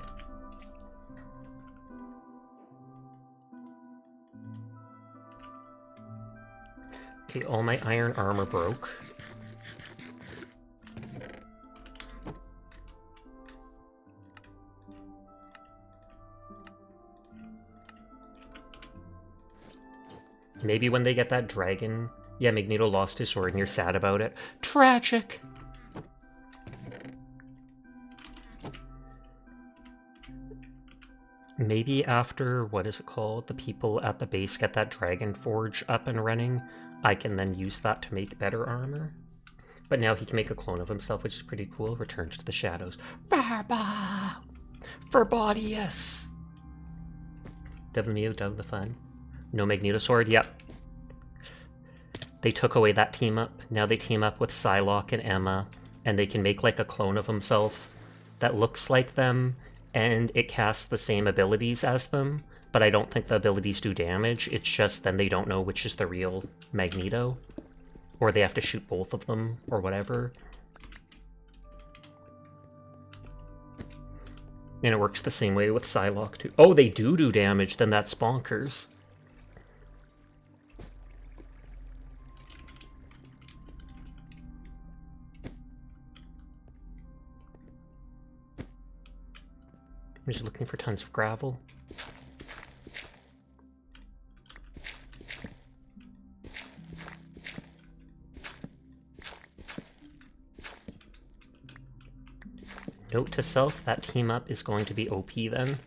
Okay, all my iron armor broke. Maybe when they get that dragon... Yeah, Magneto lost his sword and you're sad about it. Tragic! Maybe after, what is it called, the people at the base get that Dragon Forge up and running, I can then use that to make better armor. But now he can make a clone of himself, which is pretty cool. Returns to the shadows. Farba! Verbodius! Double Mew, double the fun. No Magneto sword, yep. They took away that team up. Now they team up with Psylocke and Emma, and they can make like a clone of himself that looks like them, and it casts the same abilities as them, but I don't think the abilities do damage. It's just then they don't know which is the real Magneto, or they have to shoot both of them, or whatever. And it works the same way with Psylocke too. Oh, they do damage, then that's bonkers. I'm just looking for tons of gravel. Note to self, that team up is going to be OP then.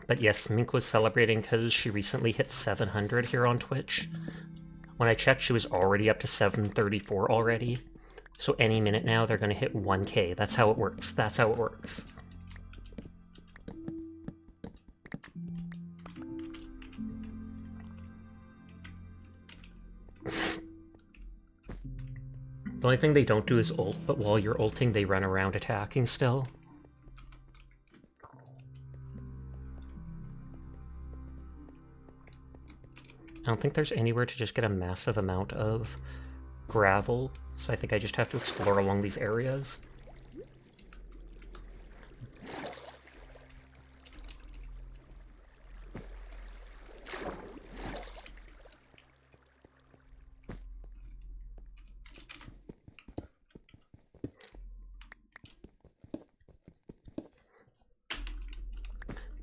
But yes, Mink was celebrating because she recently hit 700 here on Twitch. When I checked, she was already up to 734 already. So any minute now, they're going to hit 1K. That's how it works. That's how it works. The only thing they don't do is ult, but while you're ulting, they run around attacking still. I don't think there's anywhere to just get a massive amount of gravel, so I think I just have to explore along these areas.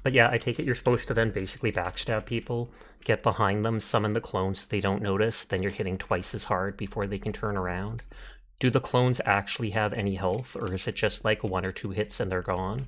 But yeah, I take it you're supposed to then basically backstab people, get behind them, summon the clones so they don't notice, then you're hitting twice as hard before they can turn around. Do the clones actually have any health, or is it just like 1 or 2 hits and they're gone?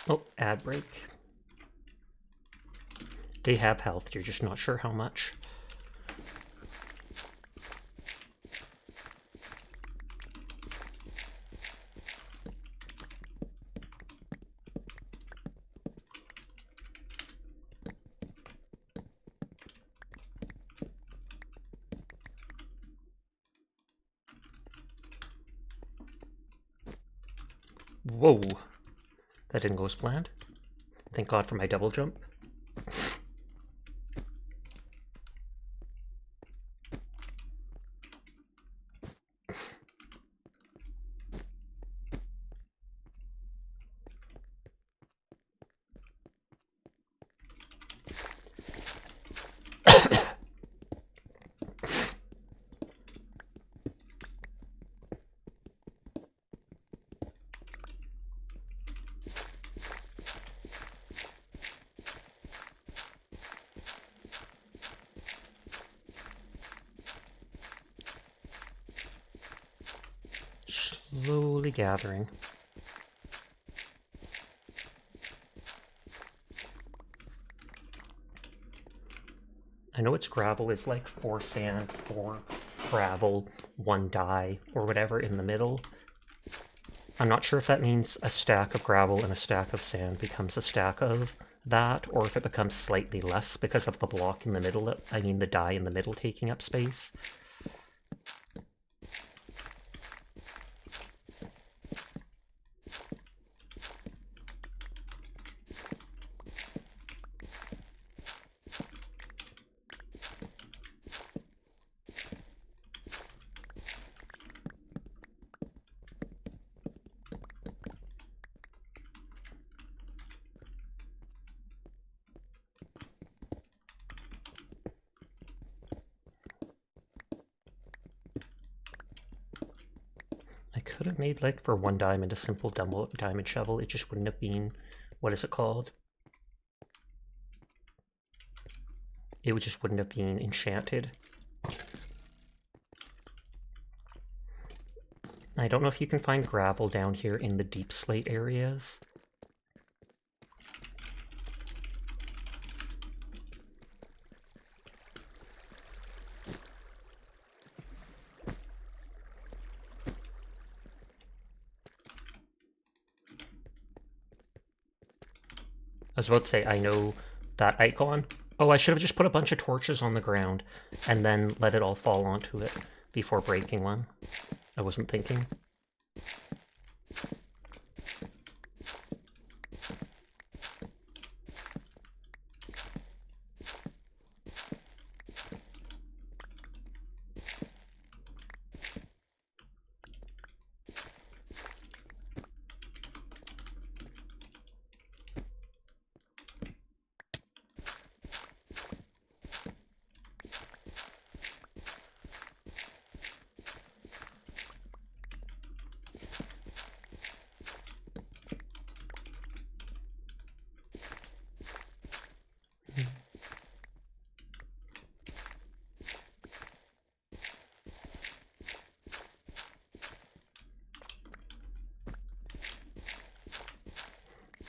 Oh, ad break. They have health, you're just not sure how much. Whoa! That didn't go as planned. Thank God for my double jump. Slowly gathering. I know it's gravel is like 4 sand, 4 gravel, 1 dye, or whatever in the middle. I'm not sure if that means a stack of gravel and a stack of sand becomes a stack of that, or if it becomes slightly less because of the block in the middle, I mean the dye in the middle taking up space. I could have made, like, for 1 diamond, a simple diamond shovel. It just wouldn't have been, what is it called? It just wouldn't have been enchanted. I don't know if you can find gravel down here in the deep slate areas. I was about to say, I know that icon. Oh, I should have just put a bunch of torches on the ground and then let it all fall onto it before breaking one. I wasn't thinking.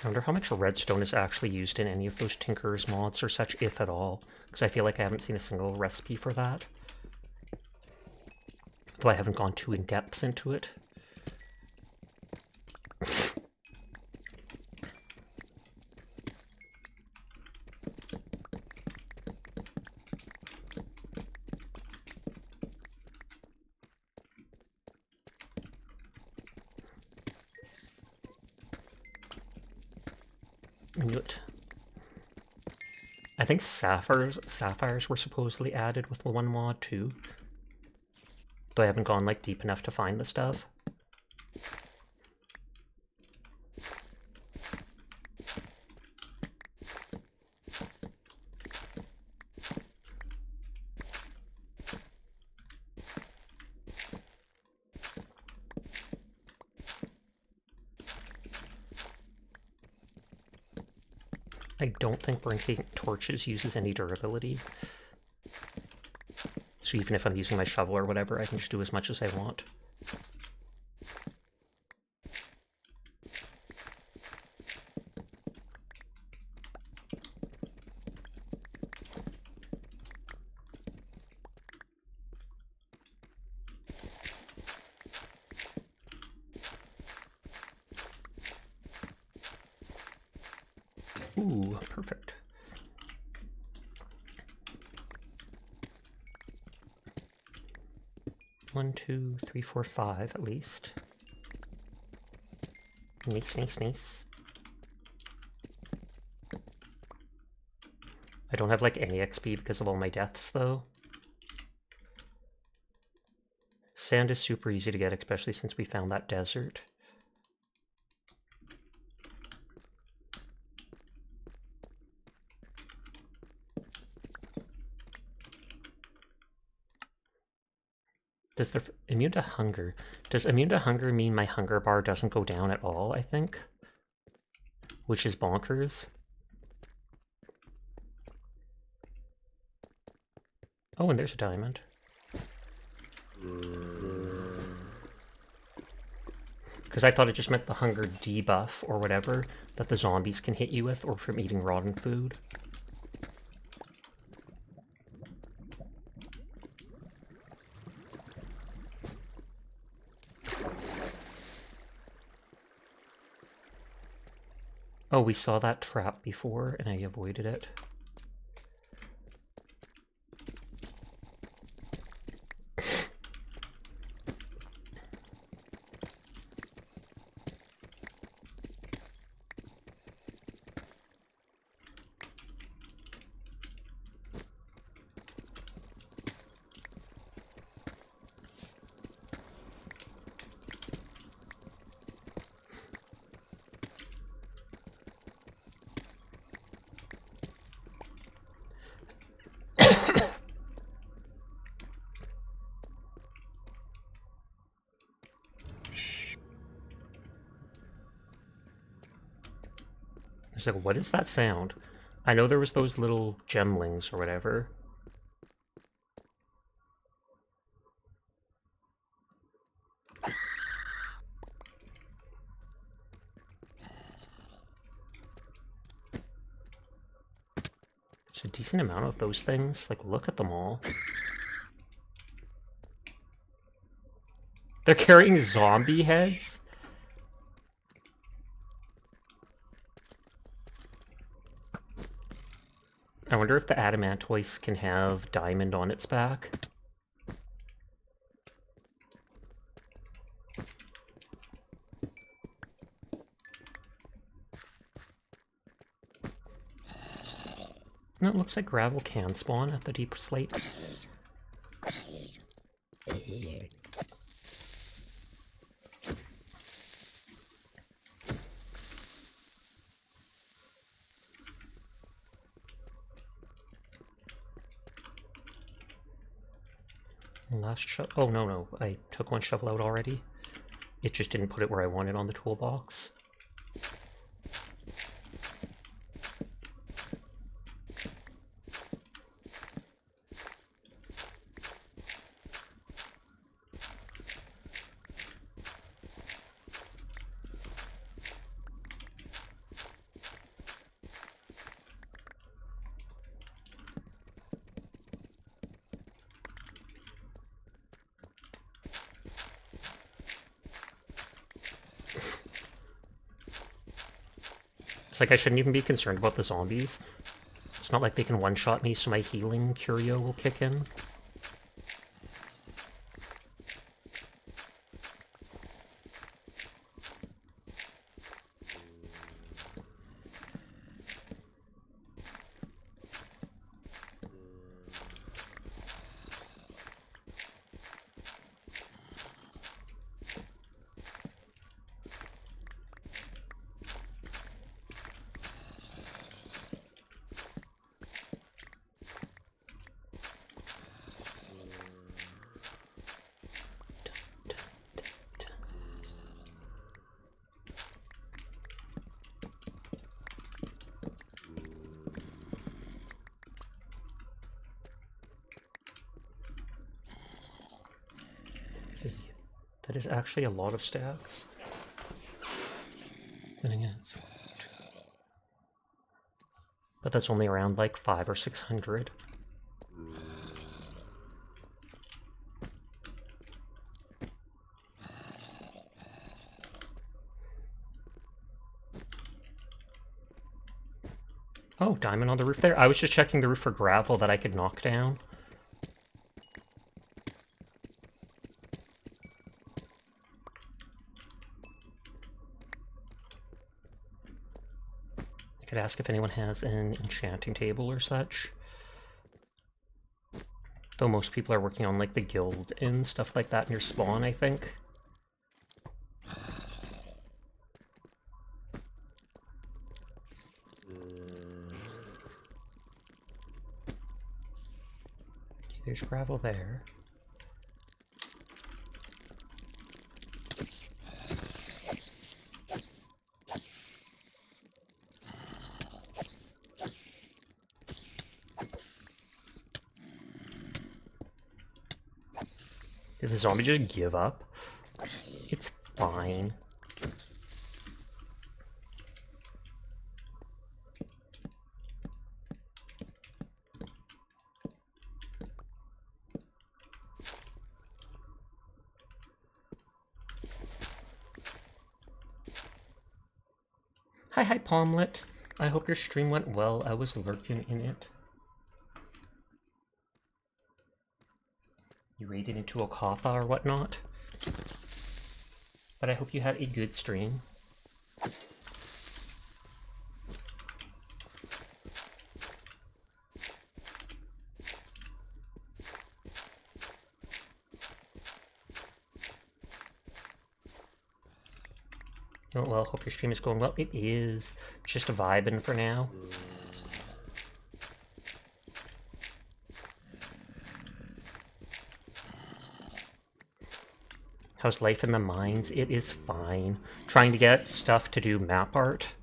I wonder how much redstone is actually used in any of those Tinker's mods or such, if at all. Because I feel like I haven't seen a single recipe for that. Though I haven't gone too in-depth into it. I knew it. I think sapphires were supposedly added with the one mod too. Though I haven't gone like deep enough to find the stuff. I don't think breaking torches uses any durability. So even if I'm using my shovel or whatever, I can just do as much as I want. Ooh, perfect. One, two, three, four, five, at least. Nice, nice, nice. I don't have like any XP because of all my deaths though. Sand is super easy to get, especially since we found that desert. Does the immune to hunger? Does immune to hunger mean my hunger bar doesn't go down at all, I think? Which is bonkers. Oh, and there's a diamond. Because I thought it just meant the hunger debuff or whatever that the zombies can hit you with, or from eating rotten food. Oh, we saw that trap before, and I avoided it. It's like, what is that sound? I know there was those little gemlings or whatever. There's a decent amount of those things. Like, look at them all. They're carrying zombie heads? I wonder if the adamantoise can have diamond on its back. No, it looks like gravel can spawn at the deep slate. Last shovel. Oh, no. I took one shovel out already. It just didn't put it where I wanted on the toolbox. like I shouldn't even be concerned about the zombies. It's not like they can one-shot me, so my healing curio will kick in. That is actually a lot of stacks. Then again, but that's only around like 500 or 600. Oh, diamond on the roof there. I was just checking the roof for gravel that I could knock down. I could ask if anyone has an enchanting table or such. Though most people are working on like the guild and stuff like that near spawn, I think. Okay, there's gravel there. Did the zombie just give up? It's fine. Hi, Palmlet. I hope your stream went well. I was lurking in it. You raided into a kappa or whatnot. But I hope you had a good stream. Oh, well, hope your stream is going well. It is. Just vibing for now. How's life in the mines? It is fine. Trying to get stuff to do map art.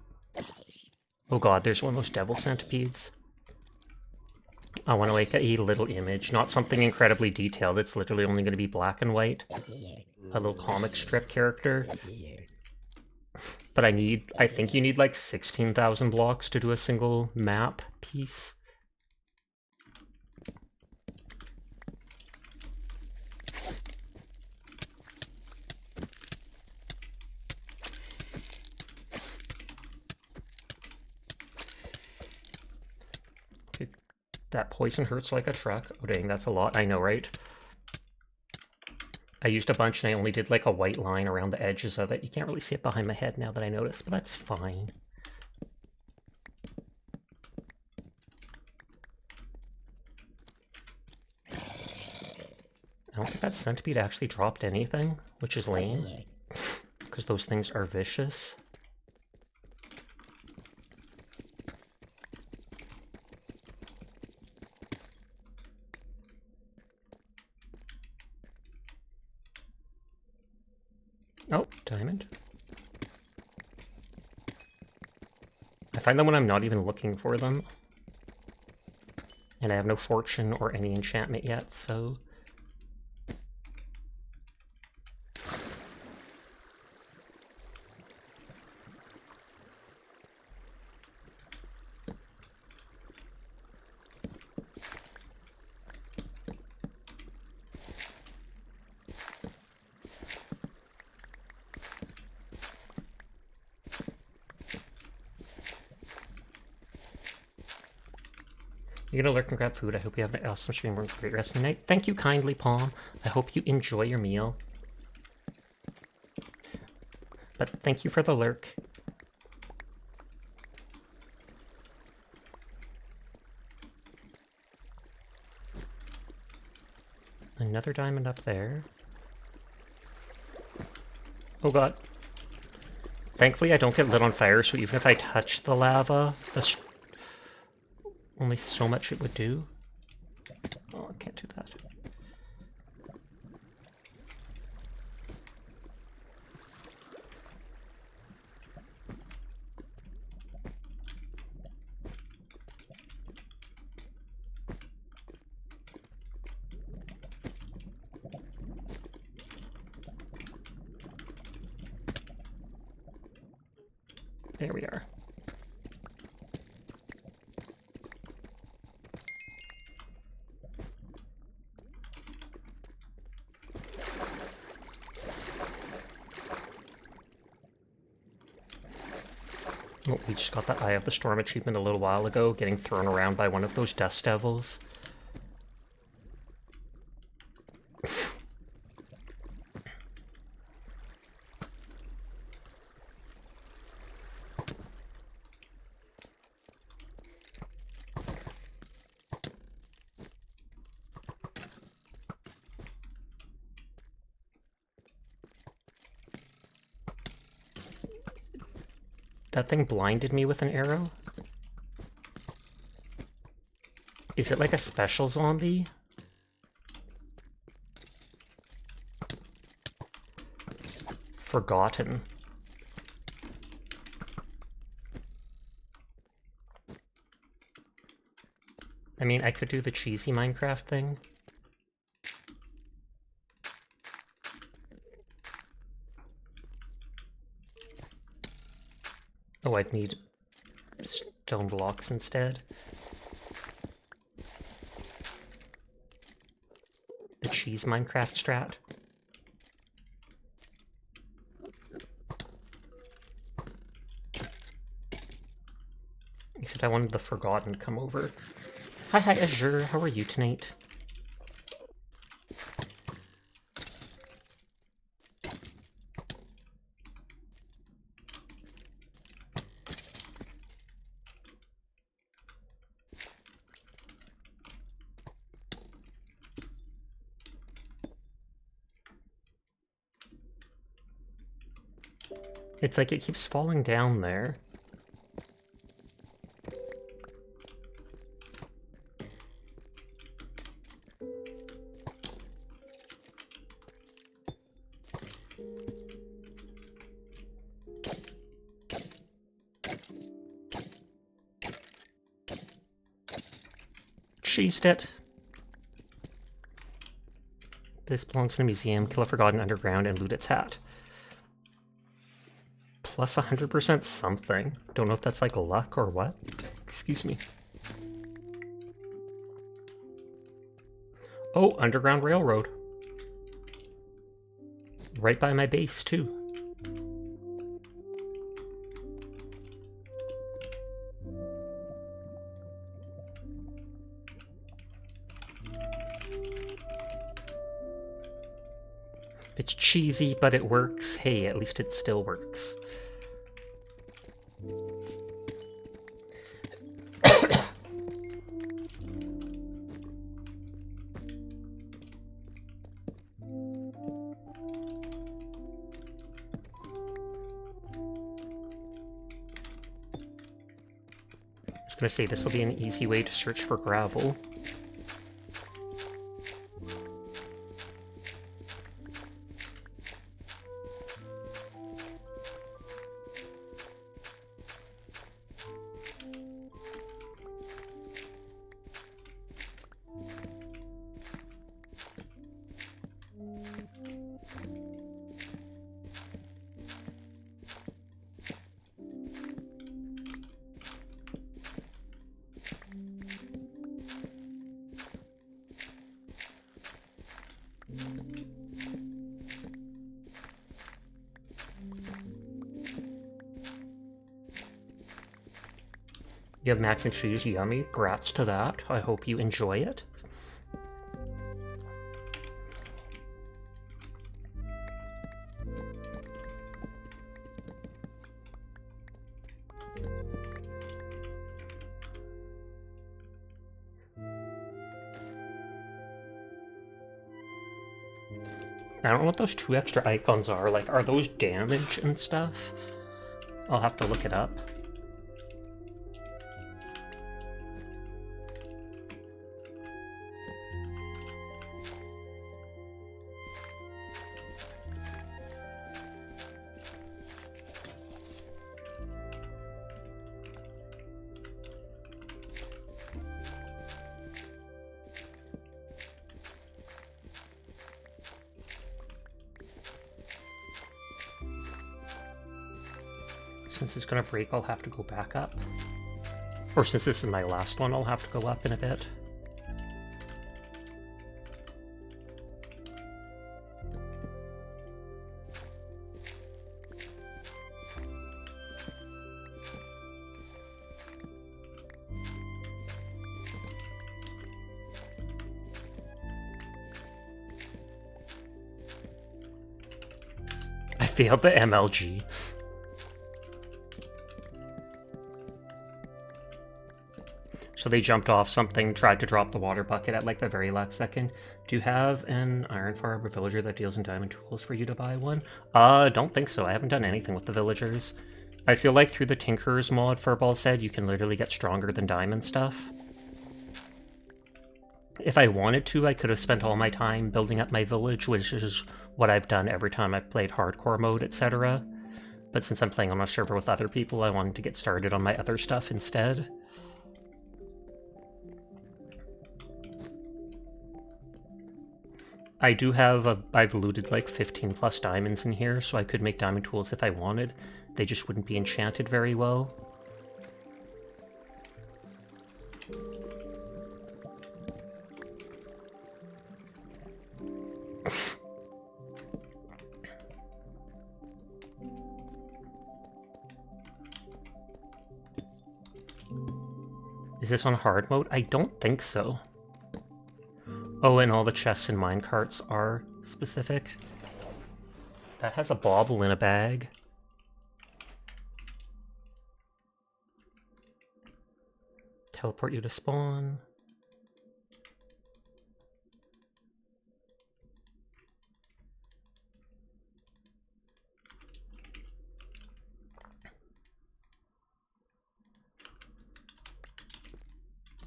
Oh god, there's one of those devil centipedes. I want to make a little image, not something incredibly detailed. It's literally only going to be black and white. A little comic strip character. But I think you need like 16,000 blocks to do a single map piece. That poison hurts like a truck. Oh dang, that's a lot. I know, right? I used a bunch and I only did like a white line around the edges of it. You can't really see it behind my head now that I notice, but that's fine. I don't think that centipede actually dropped anything, which is lame. Because those things are vicious. Oh, diamond. I find them when I'm not even looking for them. And I have no fortune or any enchantment yet, so... You're gonna lurk and grab food. I hope you have an awesome stream and great rest of the night. Thank you kindly, Palm. I hope you enjoy your meal. But thank you for the lurk. Another diamond up there. Oh god. Thankfully I don't get lit on fire, so even if I touch the lava, that's only so much it would do. Oh, I can't do that. There we are. Oh, we just got the Eye of the Storm achievement a little while ago, getting thrown around by one of those dust devils. That thing blinded me with an arrow? Is it like a special zombie? Forgotten. I mean, I could do the cheesy Minecraft thing. Oh, I'd need stone blocks instead. The cheese Minecraft strat. Except I wanted the Forgotten to come over. Hi, Azure. How are you tonight? It's like it keeps falling down there. Cheesed it. This belongs in a museum. Kill a Forgotten underground and loot its hat. Plus 100% something. Don't know if that's like luck or what. Excuse me. Oh, Underground Railroad. Right by my base, too. It's cheesy, but it works. Hey, at least it still works. I was gonna say, this will be an easy way to search for gravel. You have mac and cheese, yummy. Grats to that. I hope you enjoy it. I don't know what those 2 extra icons are. Like, are those damage and stuff? I'll have to look it up. Since it's gonna break, I'll have to go back up. Or since this is my last one, I'll have to go up in a bit. I failed the MLG. So they jumped off something, tried to drop the water bucket at like the very last second. Do you have an iron farm or villager that deals in diamond tools for you to buy one? Don't think so. I haven't done anything with the villagers. I feel like through the Tinkerer's mod, Furball said, you can literally get stronger than diamond stuff. If I wanted to, I could have spent all my time building up my village, which is what I've done every time I've played hardcore mode, etc. But since I'm playing on a server with other people, I wanted to get started on my other stuff instead. I do have I've looted like 15 plus diamonds in here, so I could make diamond tools if I wanted. They just wouldn't be enchanted very well. Is this on hard mode? I don't think so. Oh, and all the chests and minecarts are specific. That has a bauble in a bag. Teleport you to spawn.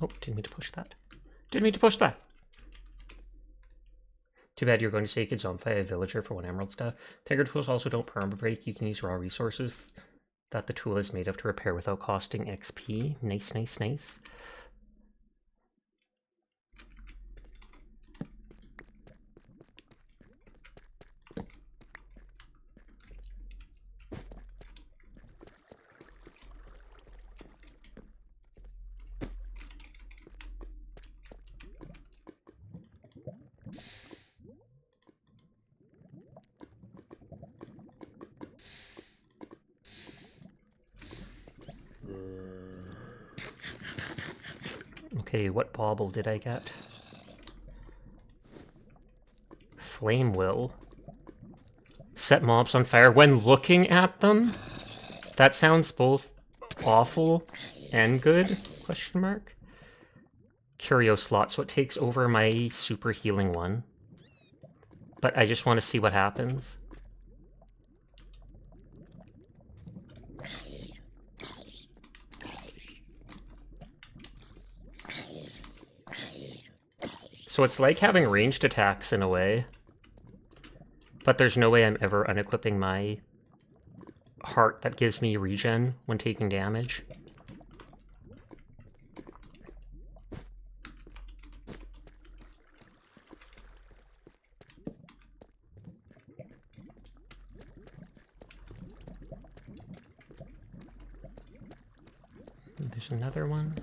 Oh, didn't mean to push that. Didn't mean to push that! Too bad you're going to say you could zombify a villager for 1 emerald stuff. Tiger tools also don't perma-break. You can use raw resources that the tool is made of to repair without costing XP. Nice, nice, nice. Okay, what bauble did I get? Flame will. Set mobs on fire when looking at them? That sounds both awful and good, question mark. Curio slot, so it takes over my super healing one. But I just want to see what happens. So it's like having ranged attacks in a way. But there's no way I'm ever unequipping my heart that gives me regen when taking damage. There's another one.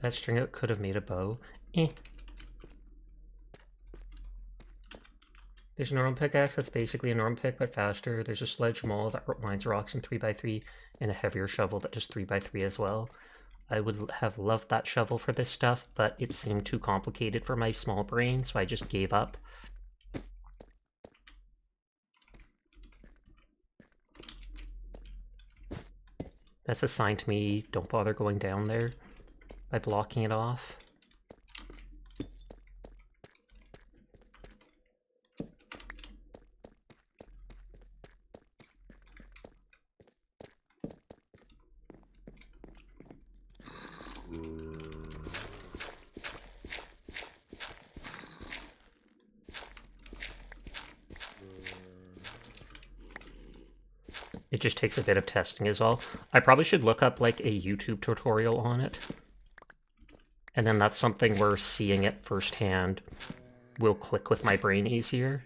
That string out could have made a bow. Eh. There's a normal pickaxe that's basically a normal pick but faster. There's a sledge maul that mines rocks in 3x3, and a heavier shovel that does 3x3 as well. I would have loved that shovel for this stuff, but it seemed too complicated for my small brain, so I just gave up. That's a sign to me, don't bother going down there by blocking it off. It just takes a bit of testing is all. I probably should look up like a YouTube tutorial on it. And then that's something where seeing it firsthand will click with my brain easier.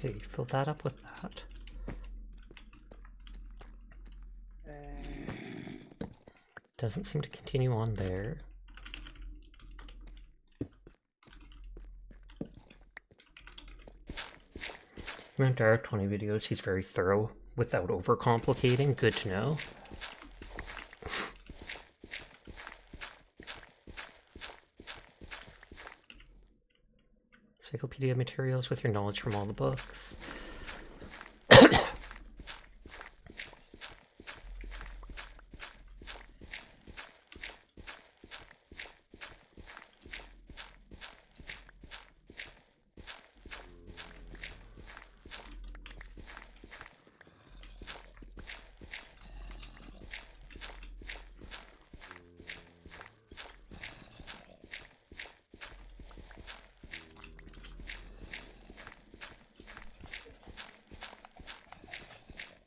Okay, fill that up with that. Doesn't seem to continue on there. Around Dark 20 videos, he's very thorough without overcomplicating. Good to know. Encyclopedia materials with your knowledge from all the books.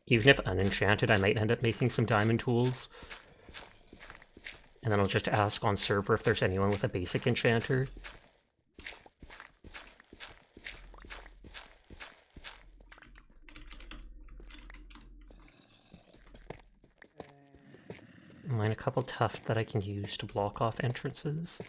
Even if unenchanted, I might end up making some diamond tools. And then I'll just ask on server if there's anyone with a basic enchanter. Mine a couple tuft that I can use to block off entrances.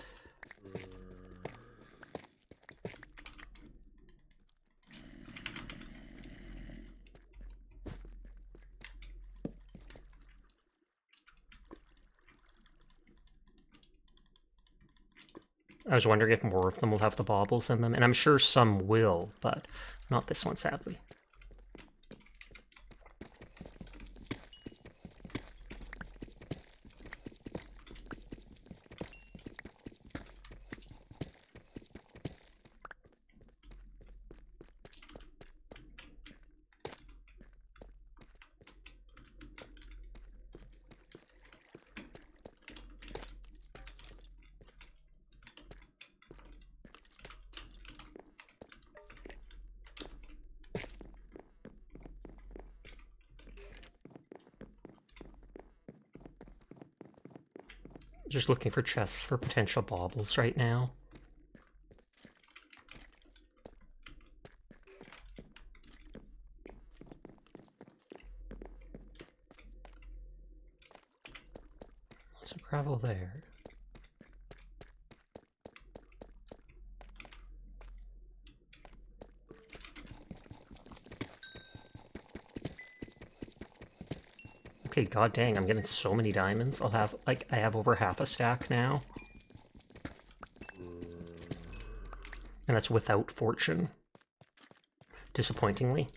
I was wondering if more of them will have the baubles in them, and I'm sure some will, but not this one, sadly. Just looking for chests for potential baubles right now. Lots of gravel there. Okay, god dang, I'm getting so many diamonds. I'll have, like, I have over half a stack now. And that's without fortune. Disappointingly.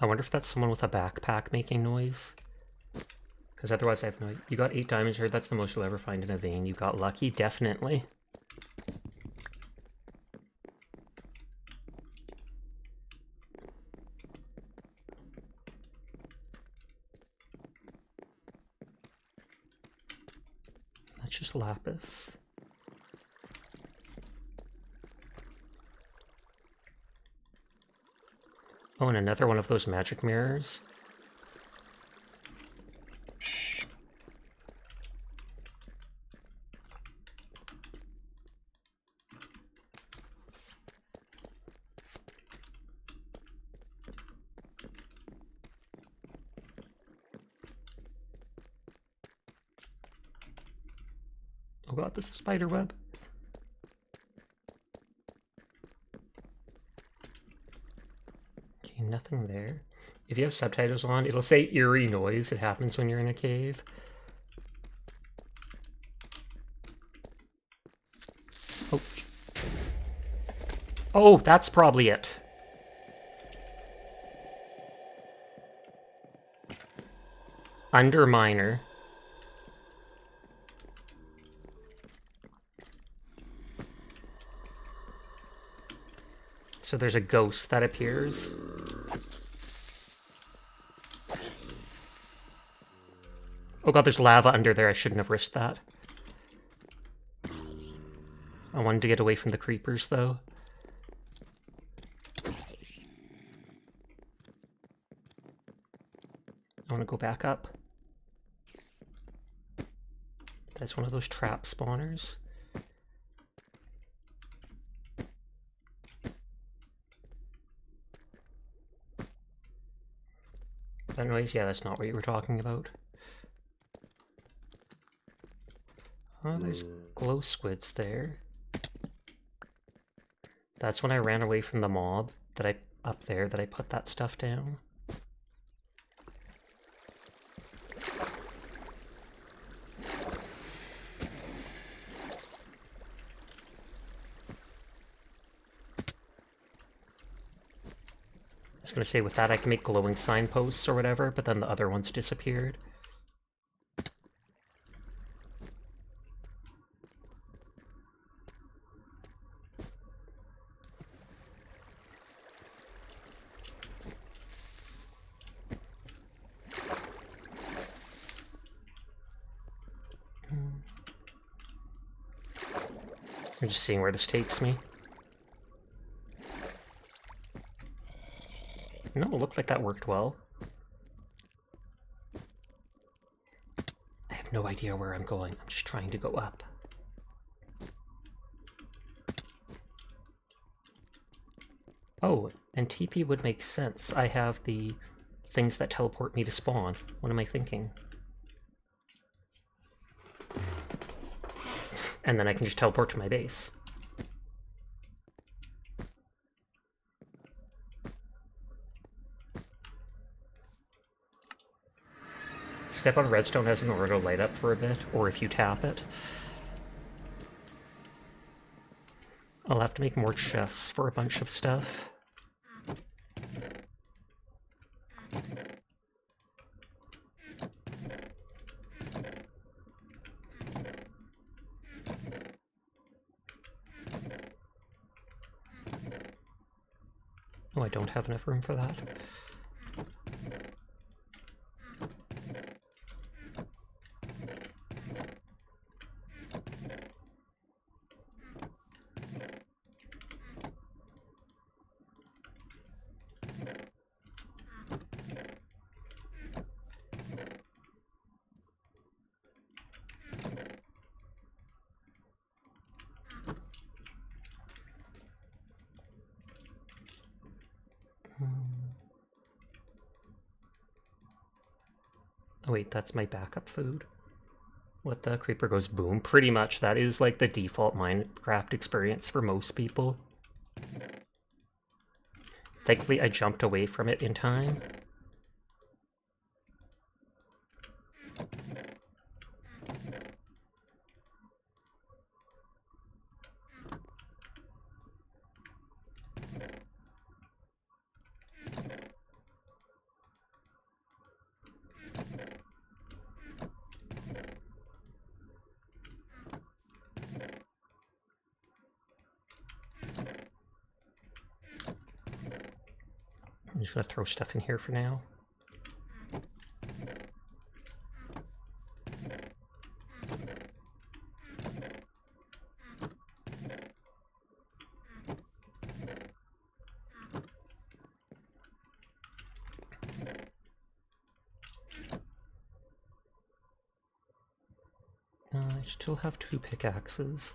I wonder if that's someone with a backpack making noise. Because otherwise I have no... You got 8 diamonds here, that's the most you'll ever find in a vein. You got lucky, definitely. That's just lapis. Oh, and another one of those magic mirrors. Oh god, this is a spider web. Okay, nothing there. If you have subtitles on, it'll say eerie noise. It happens when you're in a cave. Oh. Oh, that's probably it. Underminer. So there's a ghost that appears. Oh god, there's lava under there. I shouldn't have risked that. I wanted to get away from the creepers, though. I want to go back up. That's one of those trap spawners. That noise? Yeah, that's not what you were talking about. Oh, there's glow squids there. That's when I ran away from the mob that I put that stuff down. I was gonna say with that I can make glowing signposts or whatever, but then the other ones disappeared. I'm just seeing where this takes me. No, it looked like that worked well. I have no idea where I'm going. I'm just trying to go up. Oh, and TP would make sense. I have the things that teleport me to spawn. What am I thinking? And then I can just teleport to my base. Step on redstone has an aura to light up for a bit, or if you tap it. I'll have to make more chests for a bunch of stuff. Oh, I don't have enough room for that. Oh wait, that's my backup food. What the creeper goes boom. Pretty much that is like the default Minecraft experience for most people. Thankfully I jumped away from it in time. I'm just gonna throw stuff in here for now. I still have 2 pickaxes.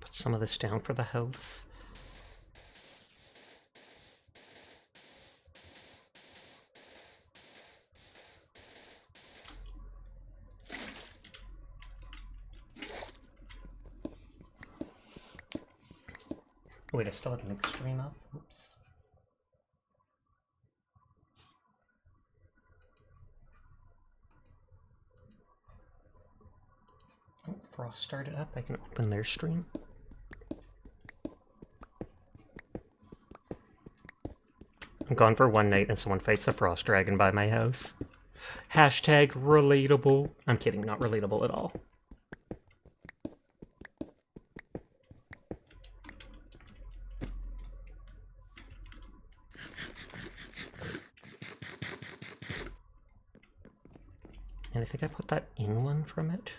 Put some of this down for the house. Wait, I still have an extreme up? Oops. Oh, Frost started up. I can open their stream. I'm gone for one night and someone fights a frost dragon by my house. Hashtag relatable. I'm kidding, not relatable at all. And I think I put that in one from it.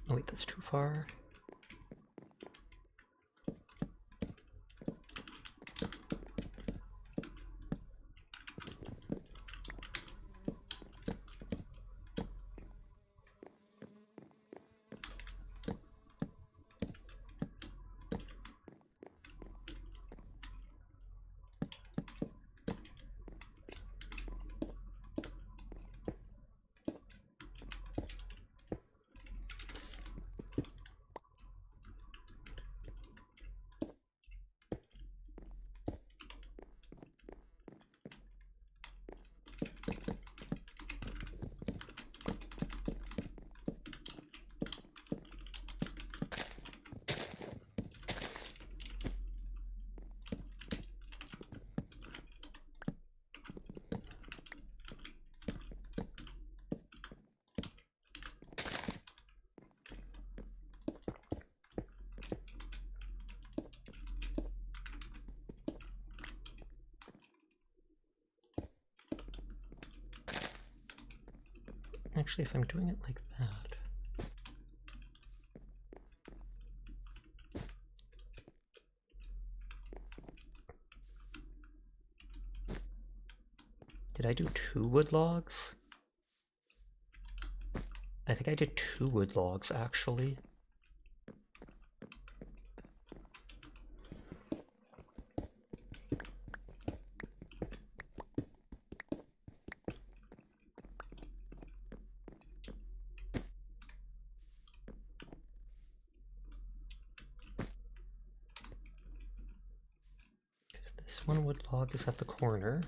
Oh wait, that's too far. Actually, if I'm doing it like that... Did I do 2 wood logs? I think I did 2 wood logs, actually. This one wood log is at the corner.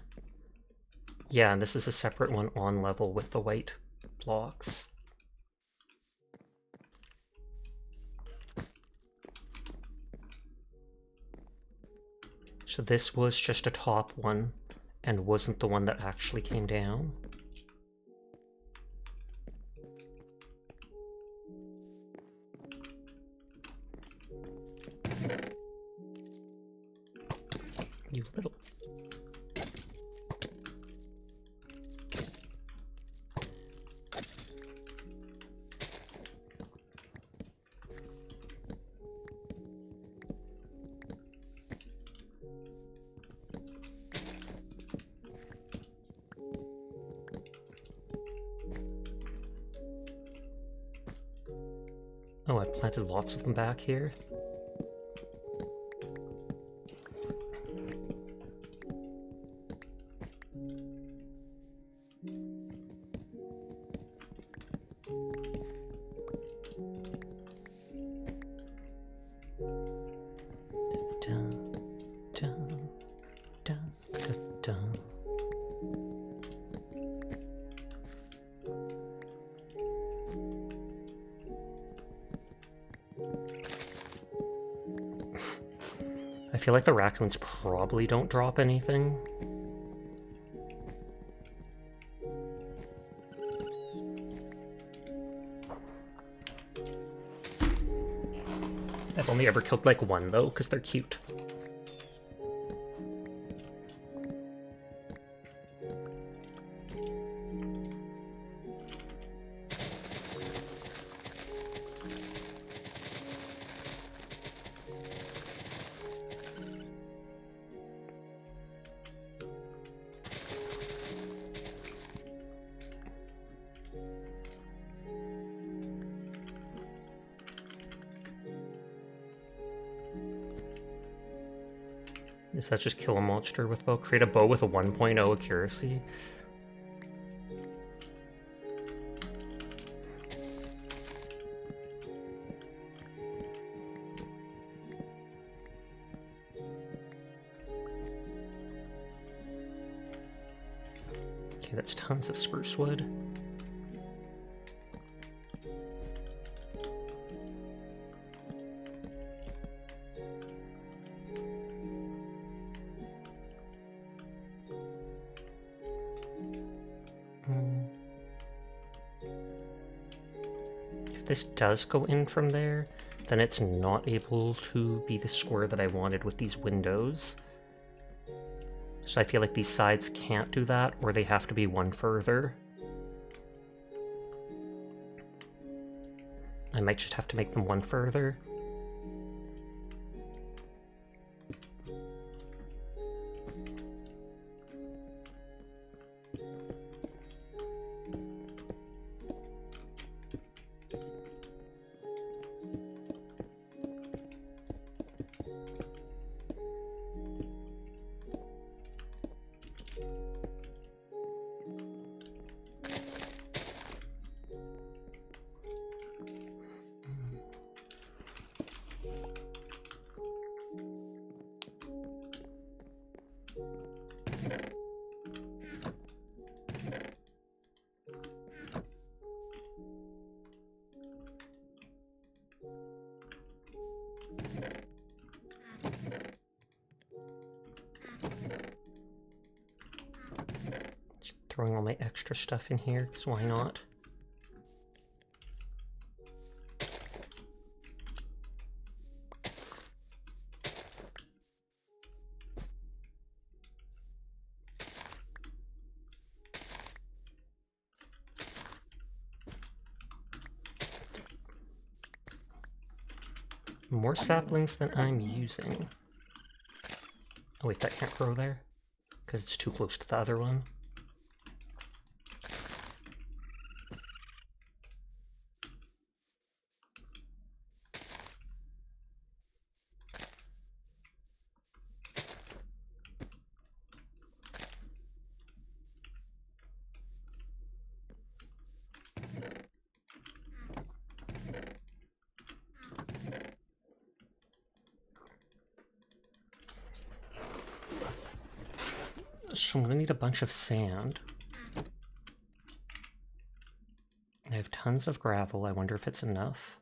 Yeah, and this is a separate one on level with the white blocks. So this was just a top one and wasn't the one that actually came down. You little... Oh, I planted lots of them back here. Dun, dun, dun. I feel like the raccoons probably don't drop anything. I've only ever killed like one though, because they're cute. Is that just kill a monster with bow? Create a bow with a 1.0 accuracy? Okay, that's tons of spruce wood. If this does go in from there, then it's not able to be the square that I wanted with these windows. So I feel like these sides can't do that, or they have to be one further. I might just have to make them one further. Just throwing all my extra stuff in here, because why not? More saplings than I'm using. Oh wait, that can't grow there, because it's too close to the other one. So I'm gonna need a bunch of sand. I have tons of gravel. I wonder if it's enough.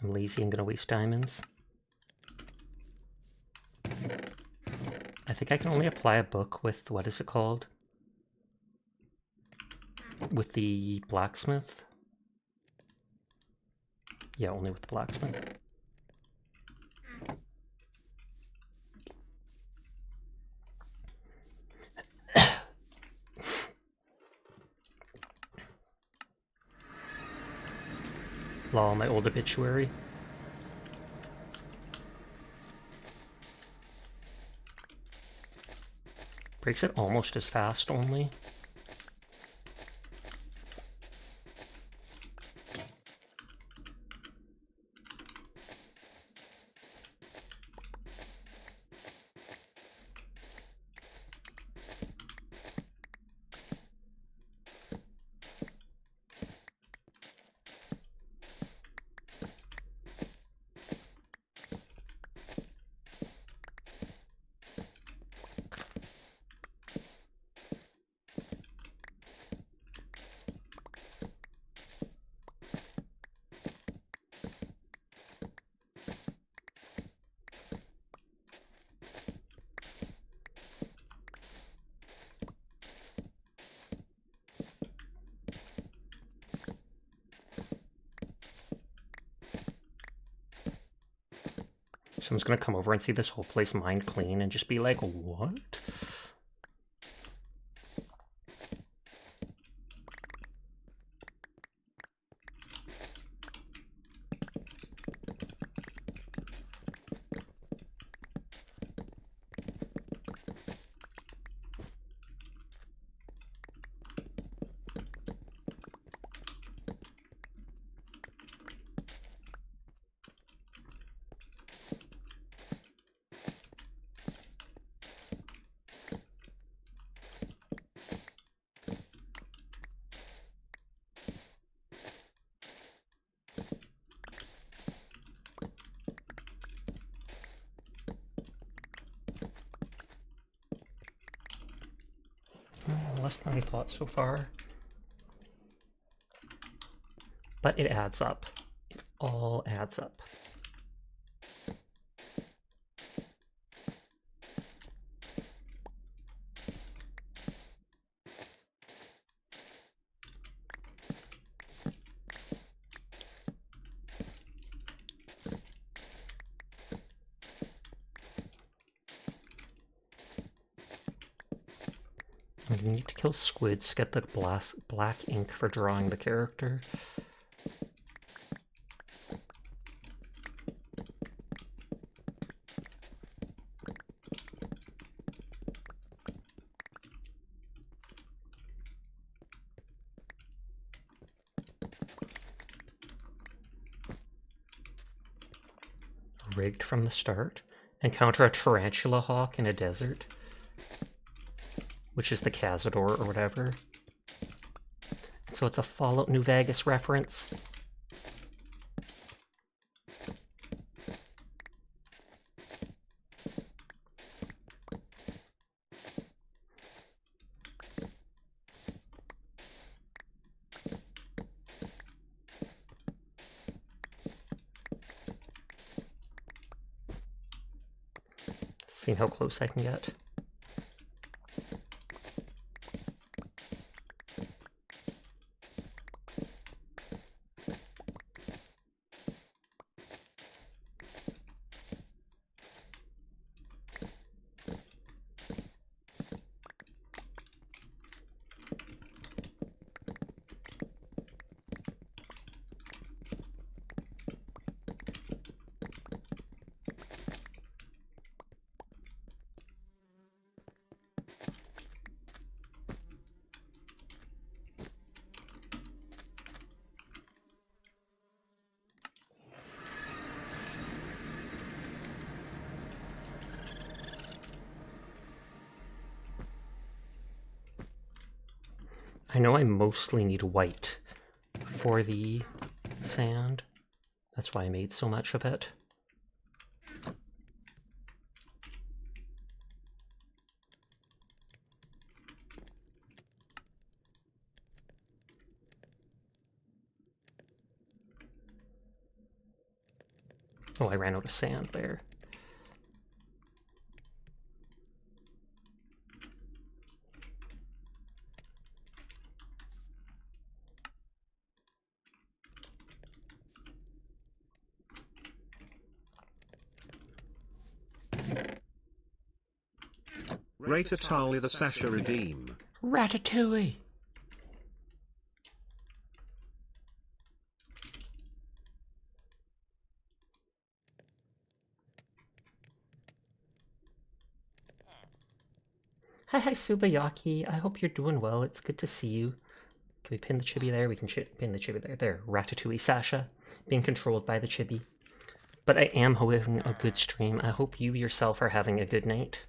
I'm lazy and gonna waste diamonds. I think I can only apply a book with, what is it called? With the blacksmith? Yeah, only with the blacksmith. Lol, my old obituary. Breaks it almost as fast only. Someone's gonna come over and see this whole place mined clean and just be like, what? Less than I thought so far. But it adds up. It all adds up. You need to kill squids to get the black ink for drawing the character. Rigged from the start. Encounter a tarantula hawk in a desert, which is the Cazador or whatever. So it's a Fallout New Vegas reference. Seeing how close I can get. I know I mostly need white for the sand. That's why I made so much of it. Oh, I ran out of sand there. Ratatouille the Sasha redeem. Ratatouille! Hi, Subayaki. I hope you're doing well. It's good to see you. Can we pin the chibi there? We can pin the chibi there. There, Ratatouille Sasha, being controlled by the chibi. But I am having a good stream. I hope you yourself are having a good night.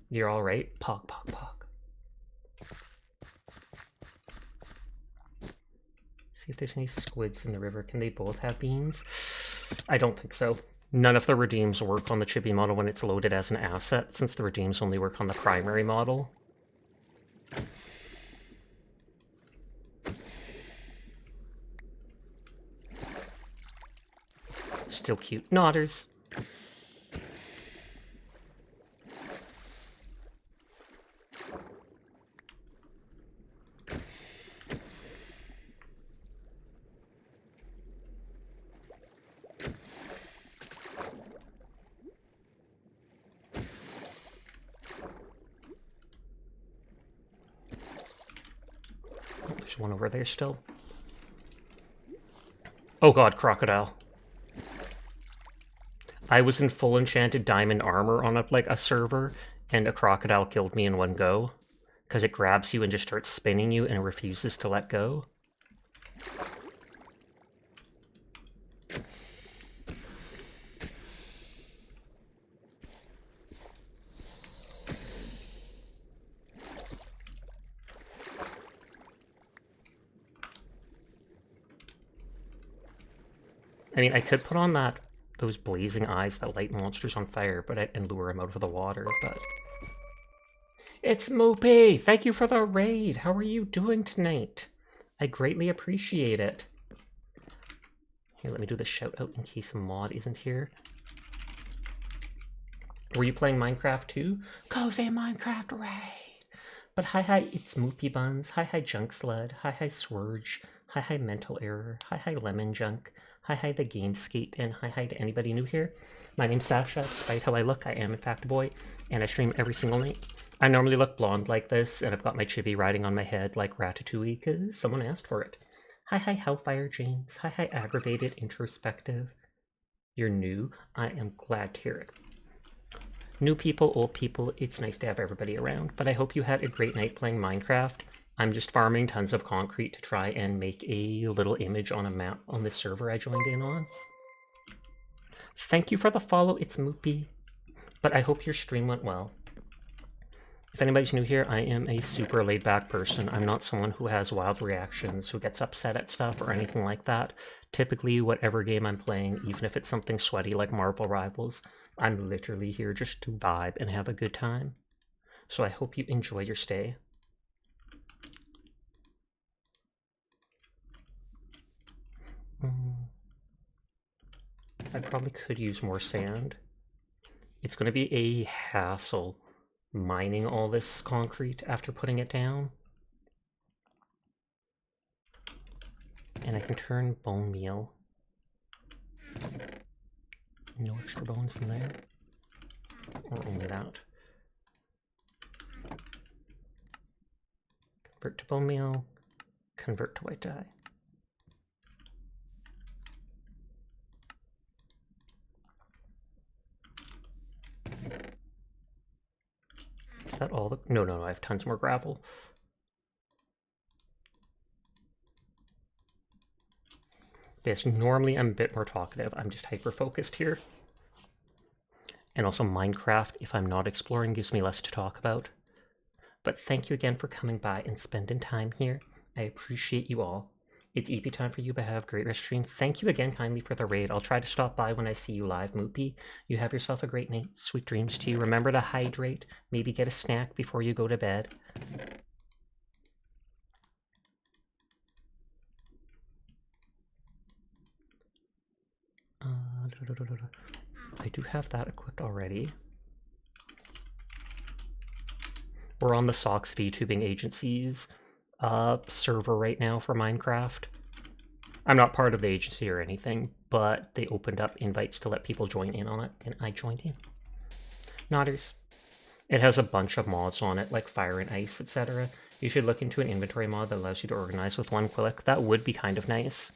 You're alright? Pog, pog, pog. See if there's any squids in the river. Can they both have beans? I don't think so. None of the redeems work on the chibi model when it's loaded as an asset, since the redeems only work on the primary model. Still cute. Nodders. There's one over there still. Oh god, crocodile. I was in full enchanted diamond armor on a server, and a crocodile killed me in one go. Because it grabs you and just starts spinning you and it refuses to let go. I mean, I could put on those blazing eyes that light monsters on fire, and lure them out of the water, but... It's Moopy! Thank you for the raid! How are you doing tonight? I greatly appreciate it. Here, let me do the shout out in case a mod isn't here. Were you playing Minecraft too? Cozy Minecraft raid! But hi, it's Moopy Buns. Hi, Junk Sled. Hi, Swurge. Hi, Mental Error. Hi, Lemon Junk. Hi, the Game Skate, and hi to anybody new here. My name's Sasha. Despite how I look, I am in fact a boy, and I stream every single night. I normally look blonde like this, and I've got my chibi riding on my head like Ratatouille, because someone asked for it. Hi, Hellfire James. Hi, Aggravated Introspective. You're new? I am glad to hear it. New people, old people, it's nice to have everybody around, but I hope you had a great night playing Minecraft. I'm just farming tons of concrete to try and make a little image on a map on this server I joined in on. Thank you for the follow, it's Moopy. But I hope your stream went well. If anybody's new here, I am a super laid-back person. I'm not someone who has wild reactions, who gets upset at stuff or anything like that. Typically, whatever game I'm playing, even if it's something sweaty like Marvel Rivals, I'm literally here just to vibe and have a good time. So I hope you enjoy your stay. I probably could use more sand. It's going to be a hassle mining all this concrete after putting it down. And I can turn bone meal. No extra bones in there. Or only that. Convert to bone meal. Convert to white dye. Is that all the... No, I have tons more gravel. Yes, normally I'm a bit more talkative. I'm just hyper-focused here. And also Minecraft, if I'm not exploring, gives me less to talk about. But thank you again for coming by and spending time here. I appreciate you all. It's EP time for you, but have a great rest stream. Thank you again kindly for the raid. I'll try to stop by when I see you live, Moopy. You have yourself a great night. Sweet dreams to you. Remember to hydrate. Maybe get a snack before you go to bed. I do have that equipped already. We're on the Socks Vtubing Agency's server right now for Minecraft. I'm not part of the agency or anything, but they opened up invites to let people join in on it, and I joined in. Nodders. It has a bunch of mods on it, like fire and ice, etc. You should look into an inventory mod that allows you to organize with one click. That would be kind of nice.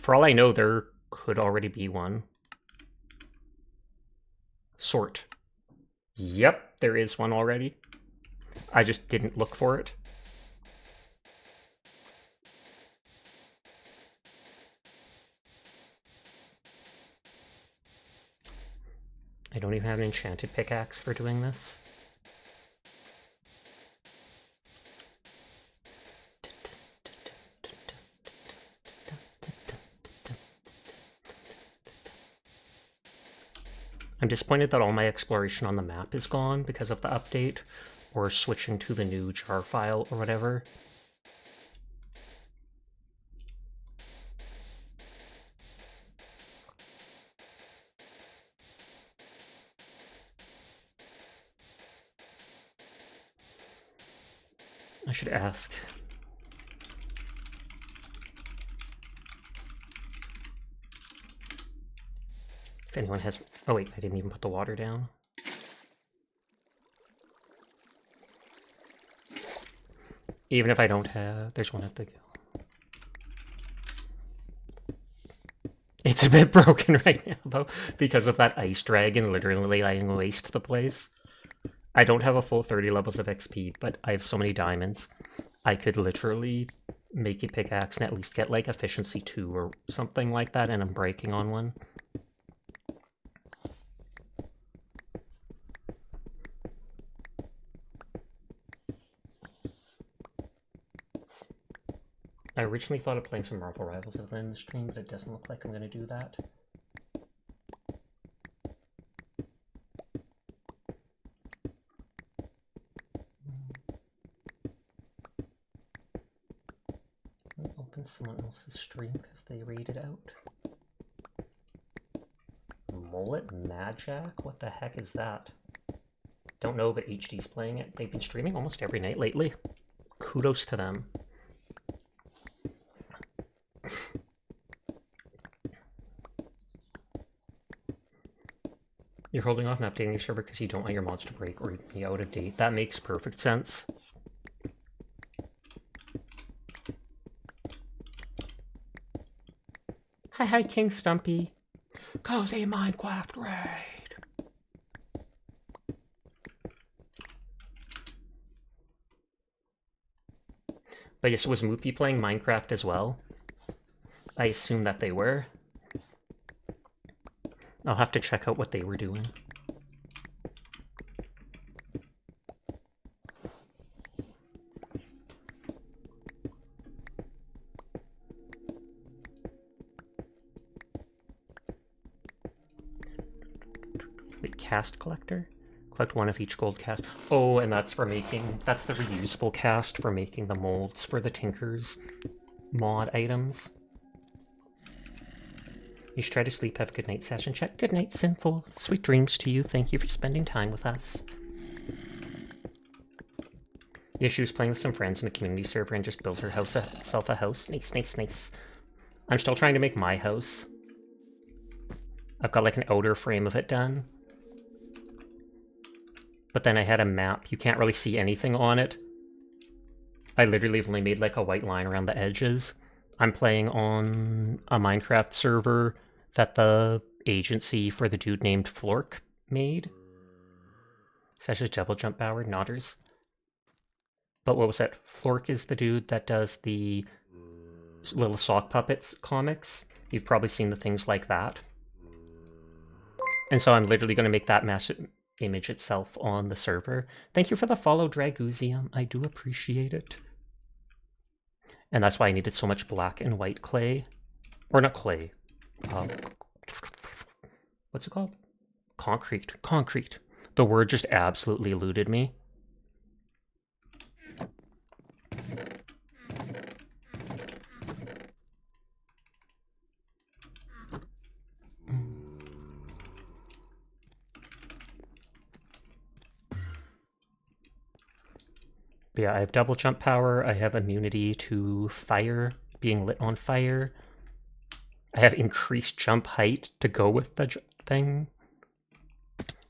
For all I know, there could already be one. Sort. Yep, there is one already. I just didn't look for it. I don't even have an enchanted pickaxe for doing this. I'm disappointed that all my exploration on the map is gone because of the update, or switching to the new jar file or whatever. I should ask. If anyone has... Oh wait, I didn't even put the water down. Even if I don't have... There's one at the... It's a bit broken right now, though, because of that ice dragon literally laying waste to the place. I don't have a full 30 levels of XP, but I have so many diamonds. I could literally make a pickaxe and at least get, like, efficiency 2 or something like that, and I'm breaking on one. I originally thought of playing some Marvel Rivals at the end of the stream, but it doesn't look like I'm going to do that. I'll open someone else's stream because they read it out. Mullet Majak? What the heck is that? Don't know, but HD's playing it. They've been streaming almost every night lately. Kudos to them. You're holding off on updating your server because you don't want your mods to break or be out of date. That makes perfect sense. Hi, King Stumpy. Cozy Minecraft raid. But yes, was Moopy playing Minecraft as well? I assume that they were. I'll have to check out what they were doing. Wait, cast collector? Collect one of each gold cast. Oh, and that's for making... That's the reusable cast for making the molds for the Tinker's mod items. You should try to sleep, have a good night session. Chat. Good night, Sinful. Sweet dreams to you. Thank you for spending time with us. Yeah, she was playing with some friends in the community server and just built herself a house. Nice, nice, nice. I'm still trying to make my house. I've got like an outer frame of it done. But then I had a map. You can't really see anything on it. I literally have only made like a white line around the edges. I'm playing on a Minecraft server that the agency for the dude named Flork made. Such as Double Jump Bower, Nodders. But what was that? Flork is the dude that does the little sock puppets comics. You've probably seen the things like that. And so I'm literally going to make that massive image itself on the server. Thank you for the follow, Draguzium. I do appreciate it. And that's why I needed so much black and white clay. Or not clay. What's it called? Concrete. Concrete. The word just absolutely eluded me. But yeah, I have double jump power. I have immunity to fire, being lit on fire. I have increased jump height to go with the thing.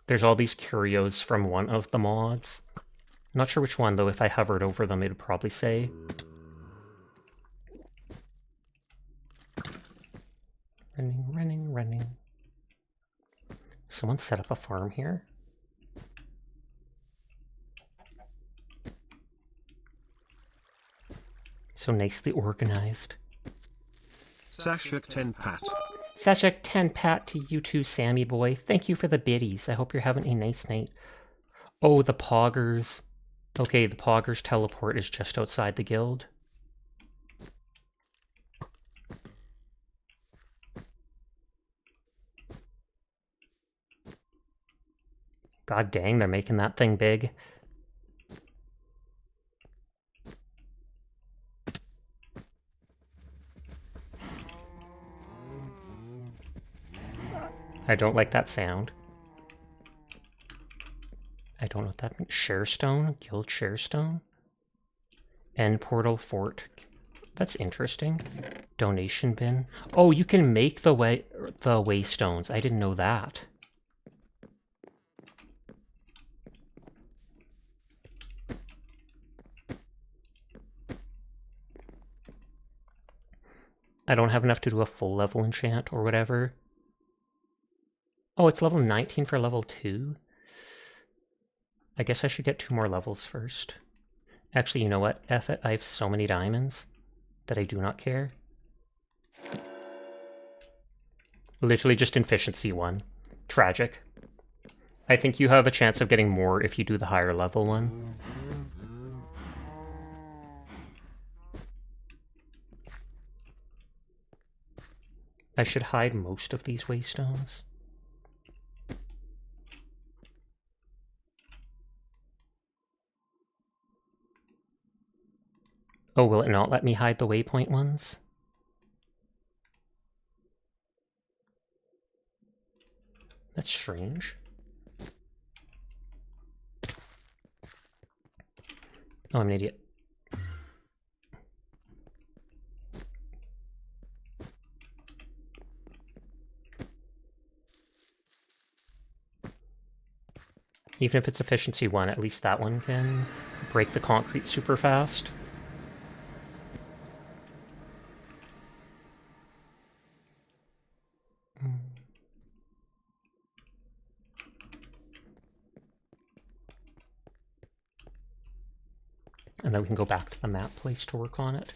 There's all these curios from one of the mods. Not sure which one, though. If I hovered over them, it would probably say. Running, running, running. Someone set up a farm here. So nicely organized. Sashak 10 Pat. Sashak 10 Pat to you too, Sammy boy. Thank you for the biddies. I hope you're having a nice night. Oh, the Poggers. Okay, the Poggers teleport is just outside the guild. God dang, they're making that thing big. I don't like that sound. I don't know what that means. Sharestone? Guild Sharestone? End portal fort. That's interesting. Donation bin. Oh, you can make the waystones. I didn't know that. I don't have enough to do a full level enchant or whatever. Oh, it's level 19 for level 2? I guess I should get 2 more levels first. Actually, you know what? F it, I have so many diamonds that I do not care. Literally just efficiency 1. Tragic. I think you have a chance of getting more if you do the higher level one. I should hide most of these waystones. Oh, will it not let me hide the waypoint ones? That's strange. Oh, I'm an idiot. Even if it's efficiency 1, at least that one can break the concrete super fast. And then we can go back to the map place to work on it.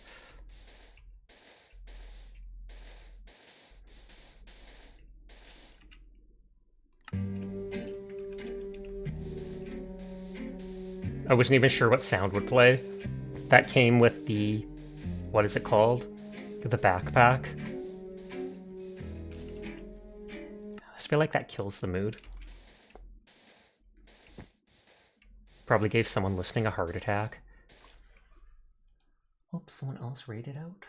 I wasn't even sure what sound would play. That came with the... what is it called? The backpack. I just feel like that kills the mood. Probably gave someone listening a heart attack. Oops, someone else raided out.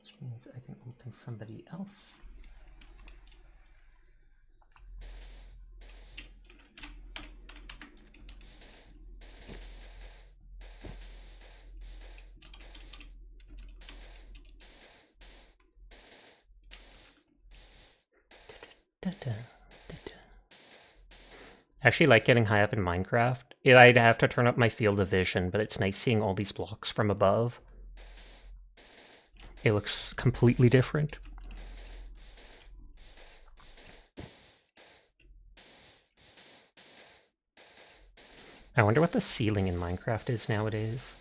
Which means I can open somebody else. I actually like getting high up in Minecraft. I'd have to turn up my field of vision, but it's nice seeing all these blocks from above. It looks completely different. I wonder what the ceiling in Minecraft is nowadays.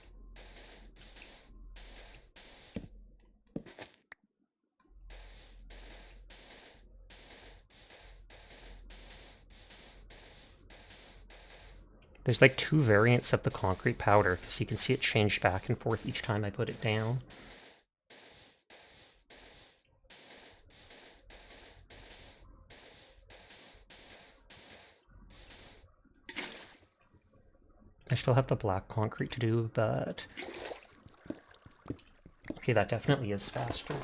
There's like 2 variants of the concrete powder, because you can see it change back and forth each time I put it down. I still have the black concrete to do, but... okay, that definitely is faster.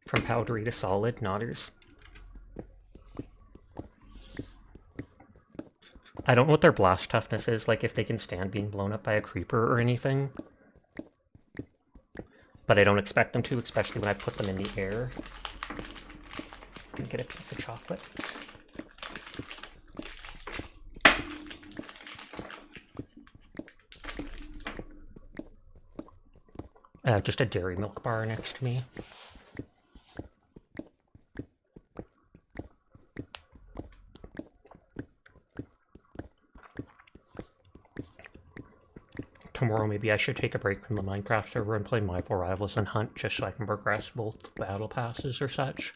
From powdery to solid, nodders. I don't know what their blast toughness is, like if they can stand being blown up by a creeper or anything. But I don't expect them to, especially when I put them in the air. And get a piece of chocolate. Just a dairy milk bar next to me. Tomorrow maybe I should take a break from the Minecraft server and play Rival Rivals and Hunt just so I can progress both battle passes or such.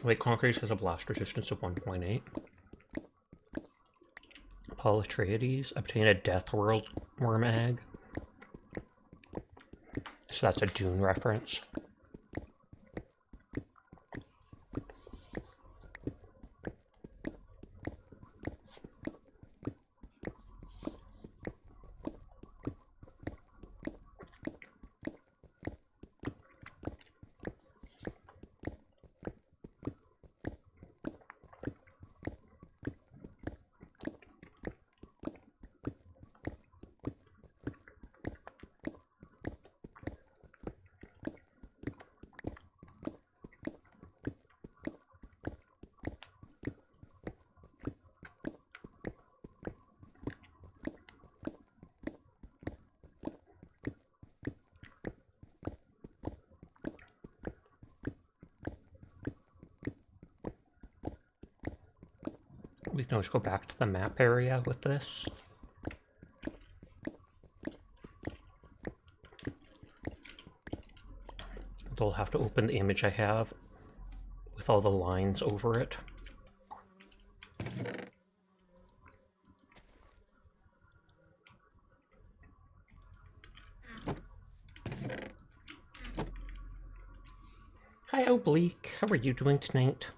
Wait, Concrete has a blast resistance of 1.8. Polytriades, obtain a Death World Worm Egg. So that's a Dune reference. We can always go back to the map area with this. They'll have to open the image I have with all the lines over it. Hi, Oblique. How are you doing tonight?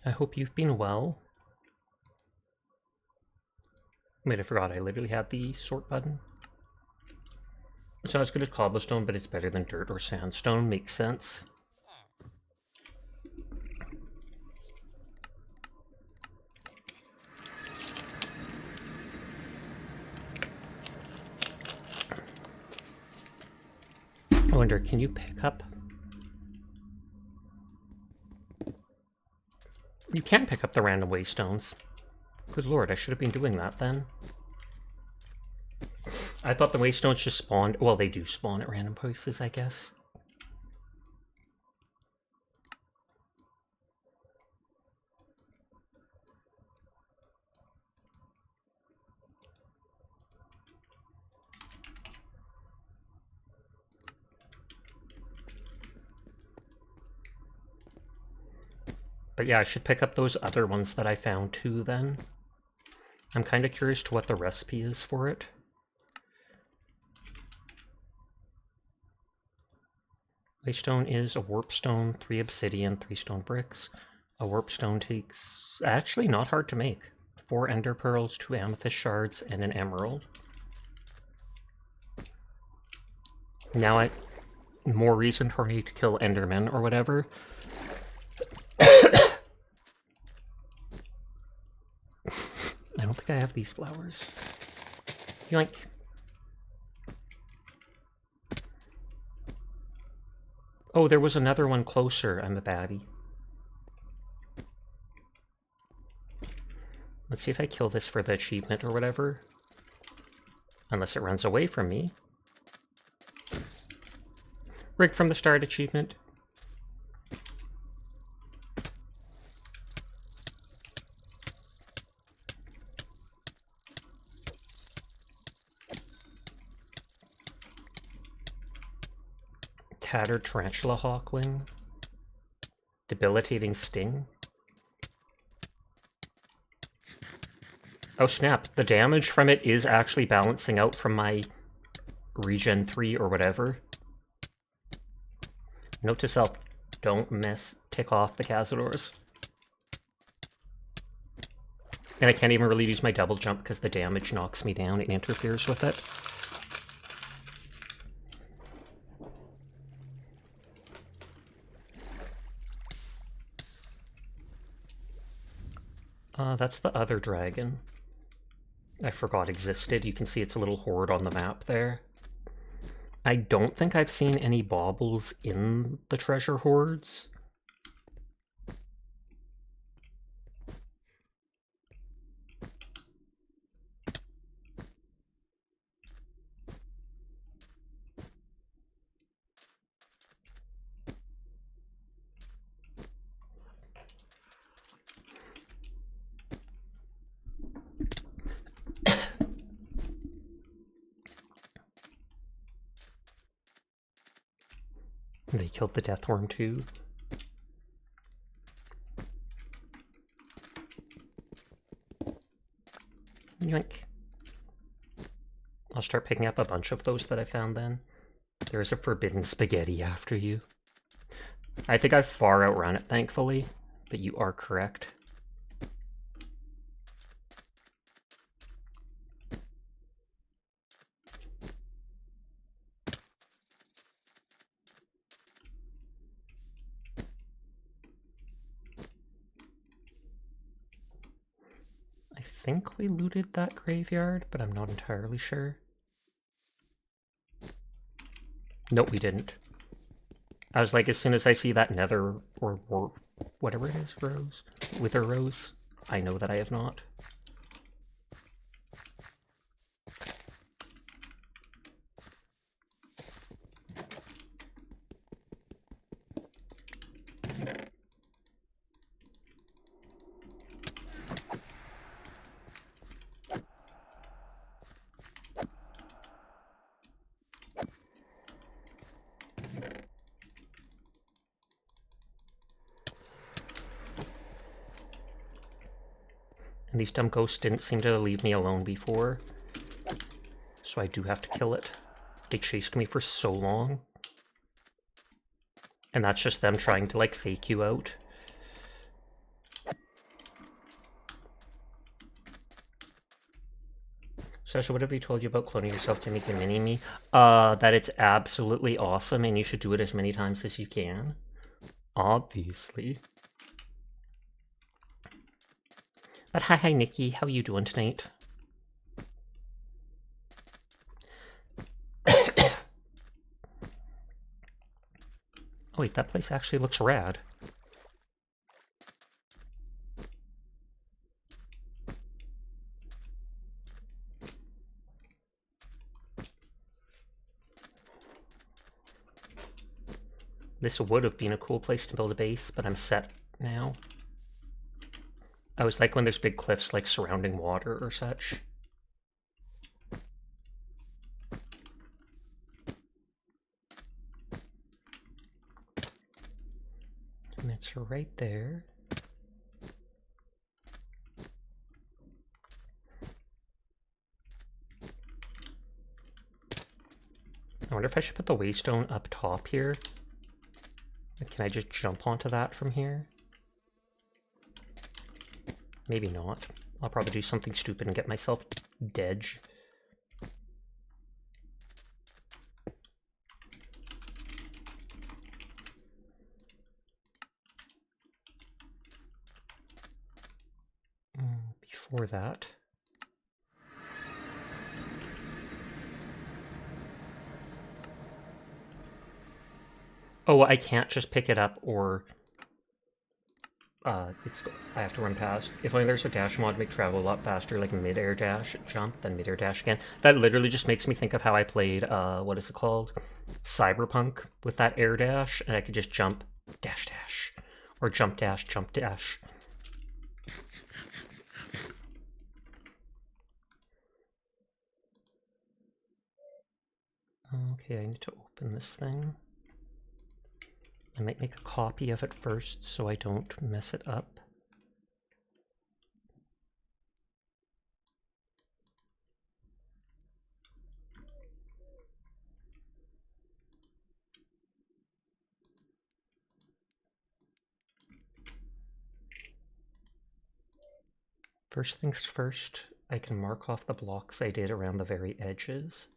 I hope you've been well. Wait, I forgot I literally had the sort button. It's not as good as cobblestone, but it's better than dirt or sandstone. Makes sense. I wonder, can you pick up? You can pick up the random waystones. Good lord, I should have been doing that then. I thought the waystones just spawned. Well, they do spawn at random places, I guess. But yeah, I should pick up those other ones that I found too then. I'm kind of curious to what the recipe is for it. Waystone is a warp stone, 3 obsidian, 3 stone bricks. A warp stone takes... actually not hard to make. 4 ender pearls, 2 amethyst shards, and an emerald. Now more reason for me to kill endermen or whatever. I don't think I have these flowers. Yoink. Oh, there was another one closer. I'm a baddie. Let's see if I kill this for the achievement or whatever. Unless it runs away from me. Rig from the start achievement. Tattered tarantula hawkwing. Debilitating sting. Oh snap, the damage from it is actually balancing out from my regen 3 or whatever. Note to self, don't tick off the Cazadors. And I can't even really use my double jump because the damage knocks me down and interferes with it. That's the other dragon. I forgot existed. You can see it's a little horde on the map there. I don't think I've seen any baubles in the treasure hoards. They killed the deathworm too. Yoink. I'll start picking up a bunch of those that I found then. There's a forbidden spaghetti after you. I think I've far outrun it, thankfully, but you are correct. I think we looted that graveyard, but I'm not entirely sure. Nope, we didn't. I was like, as soon as I see that nether or whatever it is, rose, wither rose, I know that I have not. And these dumb ghosts didn't seem to leave me alone before. So I do have to kill it. They chased me for so long. And that's just them trying to, like, fake you out. Sasha, what have you told you about cloning yourself to make a mini-me? That it's absolutely awesome and you should do it as many times as you can. Obviously. But hi, Nikki. How are you doing tonight? Oh wait, that place actually looks rad. This would have been a cool place to build a base, but I'm set now. I was like when there's big cliffs like surrounding water or such. And it's right there. I wonder if I should put the waystone up top here. Can I just jump onto that from here? Maybe not. I'll probably do something stupid and get myself dead. Before that... Oh, I can't just pick it up or... I have to run past. If only there's a dash mod to make travel a lot faster, like mid-air dash jump, then mid-air dash again. That literally just makes me think of how I played, what is it called? Cyberpunk with that air dash, and I could just jump, dash dash. Or jump dash, jump dash. Okay, I need to open this thing. I might make a copy of it first so I don't mess it up. First things first, I can mark off the blocks I did around the very edges.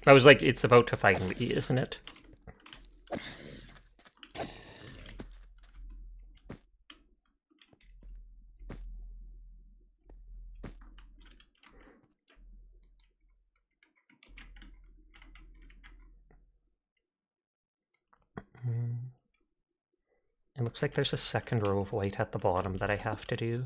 I was like, it's about to finally, isn't it? It looks like there's a second row of white at the bottom that I have to do.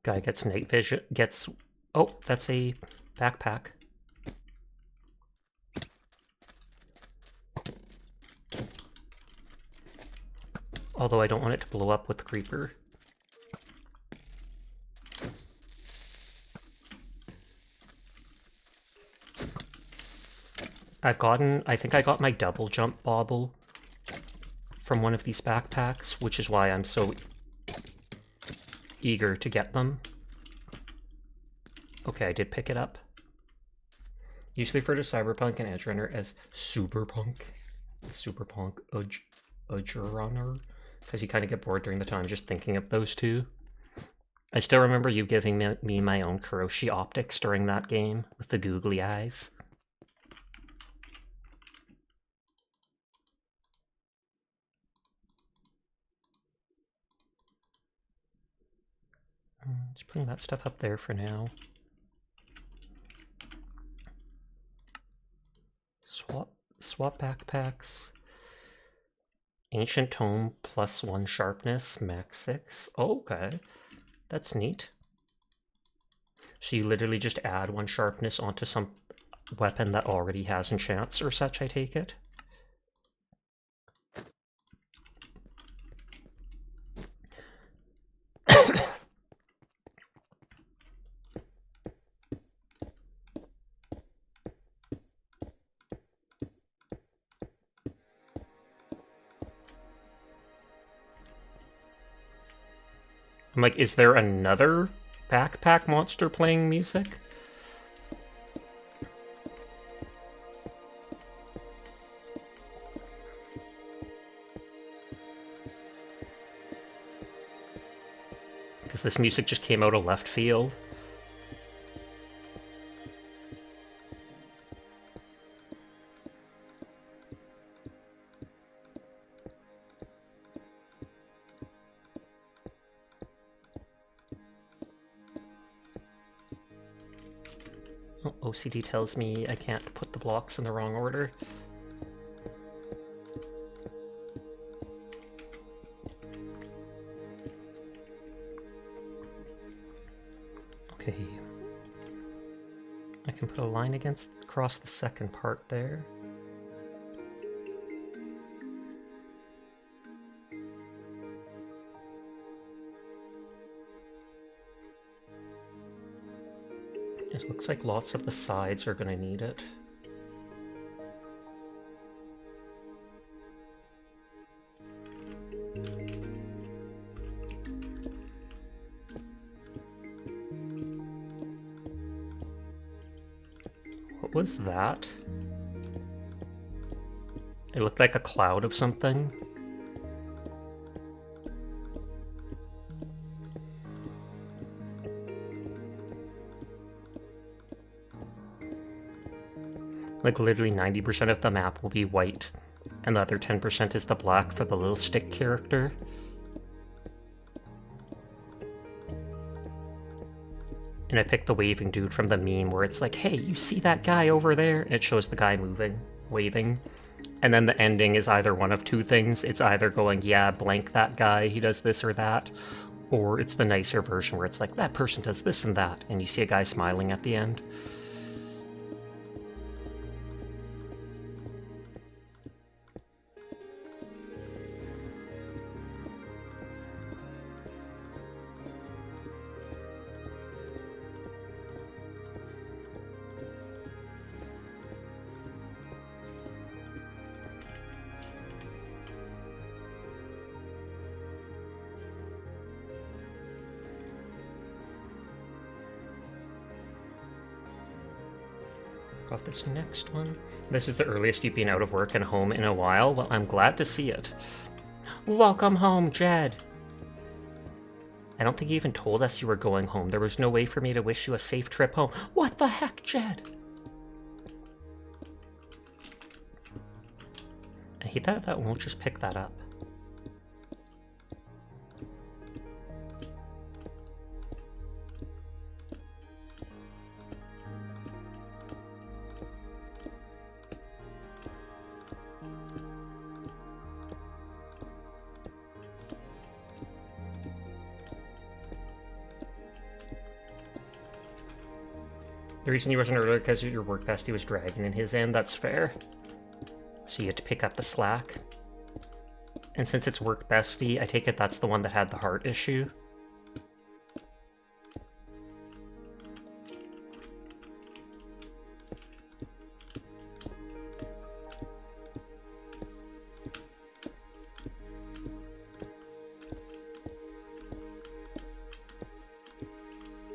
Guy gets night vision, oh, that's a backpack. Although I don't want it to blow up with the creeper. I think I got my double jump bauble from one of these backpacks, which is why I'm so eager to get them. Okay, I did pick it up. Usually refer to Cyberpunk and Edge Runner as Superpunk. Superpunk Edge Runner. Because you kind of get bored during the time just thinking of those two. I still remember you giving me my own Kuroshi optics during that game with the googly eyes. Just putting that stuff up there for now. Swap backpacks. Ancient Tome +1 sharpness, max 6. Oh, okay. That's neat. So you literally just add 1 sharpness onto some weapon that already has enchants or such, I take it. I'm like, is there another backpack monster playing music? Because this music just came out of left field. Oh, OCD tells me I can't put the blocks in the wrong order. Okay. I can put a line across the second part there. It looks like lots of the sides are going to need it. What was that? It looked like a cloud of something. Like literally 90% of the map will be white, and the other 10% is the black for the little stick character. And I picked the waving dude from the meme where it's like, hey, you see that guy over there? And it shows the guy moving, waving. And then the ending is either one of two things. It's either going, yeah, blank that guy, he does this or that. Or it's the nicer version where it's like, that person does this and that. And you see a guy smiling at the end. Got this next one. This is the earliest you've been out of work and home in a while. Well, I'm glad to see it. Welcome home, Jed. I don't think you even told us you were going home. There was no way for me to wish you a safe trip home. What the heck, Jed? I hate that that won't just pick that up. The reason he wasn't earlier because your work bestie was dragging in his end, that's fair. So you have to pick up the slack. And since it's work bestie, I take it that's the one that had the heart issue.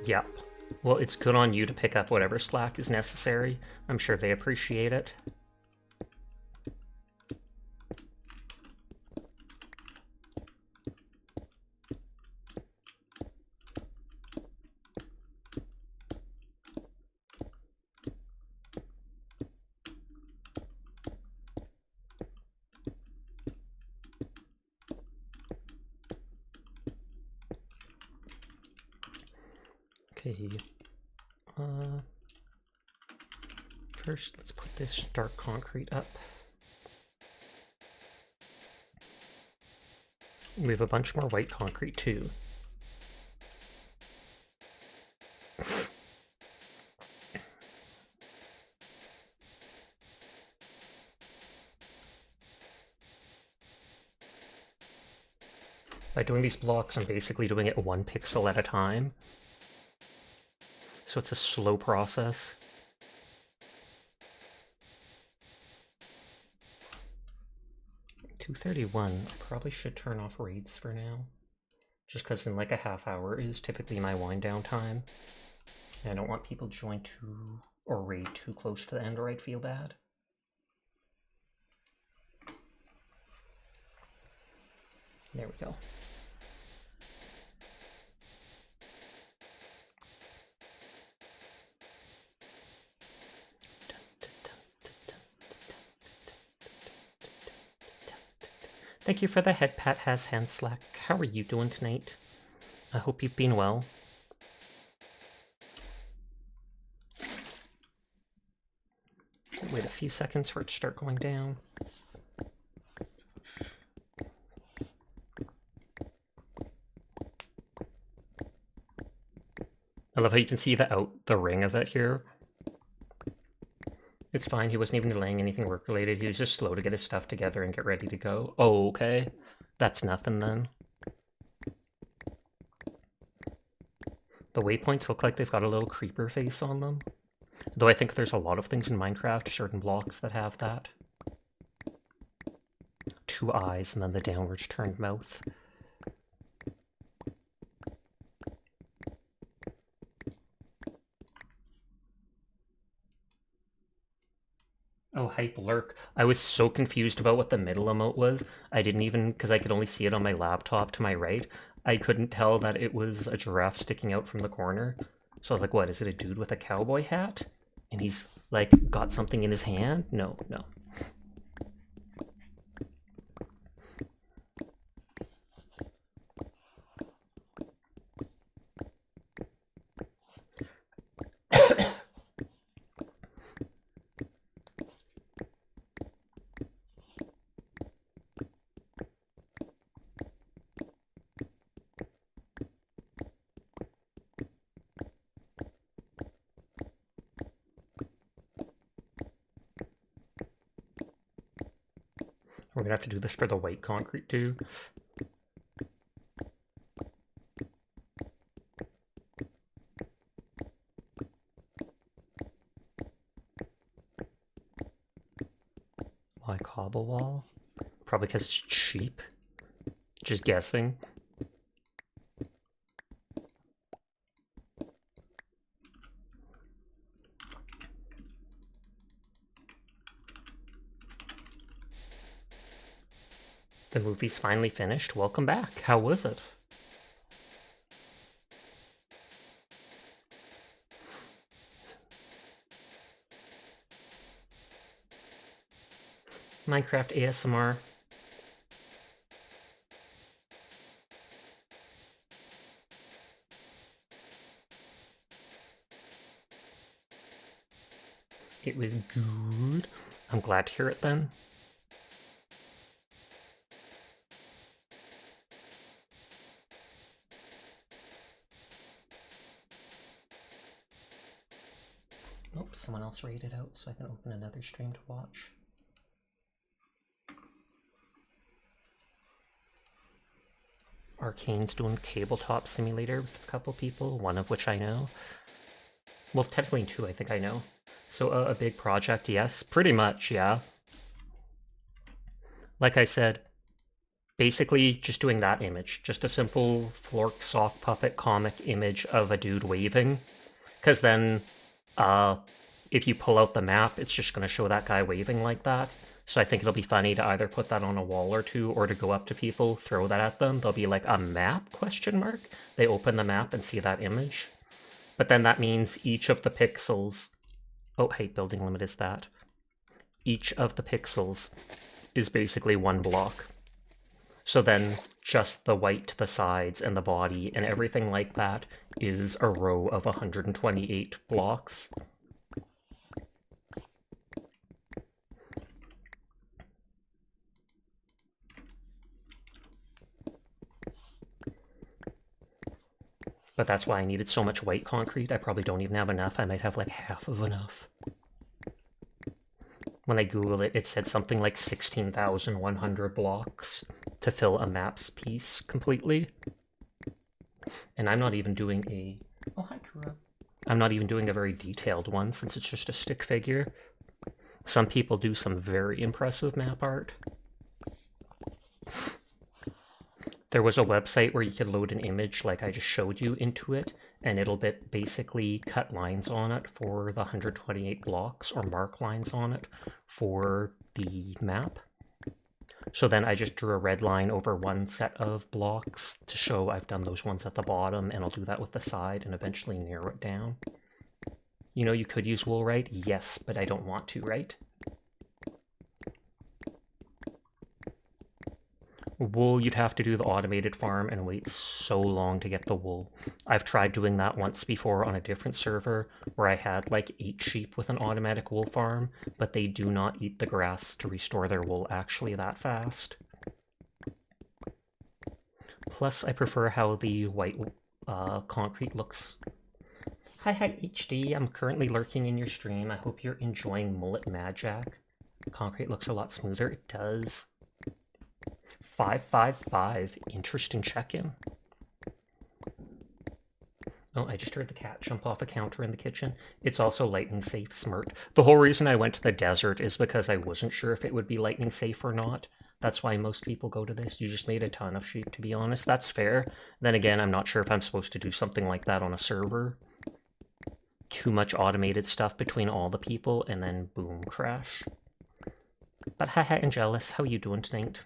Yep. Well, it's good on you to pick up whatever slack is necessary. I'm sure they appreciate it. Okay. First, let's put this dark concrete up. We have a bunch more white concrete too. By doing these blocks, I'm basically doing it 1 pixel at a time. So it's a slow process. $2:31. I probably should turn off raids for now. Just because in like a half hour is typically my wind down time. And I don't want people to join too or raid too close to the end or I'd feel bad. There we go. Thank you for the head pat, has hand slack. How are you doing tonight? I hope you've been well. Wait a few seconds for it to start going down. I love how you can see the ring of it here. It's fine, he wasn't even delaying anything work-related, he was just slow to get his stuff together and get ready to go. Oh, okay. That's nothing then. The waypoints look like they've got a little creeper face on them. Though I think there's a lot of things in Minecraft, certain blocks that have that. 2 eyes and then the downwards turned mouth. Oh, hype lurk. I was so confused about what the middle emote was. I didn't even, because I could only see it on my laptop to my right. I couldn't tell that it was a giraffe sticking out from the corner. So I was like, what, is it a dude with a cowboy hat? And he's, like, got something in his hand? No, no. We're gonna have to do this for the white concrete too. Why cobble wall? Probably because it's cheap. Just guessing. The movie's finally finished. Welcome back. How was it? Minecraft ASMR. It was good. I'm glad to hear it then. Oh, someone else rated out so I can open another stream to watch. Arcane's doing Tabletop Simulator with a couple people, one of which I know. Well, technically 2 I think I know. So a big project, yes. Pretty much, yeah. Like I said, basically just doing that image. Just a simple flork sock puppet comic image of a dude waving. Because then, if you pull out the map, it's just going to show that guy waving like that. So I think it'll be funny to either put that on a wall or 2, or to go up to people, throw that at them. They'll be like, a map, ? They open the map and see that image. But then that means each of the pixels... Oh, hey, building limit is that. Each of the pixels is basically 1 block. So then just the white to the sides and the body and everything like that is a row of 128 blocks. But that's why I needed so much white concrete. I probably don't even have enough. I might have like half of enough. When I Googled it, it said something like 16,100 blocks to fill a maps piece completely. And I'm not even doing a... Oh, hi, Kura. I'm not even doing a very detailed one since it's just a stick figure. Some people do some very impressive map art. There was a website where you could load an image like I just showed you into it, and it'll basically cut lines on it for the 128 blocks, or mark lines on it for the map. So then I just drew a red line over one set of blocks to show I've done those ones at the bottom, and I'll do that with the side and eventually narrow it down. You know, you could use wool, right? Yes, but I don't want to, right? Wool, you'd have to do the automated farm and wait so long to get the wool. I've tried doing that once before on a different server where I had like 8 sheep with an automatic wool farm, but they do not eat the grass to restore their wool actually that fast. Plus, I prefer how the white concrete looks. Hi HD, I'm currently lurking in your stream. I hope you're enjoying Mullet Majak. Concrete looks a lot smoother. It does. 555. Interesting check-in. Oh, I just heard the cat jump off a counter in the kitchen. It's also lightning safe, Smirt. The whole reason I went to the desert is because I wasn't sure if it would be lightning safe or not. That's why most people go to this. You just made a ton of sheep, to be honest. That's fair. Then again, I'm not sure if I'm supposed to do something like that on a server. Too much automated stuff between all the people, and then boom, crash. But haha, Angelus, how you doing tonight?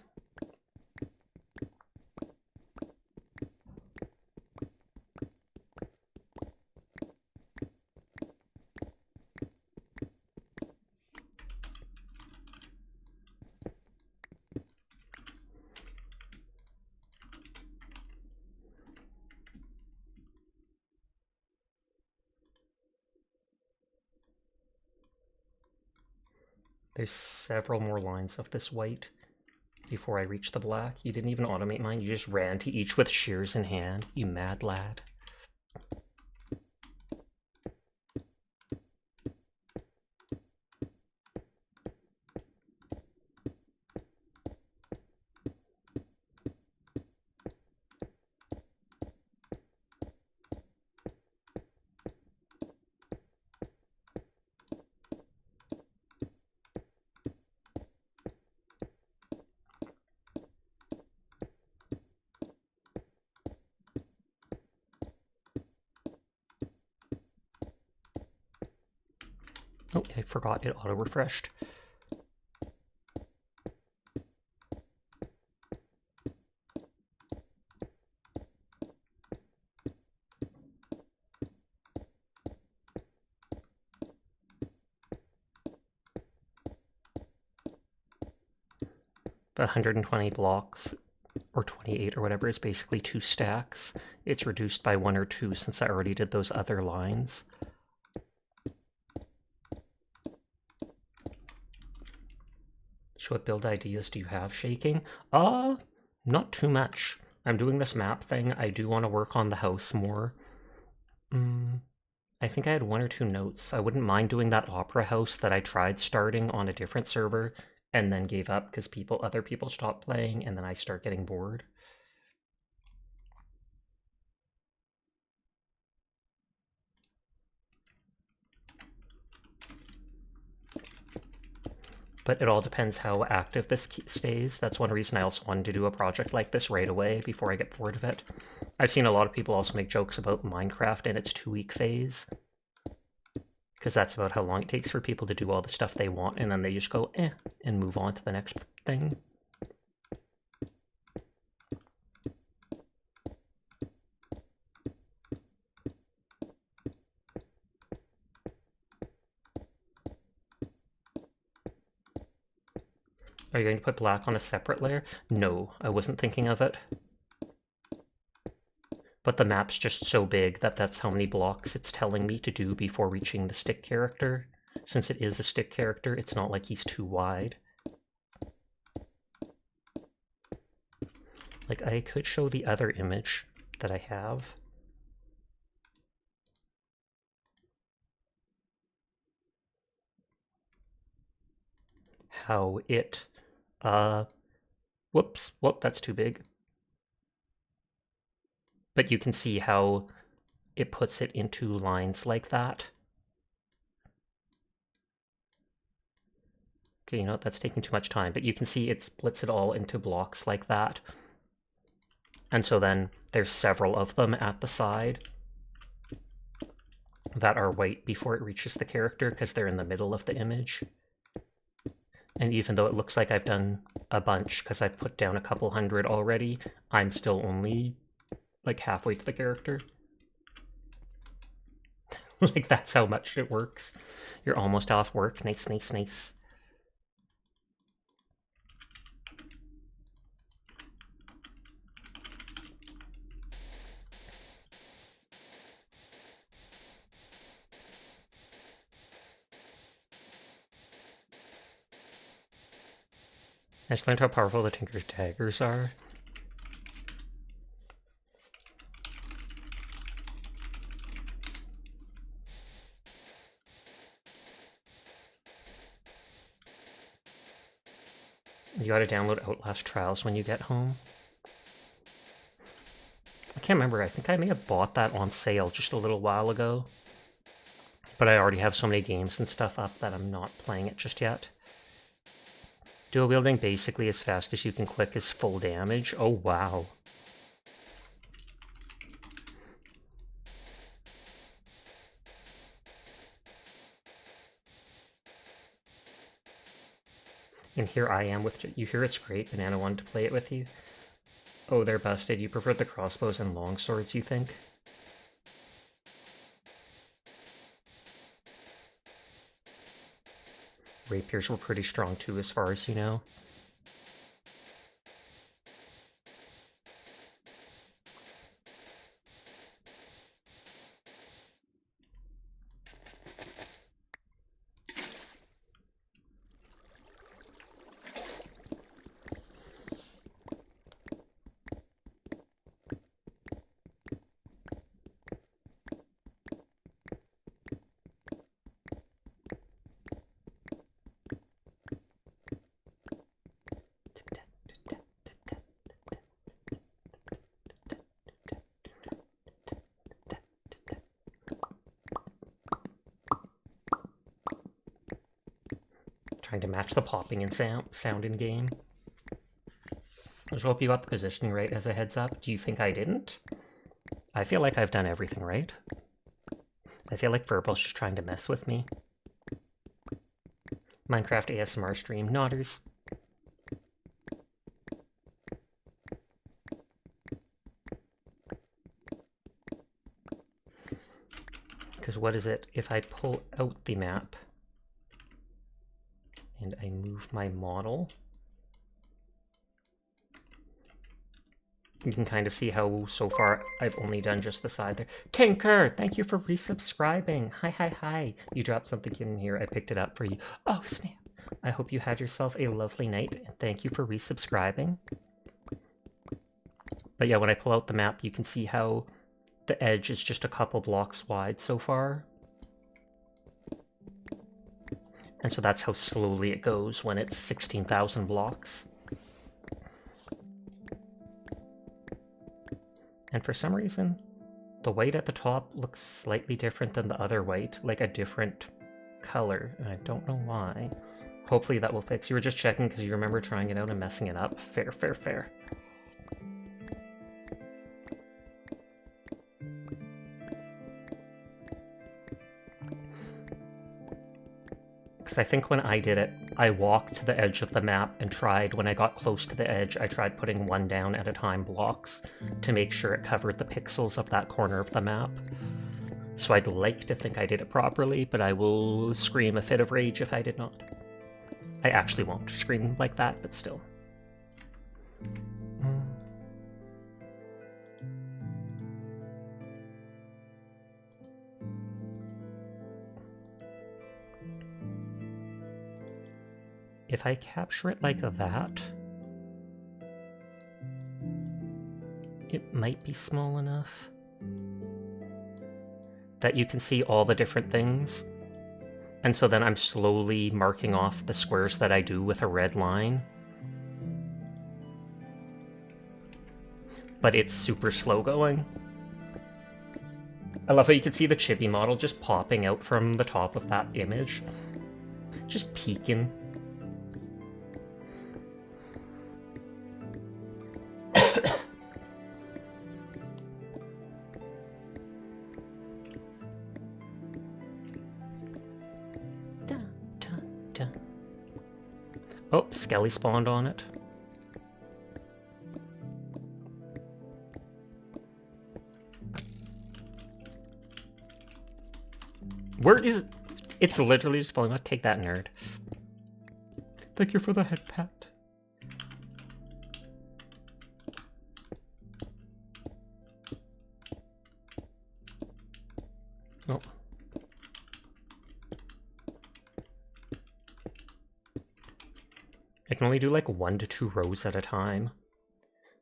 There's several more lines of this white before I reach the black. You didn't even automate mine. You just ran to each with shears in hand. You mad lad. Oh, I forgot it auto-refreshed. The 120 blocks, or 28 or whatever, is basically 2 stacks. It's reduced by 1 or 2 since I already did those other lines. So what build ideas do you have, Shaking? Not too much. I'm doing this map thing. I do want to work on the house more. I think I had 1 or 2 notes. I wouldn't mind doing that opera house that I tried starting on a different server and then gave up because other people stopped playing, and then I start getting bored. But it all depends how active this stays. That's one reason I also wanted to do a project like this right away before I get bored of it. I've seen a lot of people also make jokes about Minecraft and its 2-week phase, because that's about how long it takes for people to do all the stuff they want, and then they just go, and move on to the next thing. Are you going to put black on a separate layer? No, I wasn't thinking of it. But the map's just so big that that's how many blocks it's telling me to do before reaching the stick character. Since it is a stick character, it's not like he's too wide. Like, I could show the other image that I have. How it, whoops, whoop, that's too big. But you can see how it puts it into lines like that. Okay, you know what, that's taking too much time, but you can see it splits it all into blocks like that. And so then there's several of them at the side that are white before it reaches the character because they're in the middle of the image. And even though it looks like I've done a bunch because I've put down a couple hundred already, I'm still only like halfway to the character. Like, that's how much it works. You're almost off work. Nice, nice, nice. I just learned how powerful the Tinker's daggers are. You gotta download Outlast Trials when you get home. I can't remember, I think I may have bought that on sale just a little while ago. But I already have so many games and stuff up that I'm not playing it just yet. Dual wielding basically as fast as you can click is full damage. Oh wow. And here I am with you. Hear it's great. Banana wanted to play it with you. Oh, they're busted. You prefer the crossbows and longswords, you think? Rapiers were pretty strong too, as far as you know. Trying to match the popping and sound in game. I just hope you got the positioning right as a heads up. Do you think I didn't? I feel like I've done everything right. I feel like Verbal's just trying to mess with me. Minecraft ASMR stream, nodders. Because what is it? If I pull out the map and I move my model, you can kind of see how so far I've only done just the side there. Tinker, thank you for resubscribing. Hi, hi, hi. You dropped something in here. I picked it up for you. Oh, snap. I hope you had yourself a lovely night, and thank you for resubscribing. But yeah, when I pull out the map, you can see how the edge is just a couple blocks wide so far. And so that's how slowly it goes when it's 16,000 blocks. And for some reason, the white at the top looks slightly different than the other white, like a different color, and I don't know why. Hopefully that will fix. You were just checking because you remember trying it out and messing it up. Fair, fair, fair. Because I think when I did it, I walked to the edge of the map and tried, when I got close to the edge, I tried putting one down at a time blocks to make sure it covered the pixels of that corner of the map. So I'd like to think I did it properly, but I will scream a fit of rage if I did not. I actually won't scream like that, but still. if I capture it like that, it might be small enough that you can see all the different things. And so then I'm slowly marking off the squares that I do with a red line. But it's super slow going. I love how you can see the chibi model just popping out from the top of that image. Just peeking. Oh, Skelly spawned on it. Where is it? It's literally just falling off. Take that, nerd. Thank you for the head pat. Oh. I can only do like 1 to 2 rows at a time.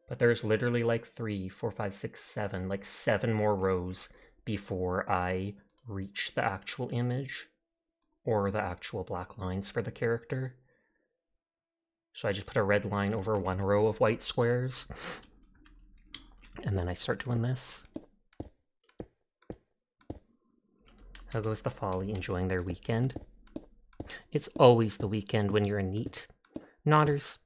But there's literally like 3, 4, 5, 6, 7, like 7 more rows before I reach the actual image or the actual black lines for the character. So I just put a red line over 1 row of white squares. And then I start doing this. How goes the Folly enjoying their weekend? It's always the weekend when you're a neat. Nodders.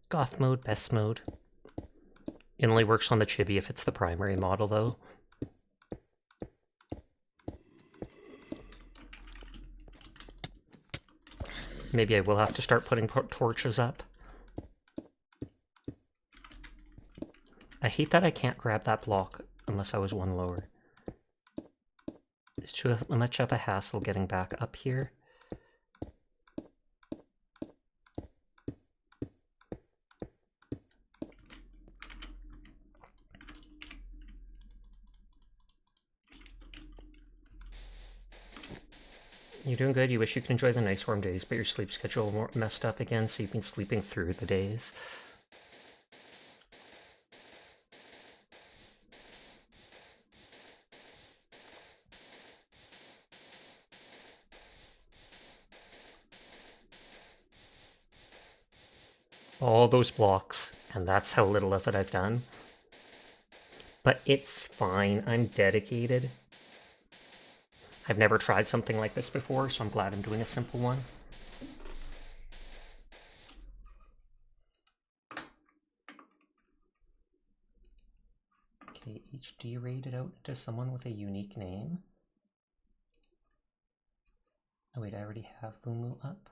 Goth mode, best mode. It only works on the chibi if it's the primary model, though. Maybe I will have to start putting torches up. I hate that I can't grab that block unless I was 1 lower. It's too much of a hassle getting back up here. You're doing good. You wish you could enjoy the nice warm days, but your sleep schedule messed up again, so you've been sleeping through the days. All those blocks, and that's how little of it I've done. But it's fine. I'm dedicated. I've never tried something like this before, so I'm glad I'm doing a simple one. Okay, HD rated out to someone with a unique name. Oh wait, I already have Vumu up.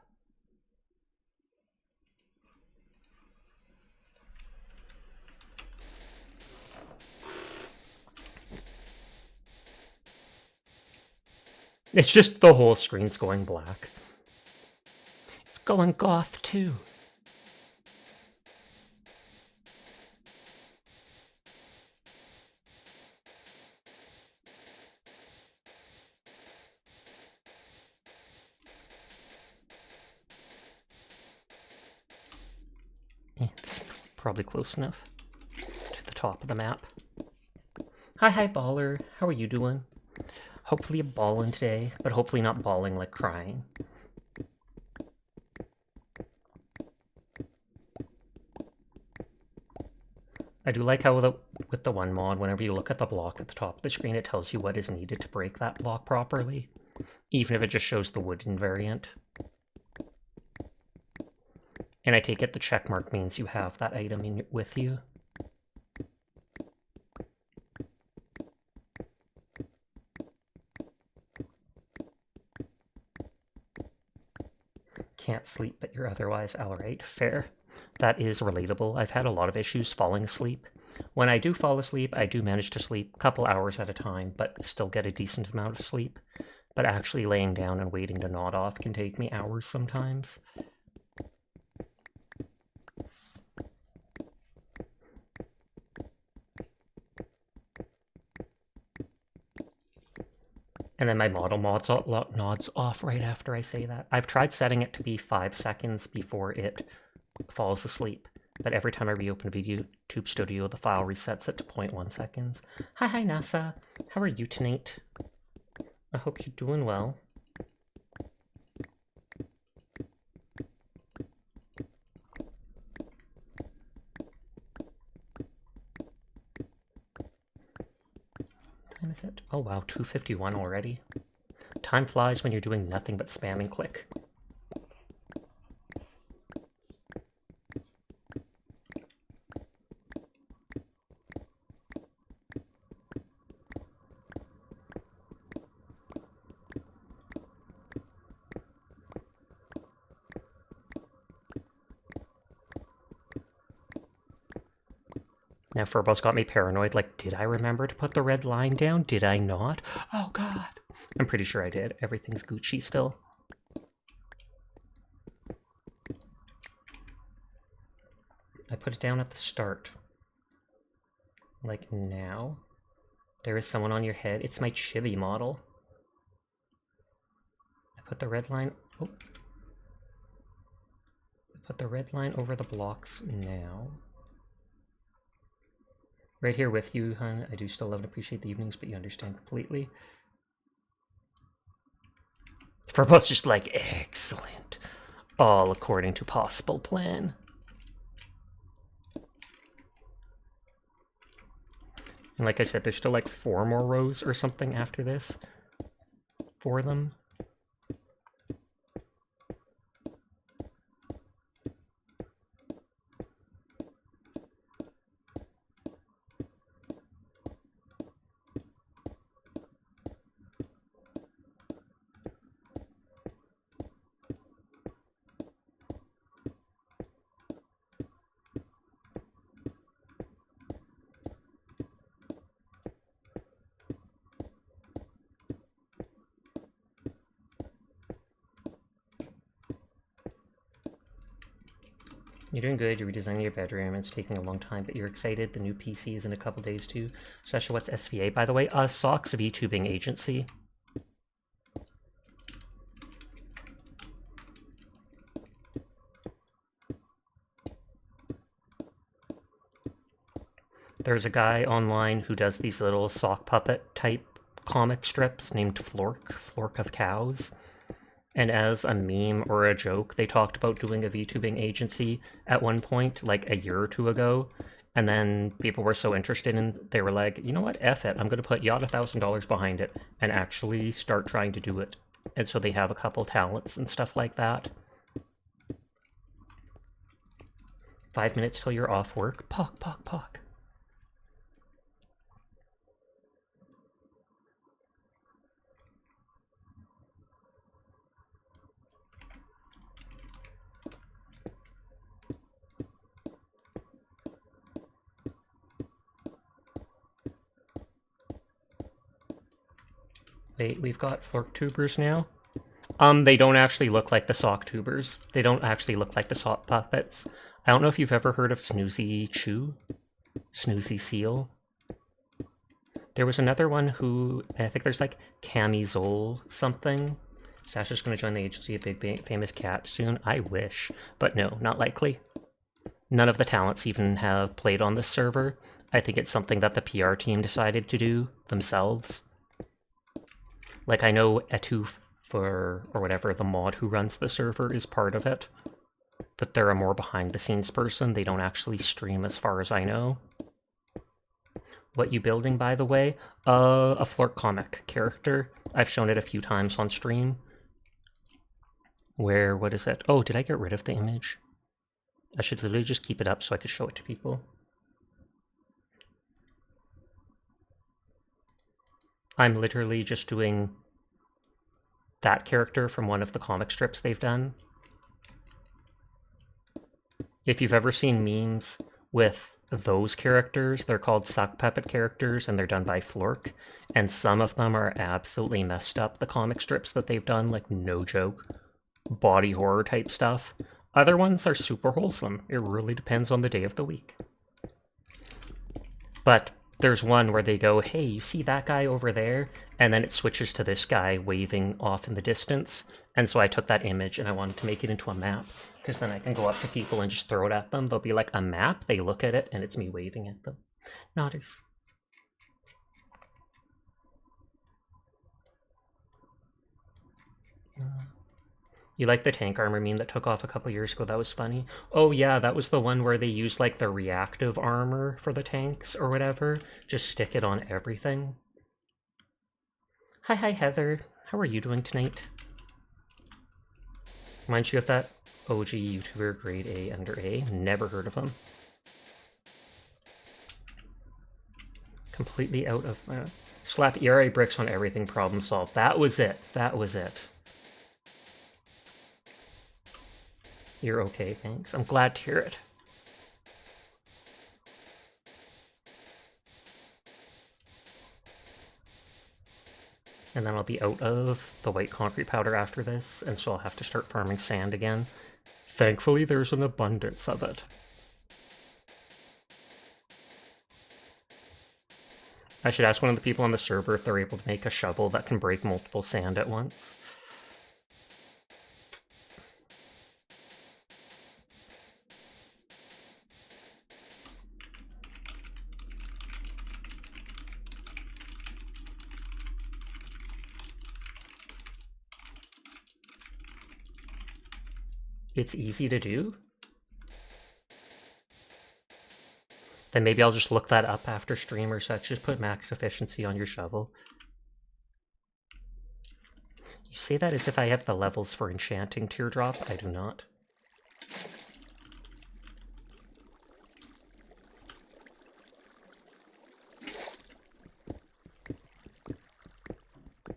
It's just the whole screen's going black. It's going goth too. Probably close enough to the top of the map. Hi, baller. How are you doing? Hopefully you're balling today, but hopefully not bawling like crying. I do like how with the one mod, whenever you look at the block at the top of the screen, it tells you what is needed to break that block properly, even if it just shows the wooden variant. And I take it the check mark means you have that item with you. Can't sleep, but you're otherwise alright. Fair. That is relatable. I've had a lot of issues falling asleep. When I do fall asleep, I do manage to sleep a couple hours at a time, but still get a decent amount of sleep. But actually laying down and waiting to nod off can take me hours sometimes. And then my model nods off right after I say that. I've tried setting it to be 5 seconds before it falls asleep, but every time I reopen VTube Studio, the file resets it to 0.1 seconds. Hi, NASA. How are you tonight? I hope you're doing well. What time is it? Oh wow, 2:51 already. Time flies when you're doing nothing but spam and click. Now Furbal's got me paranoid, like, did I remember to put the red line down? Did I not? Oh god. I'm pretty sure I did. Everything's Gucci still. I put it down at the start. Like now. There is someone on your head. It's my chibi model. I put the red line... Oh. I put the red line over the blocks now. Right here with you, hon. I do still love and appreciate the evenings, but you understand completely. Furbal's just like, excellent. All according to possible plan. And like I said, there's still like 4 more rows or something after this for them. You're doing good, you're redesigning your bedroom, it's taking a long time, but you're excited. The new PC is in a couple days too. Sasha, what's SVA, by the way? Socks Vtubing Agency. There's a guy online who does these little sock puppet type comic strips named Flork of Cows. And as a meme or a joke, they talked about doing a VTubing agency at one point, like a year or 2 ago. And then people were so interested in, they were like, you know what, F it, I'm going to put yada $1,000 behind it and actually start trying to do it. And so they have a couple talents and stuff like that. 5 minutes till you're off work. Pock, pock, pock. Wait, we've got flork tubers now? They don't actually look like the sock tubers. They don't actually look like the sock puppets. I don't know if you've ever heard of Snoozy Chew? Snoozy Seal? There was another one who, I think there's like Camisole something. Sasha's gonna join the agency, a big famous cat soon. I wish, but no, not likely. None of the talents even have played on this server. I think it's something that the PR team decided to do themselves. Like, I know Etu or whatever, the mod who runs the server is part of it. But they're a more behind-the-scenes person. They don't actually stream as far as I know. What you building, by the way? A flork comic character. I've shown it a few times on stream. Where, what is it? Oh, did I get rid of the image? I should literally just keep it up so I could show it to people. I'm literally just doing that character from one of the comic strips they've done. If you've ever seen memes with those characters, they're called sock puppet characters, and they're done by Flork, and some of them are absolutely messed up, the comic strips that they've done, like no joke, body horror type stuff. Other ones are super wholesome. It really depends on the day of the week. But there's one where they go, hey, you see that guy over there? And then it switches to this guy waving off in the distance. And so I took that image and I wanted to make it into a map, because then I can go up to people and just throw it at them. They'll be like, a map? They look at it and it's me waving at them. Nodders. You like the tank armor meme that took off a couple years ago? That was funny. Oh yeah, that was the one where they used like the reactive armor for the tanks or whatever. Just stick it on everything. Hi Heather. How are you doing tonight? Reminds you of that OG YouTuber grade A under A? Never heard of him. Completely out of... slap ERA bricks on everything, problem solved. That was it. That was it. You're okay, thanks. I'm glad to hear it. And then I'll be out of the white concrete powder after this, and so I'll have to start farming sand again. Thankfully, there's an abundance of it. I should ask one of the people on the server if they're able to make a shovel that can break multiple sand at once. It's easy to do? Then maybe I'll just look that up after stream or such. Just put max efficiency on your shovel. You say that as if I have the levels for enchanting teardrop. I do not.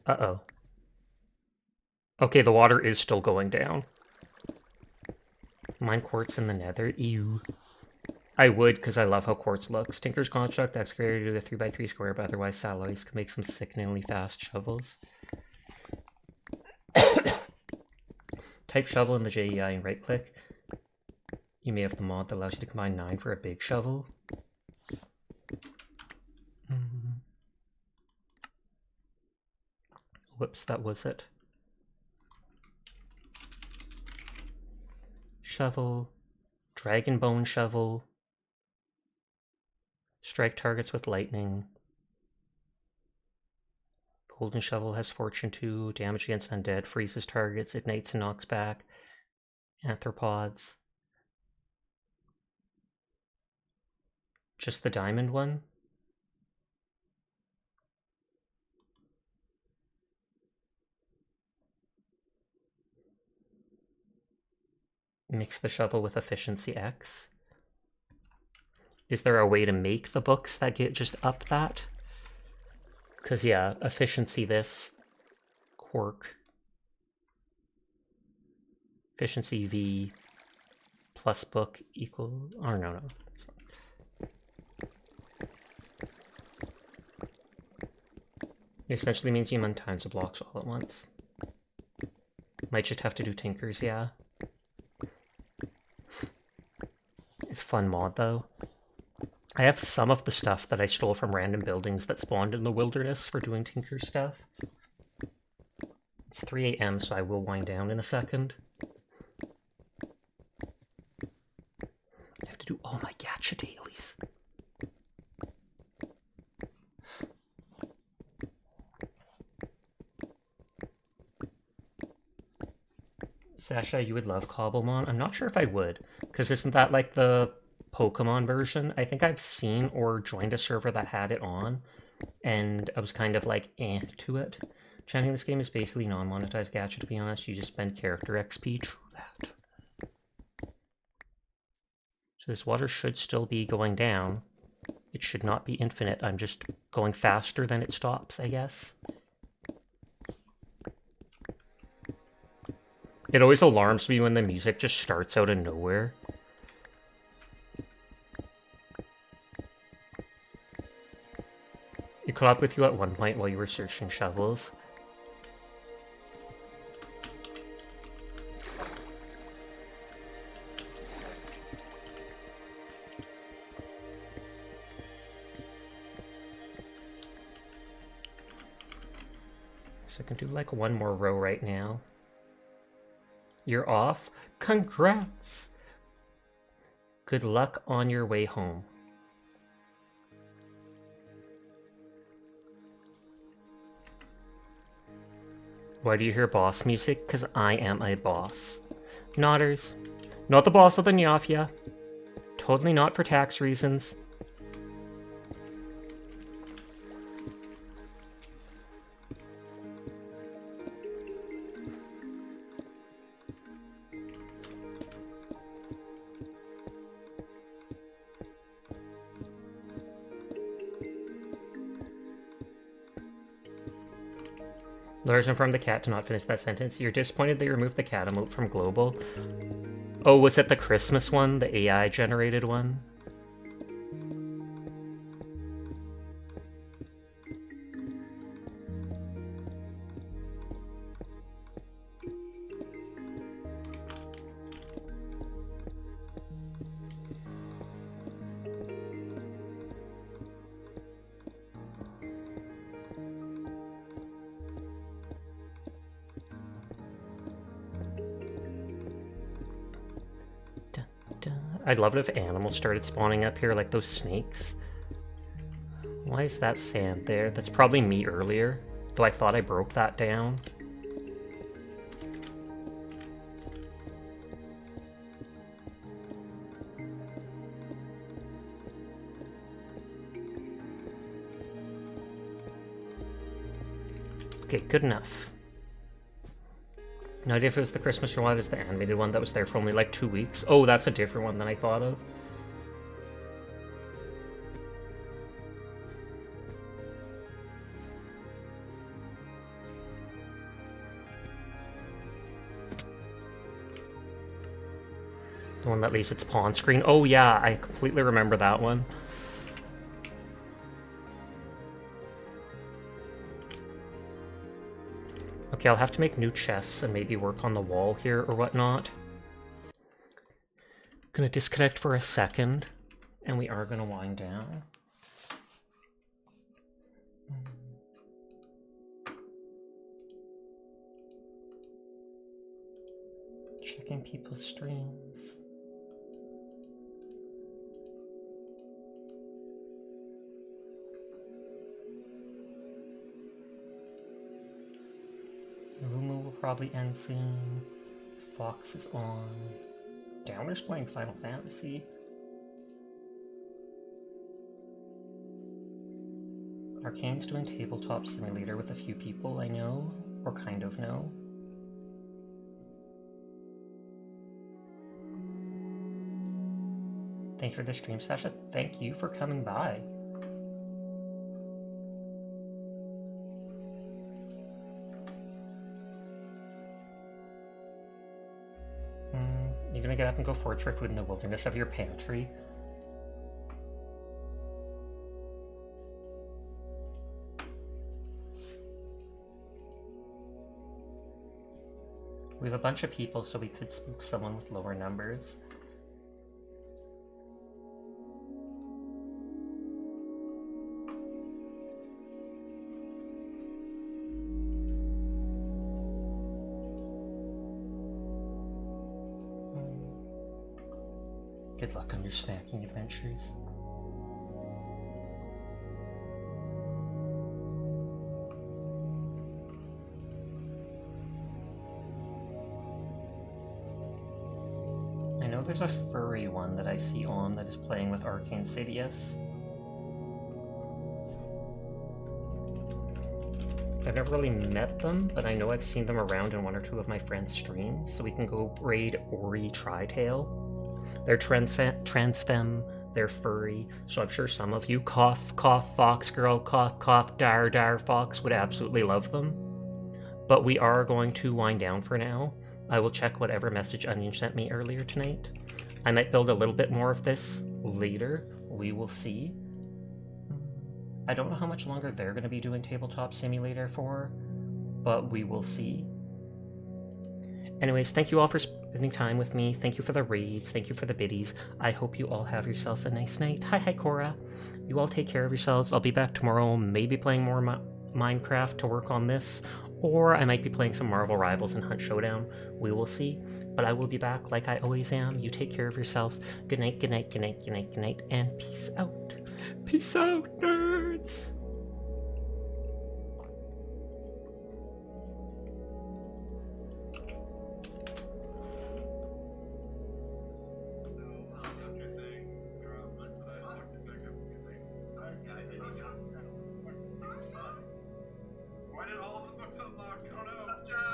Uh-oh. Okay, the water is still going down. Mine quartz in the nether? Ew. I would, because I love how quartz looks. Tinker's Construct, excavator to the 3x3 square, but otherwise alloys can make some sickeningly fast shovels. Type shovel in the JEI and right click. You may have the mod that allows you to combine 9 for a big shovel. Whoops, that was it. Shovel. Dragon bone shovel. Strike targets with lightning. Golden shovel has fortune 2. Damage against undead. Freezes targets. Ignites and knocks back. Arthropods. Just the diamond one? Mix the shovel with efficiency X. Is there a way to make the books that get just up that? Because yeah, efficiency this. Quark. Efficiency V plus book equal... Oh, no. It essentially means you run tons of blocks all at once. Might just have to do tinkers, yeah. It's a fun mod, though. I have some of the stuff that I stole from random buildings that spawned in the wilderness for doing tinker stuff. It's 3 AM, so I will wind down in a second. I have to do all my gacha dailies. Sasha, you would love Cobblemon? I'm not sure if I would, because isn't that like the Pokemon version? I think I've seen or joined a server that had it on, and I was kind of like, to it. Chanting this game is basically non-monetized gacha, to be honest. You just spend character XP. True that. So this water should still be going down. It should not be infinite. I'm just going faster than it stops, I guess. It always alarms me when the music just starts out of nowhere. You caught up with you at one point while you were searching shovels. So I can do like one more row right now. You're off. Congrats! Good luck on your way home. Why do you hear boss music? Because I am a boss. Nodders. Not the boss of the Nyafia. Totally not for tax reasons. Lars informed the cat to not finish that sentence. You're disappointed they removed the cat emote from global? Oh, was it the Christmas one? The AI generated one? I'd love it if animals started spawning up here, like those snakes. Why is that sand there? That's probably me earlier, though I thought I broke that down. Okay, good enough. No idea if it was the Christmas one, it was the animated one that was there for only like 2 weeks. Oh, that's a different one than I thought of. The one that leaves its pawn screen. Oh yeah, I completely remember that one. Okay, I'll have to make new chests and maybe work on the wall here or whatnot. Gonna disconnect for a second, and we are gonna wind down. Checking people's streams. Rumo will probably end soon. Fox is on. Downer's playing Final Fantasy. Arcane's doing Tabletop Simulator with a few people I know, or kind of know. Thank you for the stream, Sasha. Thank you for coming by. You're gonna get up and go forage for food in the wilderness of your pantry. We have a bunch of people, so we could spook someone with lower numbers. Good luck on your snacking adventures. I know there's a furry one that I see on that is playing with Arcane Sidious. I've never really met them, but I know I've seen them around in one or two of my friends' streams, so we can go raid Ori Tritail. They're trans femme, they're furry, so I'm sure some of you, cough, cough, fox girl, cough, cough, dar, dar, fox, would absolutely love them. But we are going to wind down for now. I will check whatever message Onion sent me earlier tonight. I might build a little bit more of this later. We will see. I don't know how much longer they're going to be doing Tabletop Simulator for, but we will see. Anyways, thank you all for spending time with me. Thank you for the raids. Thank you for the biddies. I hope you all have yourselves a nice night. Hi, Cora. You all take care of yourselves. I'll be back tomorrow, maybe playing more Minecraft to work on this, or I might be playing some Marvel Rivals and Hunt Showdown. We will see. But I will be back like I always am. You take care of yourselves. Good night, good night, good night, good night, good night, and peace out. Peace out, nerds! Why did all of the books unlock? Oh no!